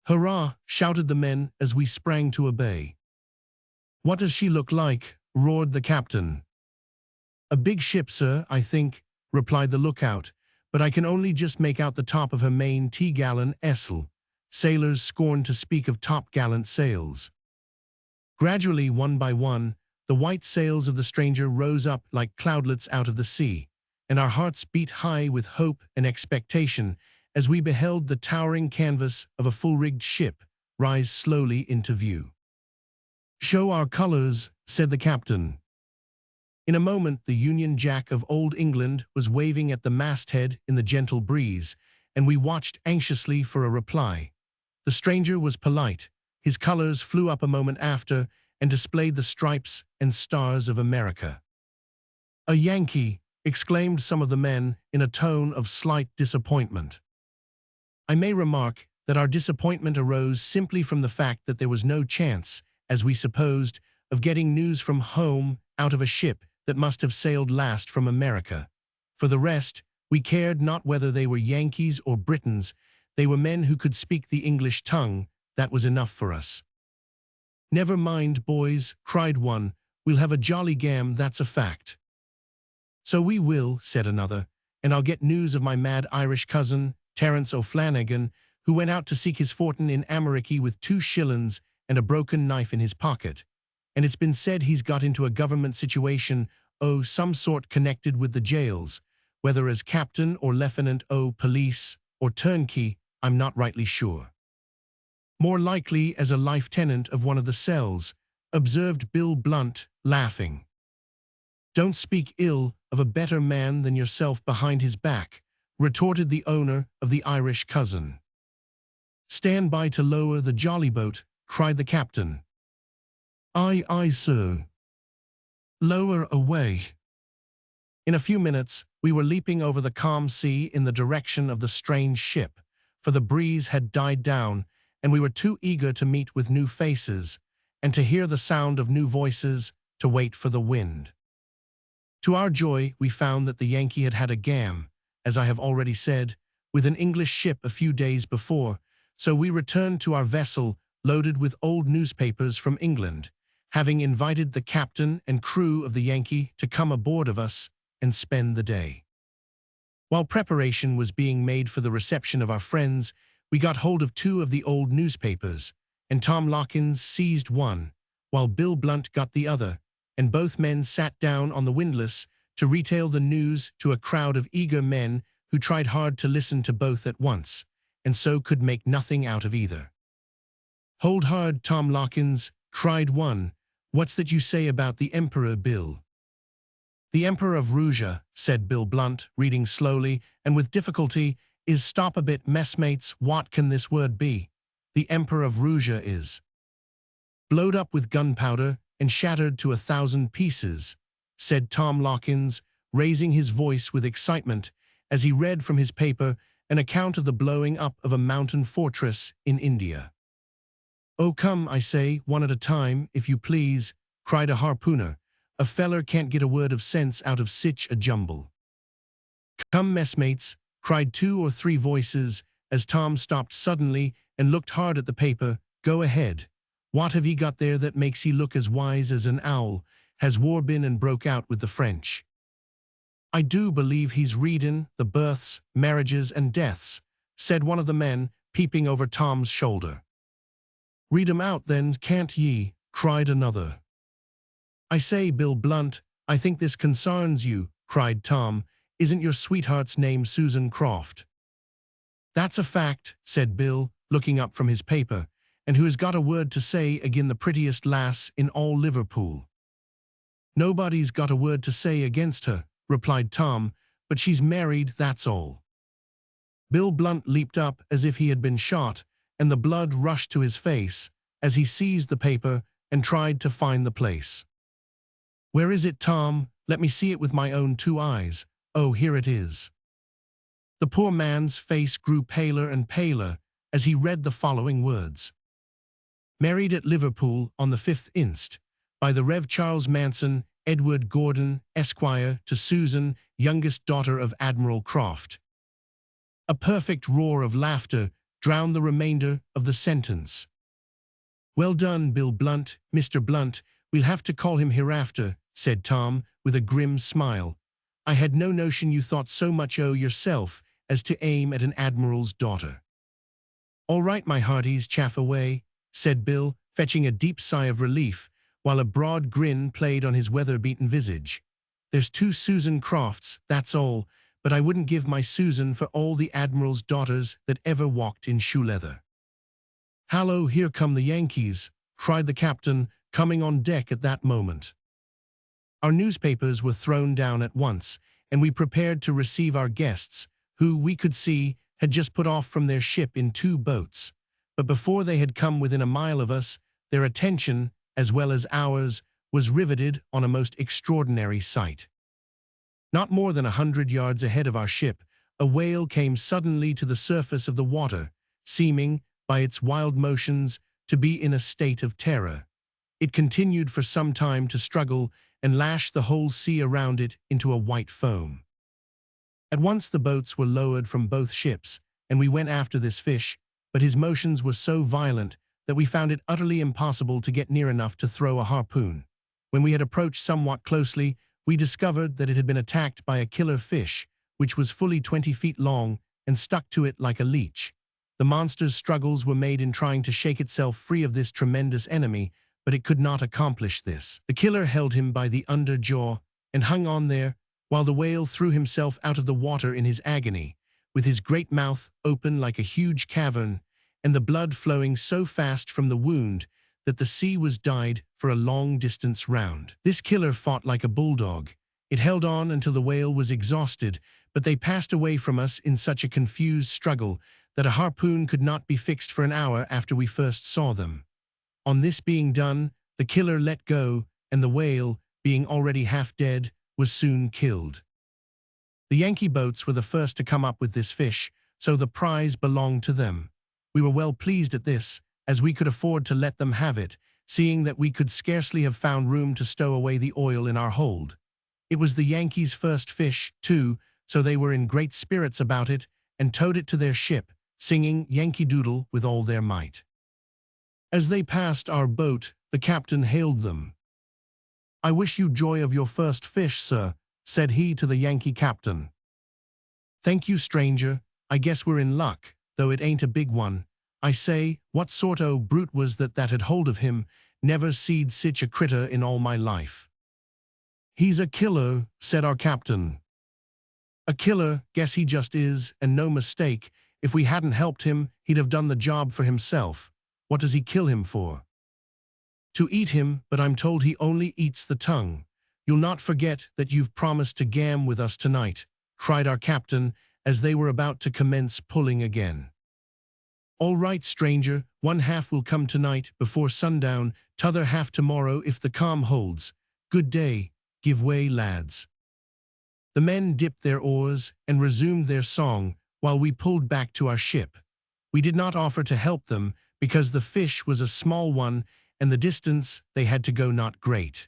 "Hurrah!" shouted the men as we sprang to obey. "What does she look like?" roared the captain. "A big ship, sir, I think," replied the lookout, "but I can only just make out the top of her main t-gallant S.L. Sailors scorn to speak of top-gallant sails." Gradually, one by one, the white sails of the stranger rose up like cloudlets out of the sea, and our hearts beat high with hope and expectation as we beheld the towering canvas of a full-rigged ship rise slowly into view. "Show our colors," said the captain. In a moment, the Union Jack of Old England was waving at the masthead in the gentle breeze, and we watched anxiously for a reply. The stranger was polite. His colors flew up a moment after and displayed the stripes and stars of America. "A Yankee!" exclaimed some of the men in a tone of slight disappointment. I may remark that our disappointment arose simply from the fact that there was no chance, as we supposed, of getting news from home out of a ship that must have sailed last from America. For the rest, we cared not whether they were Yankees or Britons. They were men who could speak the English tongue. That was enough for us. "Never mind, boys," cried one. "We'll have a jolly gam, that's a fact." "So we will," said another, "and I'll get news of my mad Irish cousin, Terence O'Flanagan, who went out to seek his fortune in Ameriky with 2 shillings and a broken knife in his pocket. And it's been said he's got into a government situation, some sort connected with the jails, whether as captain or lieutenant police or turnkey, I'm not rightly sure." "More likely as a lieutenant of one of the cells," observed Bill Blunt, laughing. "Don't speak ill of a better man than yourself behind his back," retorted the owner of the Irish cousin. "Stand by to lower the jolly boat," cried the captain. "Aye, aye, sir." "Lower away." In a few minutes, we were leaping over the calm sea in the direction of the strange ship, for the breeze had died down, and we were too eager to meet with new faces and to hear the sound of new voices to wait for the wind. To our joy, we found that the Yankee had had a gam, as I have already said, with an English ship a few days before, so we returned to our vessel loaded with old newspapers from England, having invited the captain and crew of the Yankee to come aboard of us and spend the day. While preparation was being made for the reception of our friends, we got hold of 2 of the old newspapers, and Tom Lockins seized one, while Bill Blunt got the other, and both men sat down on the windlass to retail the news to a crowd of eager men who tried hard to listen to both at once, and so could make nothing out of either. "Hold hard, Tom Lockins," cried one. "What's that you say about the Emperor, Bill?" "The Emperor of Russia," said Bill Blunt, reading slowly and with difficulty, "is stop a bit, messmates, what can this word be? The Emperor of Russia is blowed up with gunpowder and shattered to 1,000 pieces," said Tom Lockins, raising his voice with excitement as he read from his paper an account of the blowing up of a mountain fortress in India. "Oh, come, I say, one at a time, if you please," cried a harpooner. "A feller can't get a word of sense out of sich a jumble." "Come, messmates," cried 2 or 3 voices, as Tom stopped suddenly and looked hard at the paper. "Go ahead. What have ye got there that makes ye look as wise as an owl? Has war been and broke out with the French?" "I do believe he's readin' the births, marriages, and deaths," said one of the men, peeping over Tom's shoulder. "Read 'em out then, can't ye?" cried another. "I say, Bill Blunt, I think this consarns you," cried Tom. "Isn't your sweetheart's name Susan Croft?" "That's a fact," said Bill, looking up from his paper. "And who has got a word to say agin the prettiest lass in all Liverpool?" "Nobody's got a word to say against her," replied Tom, "but she's married, that's all." Bill Blunt leaped up as if he had been shot, and the blood rushed to his face as he seized the paper and tried to find the place. "Where is it, Tom? Let me see it with my own 2 eyes. Oh, here it is." The poor man's face grew paler and paler as he read the following words. Married at Liverpool on the 5th inst. By the Rev. Charles Manson, Edward Gordon, Esquire, to Susan, youngest daughter of Admiral Croft. A perfect roar of laughter drowned the remainder of the sentence. Well done, Bill Blunt, Mr. Blunt, we'll have to call him hereafter, said Tom, with a grim smile. I had no notion you thought so much o' yourself as to aim at an admiral's daughter. All right, my hearties, chaff away, said Bill, fetching a deep sigh of relief, while a broad grin played on his weather-beaten visage. There's 2 Susan Crofts, that's all, but I wouldn't give my Susan for all the admiral's daughters that ever walked in shoe-leather. Hallo, here come the Yankees, cried the captain, coming on deck at that moment. Our newspapers were thrown down at once, and we prepared to receive our guests, who, we could see, had just put off from their ship in 2 boats. But before they had come within a mile of us, their attention, as well as ours, was riveted on a most extraordinary sight. Not more than 100 yards ahead of our ship, a whale came suddenly to the surface of the water, seeming, by its wild motions, to be in a state of terror. It continued for some time to struggle and lash the whole sea around it into a white foam. At once the boats were lowered from both ships, and we went after this fish, but his motions were so violent that we found it utterly impossible to get near enough to throw a harpoon. When we had approached somewhat closely, we discovered that it had been attacked by a killer fish, which was fully 20 feet long and stuck to it like a leech. The monster's struggles were made in trying to shake itself free of this tremendous enemy, but it could not accomplish this. The killer held him by the under jaw and hung on there, while the whale threw himself out of the water in his agony, with his great mouth open like a huge cavern, and the blood flowing so fast from the wound that the sea was dyed for a long distance round. This killer fought like a bulldog. It held on until the whale was exhausted, but they passed away from us in such a confused struggle that a harpoon could not be fixed for an hour after we first saw them. On this being done, the killer let go, and the whale, being already half dead, was soon killed. The Yankee boats were the first to come up with this fish, so the prize belonged to them. We were well pleased at this, as we could afford to let them have it, seeing that we could scarcely have found room to stow away the oil in our hold. It was the Yankees' first fish, too, so they were in great spirits about it, and towed it to their ship, singing Yankee Doodle with all their might. As they passed our boat, the captain hailed them. "I wish you joy of your first fish, sir," said he to the Yankee captain. "Thank you, stranger. I guess we're in luck, though it ain't a big one. I say, what sort o' brute was that had hold of him? Never seed sich a critter in all my life." "He's a killer," said our captain. "A killer, guess he just is, and no mistake. If we hadn't helped him, he'd have done the job for himself. What does he kill him for?" "To eat him, but I'm told he only eats the tongue. You'll not forget that you've promised to gam with us tonight," cried our captain, as they were about to commence pulling again. "All right, stranger, one half will come tonight before sundown, t'other half tomorrow if the calm holds. Good day, give way, lads." The men dipped their oars and resumed their song while we pulled back to our ship. We did not offer to help them because the fish was a small one and the distance they had to go not great.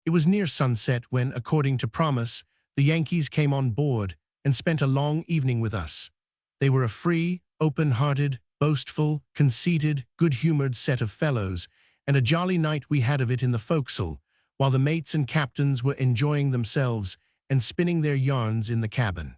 It was near sunset when, according to promise, the Yankees came on board and spent a long evening with us. They were a free, open-hearted, boastful, conceited, good-humored set of fellows, and a jolly night we had of it in the forecastle, while the mates and captains were enjoying themselves and spinning their yarns in the cabin.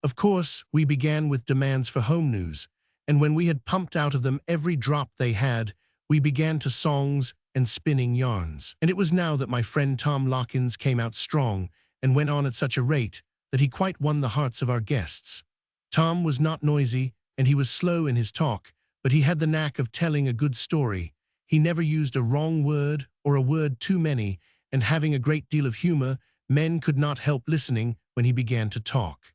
Of course, we began with demands for home news, and when we had pumped out of them every drop they had, we began to songs and spinning yarns. And it was now that my friend Tom Lockins came out strong and went on at such a rate that he quite won the hearts of our guests. Tom was not noisy, and he was slow in his talk, but he had the knack of telling a good story. He never used a wrong word or a word too many, and having a great deal of humor, men could not help listening when he began to talk.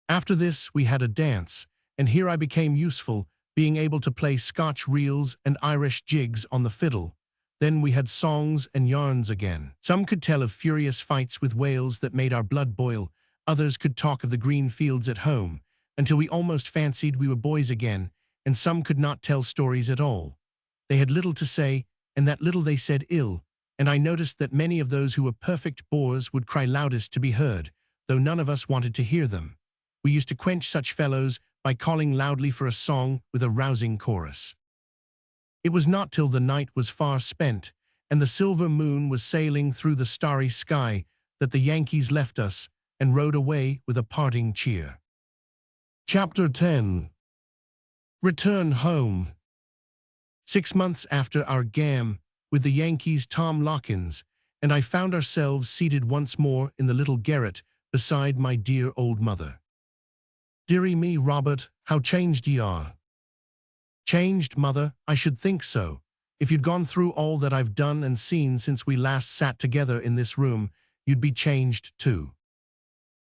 After this, we had a dance, and here I became useful, being able to play Scotch reels and Irish jigs on the fiddle. Then we had songs and yarns again. Some could tell of furious fights with whales that made our blood boil, others could talk of the green fields at home, until we almost fancied we were boys again, and some could not tell stories at all. They had little to say, and that little they said ill, and I noticed that many of those who were perfect bores would cry loudest to be heard, though none of us wanted to hear them. We used to quench such fellows by calling loudly for a song with a rousing chorus. It was not till the night was far spent, and the silver moon was sailing through the starry sky, that the Yankees left us and rode away with a parting cheer. Chapter 10. Return home. 6 months after our gam with the Yankees, Tom Lockins and I found ourselves seated once more in the little garret beside my dear old mother. "Dearie me, Robert, how changed ye are." "Changed, mother? I should think so. If you'd gone through all that I've done and seen since we last sat together in this room, you'd be changed too."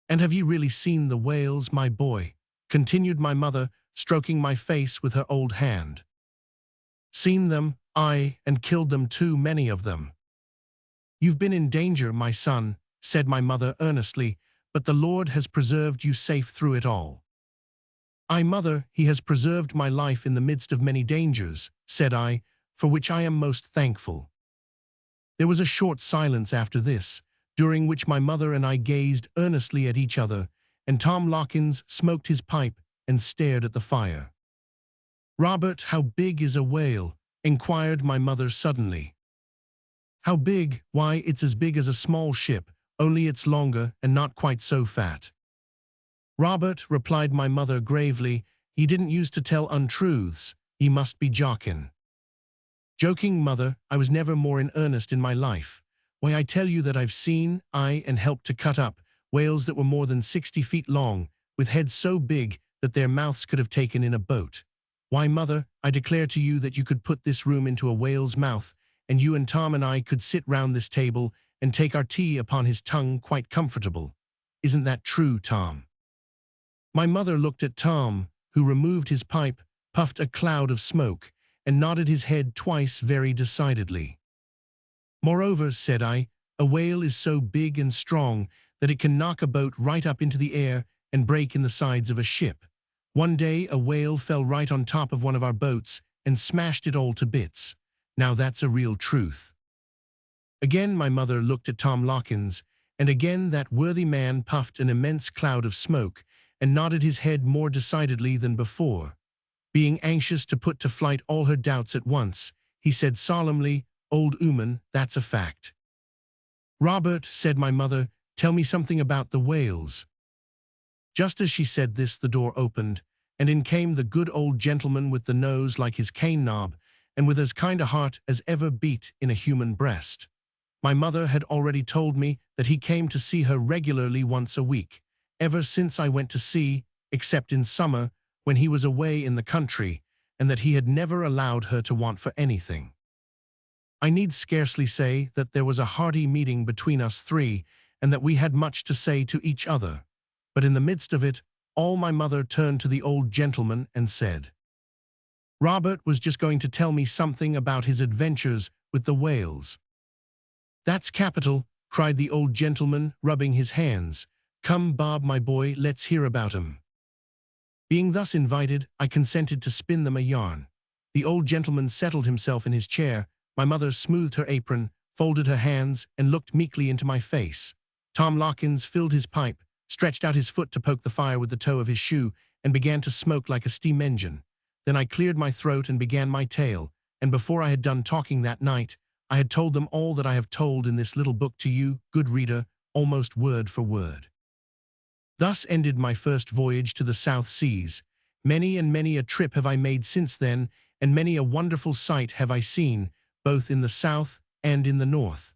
"And have ye really seen the whales, my boy?" continued my mother, stroking my face with her old hand. "Seen them, aye, and killed them too, many of them." "You've been in danger, my son," said my mother earnestly, "but the Lord has preserved you safe through it all." "Aye, mother, he has preserved my life in the midst of many dangers," said I, "for which I am most thankful." There was a short silence after this, during which my mother and I gazed earnestly at each other, and Tom Lockins smoked his pipe and stared at the fire. "Robert, how big is a whale?" inquired my mother suddenly. "How big? Why, it's as big as a small ship, only it's longer and not quite so fat." "Robert," replied my mother gravely, "he didn't use to tell untruths. He must be jockin'." "Joking, mother? I was never more in earnest in my life. Why, I tell you that I've seen, aye, and helped to cut up, whales that were more than 60 feet long, with heads so big that their mouths could have taken in a boat. Why, mother, I declare to you that you could put this room into a whale's mouth, and you and Tom and I could sit round this table and take our tea upon his tongue quite comfortable. Isn't that true, Tom?" My mother looked at Tom, who removed his pipe, puffed a cloud of smoke, and nodded his head twice very decidedly. "Moreover," said I, "a whale is so big and strong that it can knock a boat right up into the air and break in the sides of a ship. One day a whale fell right on top of one of our boats and smashed it all to bits. Now that's a real truth." Again my mother looked at Tom Lockins, and again that worthy man puffed an immense cloud of smoke and nodded his head more decidedly than before. Being anxious to put to flight all her doubts at once, he said solemnly, "Old ooman, that's a fact." "Robert," said my mother, "tell me something about the whales." Just as she said this, the door opened, and in came the good old gentleman with the nose like his cane knob, and with as kind a heart as ever beat in a human breast. My mother had already told me that he came to see her regularly once a week, ever since I went to sea, except in summer, when he was away in the country, and that he had never allowed her to want for anything. I need scarcely say that there was a hearty meeting between us three, and that we had much to say to each other. But in the midst of it all my mother turned to the old gentleman and said, "Robert was just going to tell me something about his adventures with the whales." "That's capital," cried the old gentleman, rubbing his hands. "Come, Bob, my boy, let's hear about 'em." Being thus invited, I consented to spin them a yarn. The old gentleman settled himself in his chair, my mother smoothed her apron, folded her hands, and looked meekly into my face. Tom Lockins filled his pipe, stretched out his foot to poke the fire with the toe of his shoe, and began to smoke like a steam engine. Then I cleared my throat and began my tale, and before I had done talking that night, I had told them all that I have told in this little book to you, good reader, almost word for word. Thus ended my first voyage to the South Seas. Many and many a trip have I made since then, and many a wonderful sight have I seen, both in the South and in the North.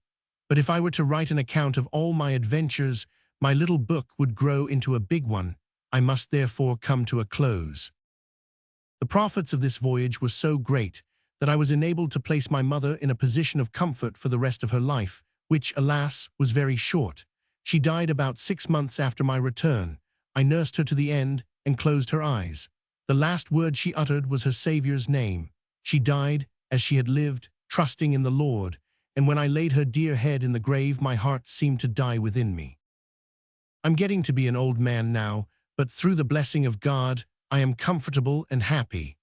But if I were to write an account of all my adventures, my little book would grow into a big one. I must therefore come to a close. The profits of this voyage were so great that I was enabled to place my mother in a position of comfort for the rest of her life, which, alas, was very short. She died about 6 months after my return. I nursed her to the end and closed her eyes. The last word she uttered was her Saviour's name. She died, as she had lived, trusting in the Lord, and when I laid her dear head in the grave, my heart seemed to die within me. I'm getting to be an old man now, but through the blessing of God, I am comfortable and happy.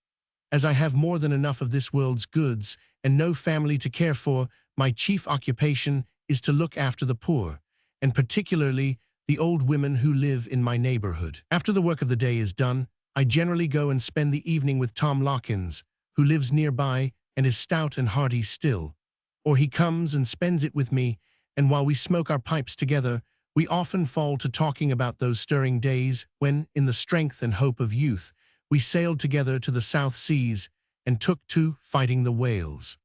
As I have more than enough of this world's goods and no family to care for, my chief occupation is to look after the poor, and particularly the old women who live in my neighborhood. After the work of the day is done, I generally go and spend the evening with Tom Lawkins, who lives nearby and is stout and hearty still. Or he comes and spends it with me, and while we smoke our pipes together, we often fall to talking about those stirring days when, in the strength and hope of youth, we sailed together to the South Seas and took to fighting the whales.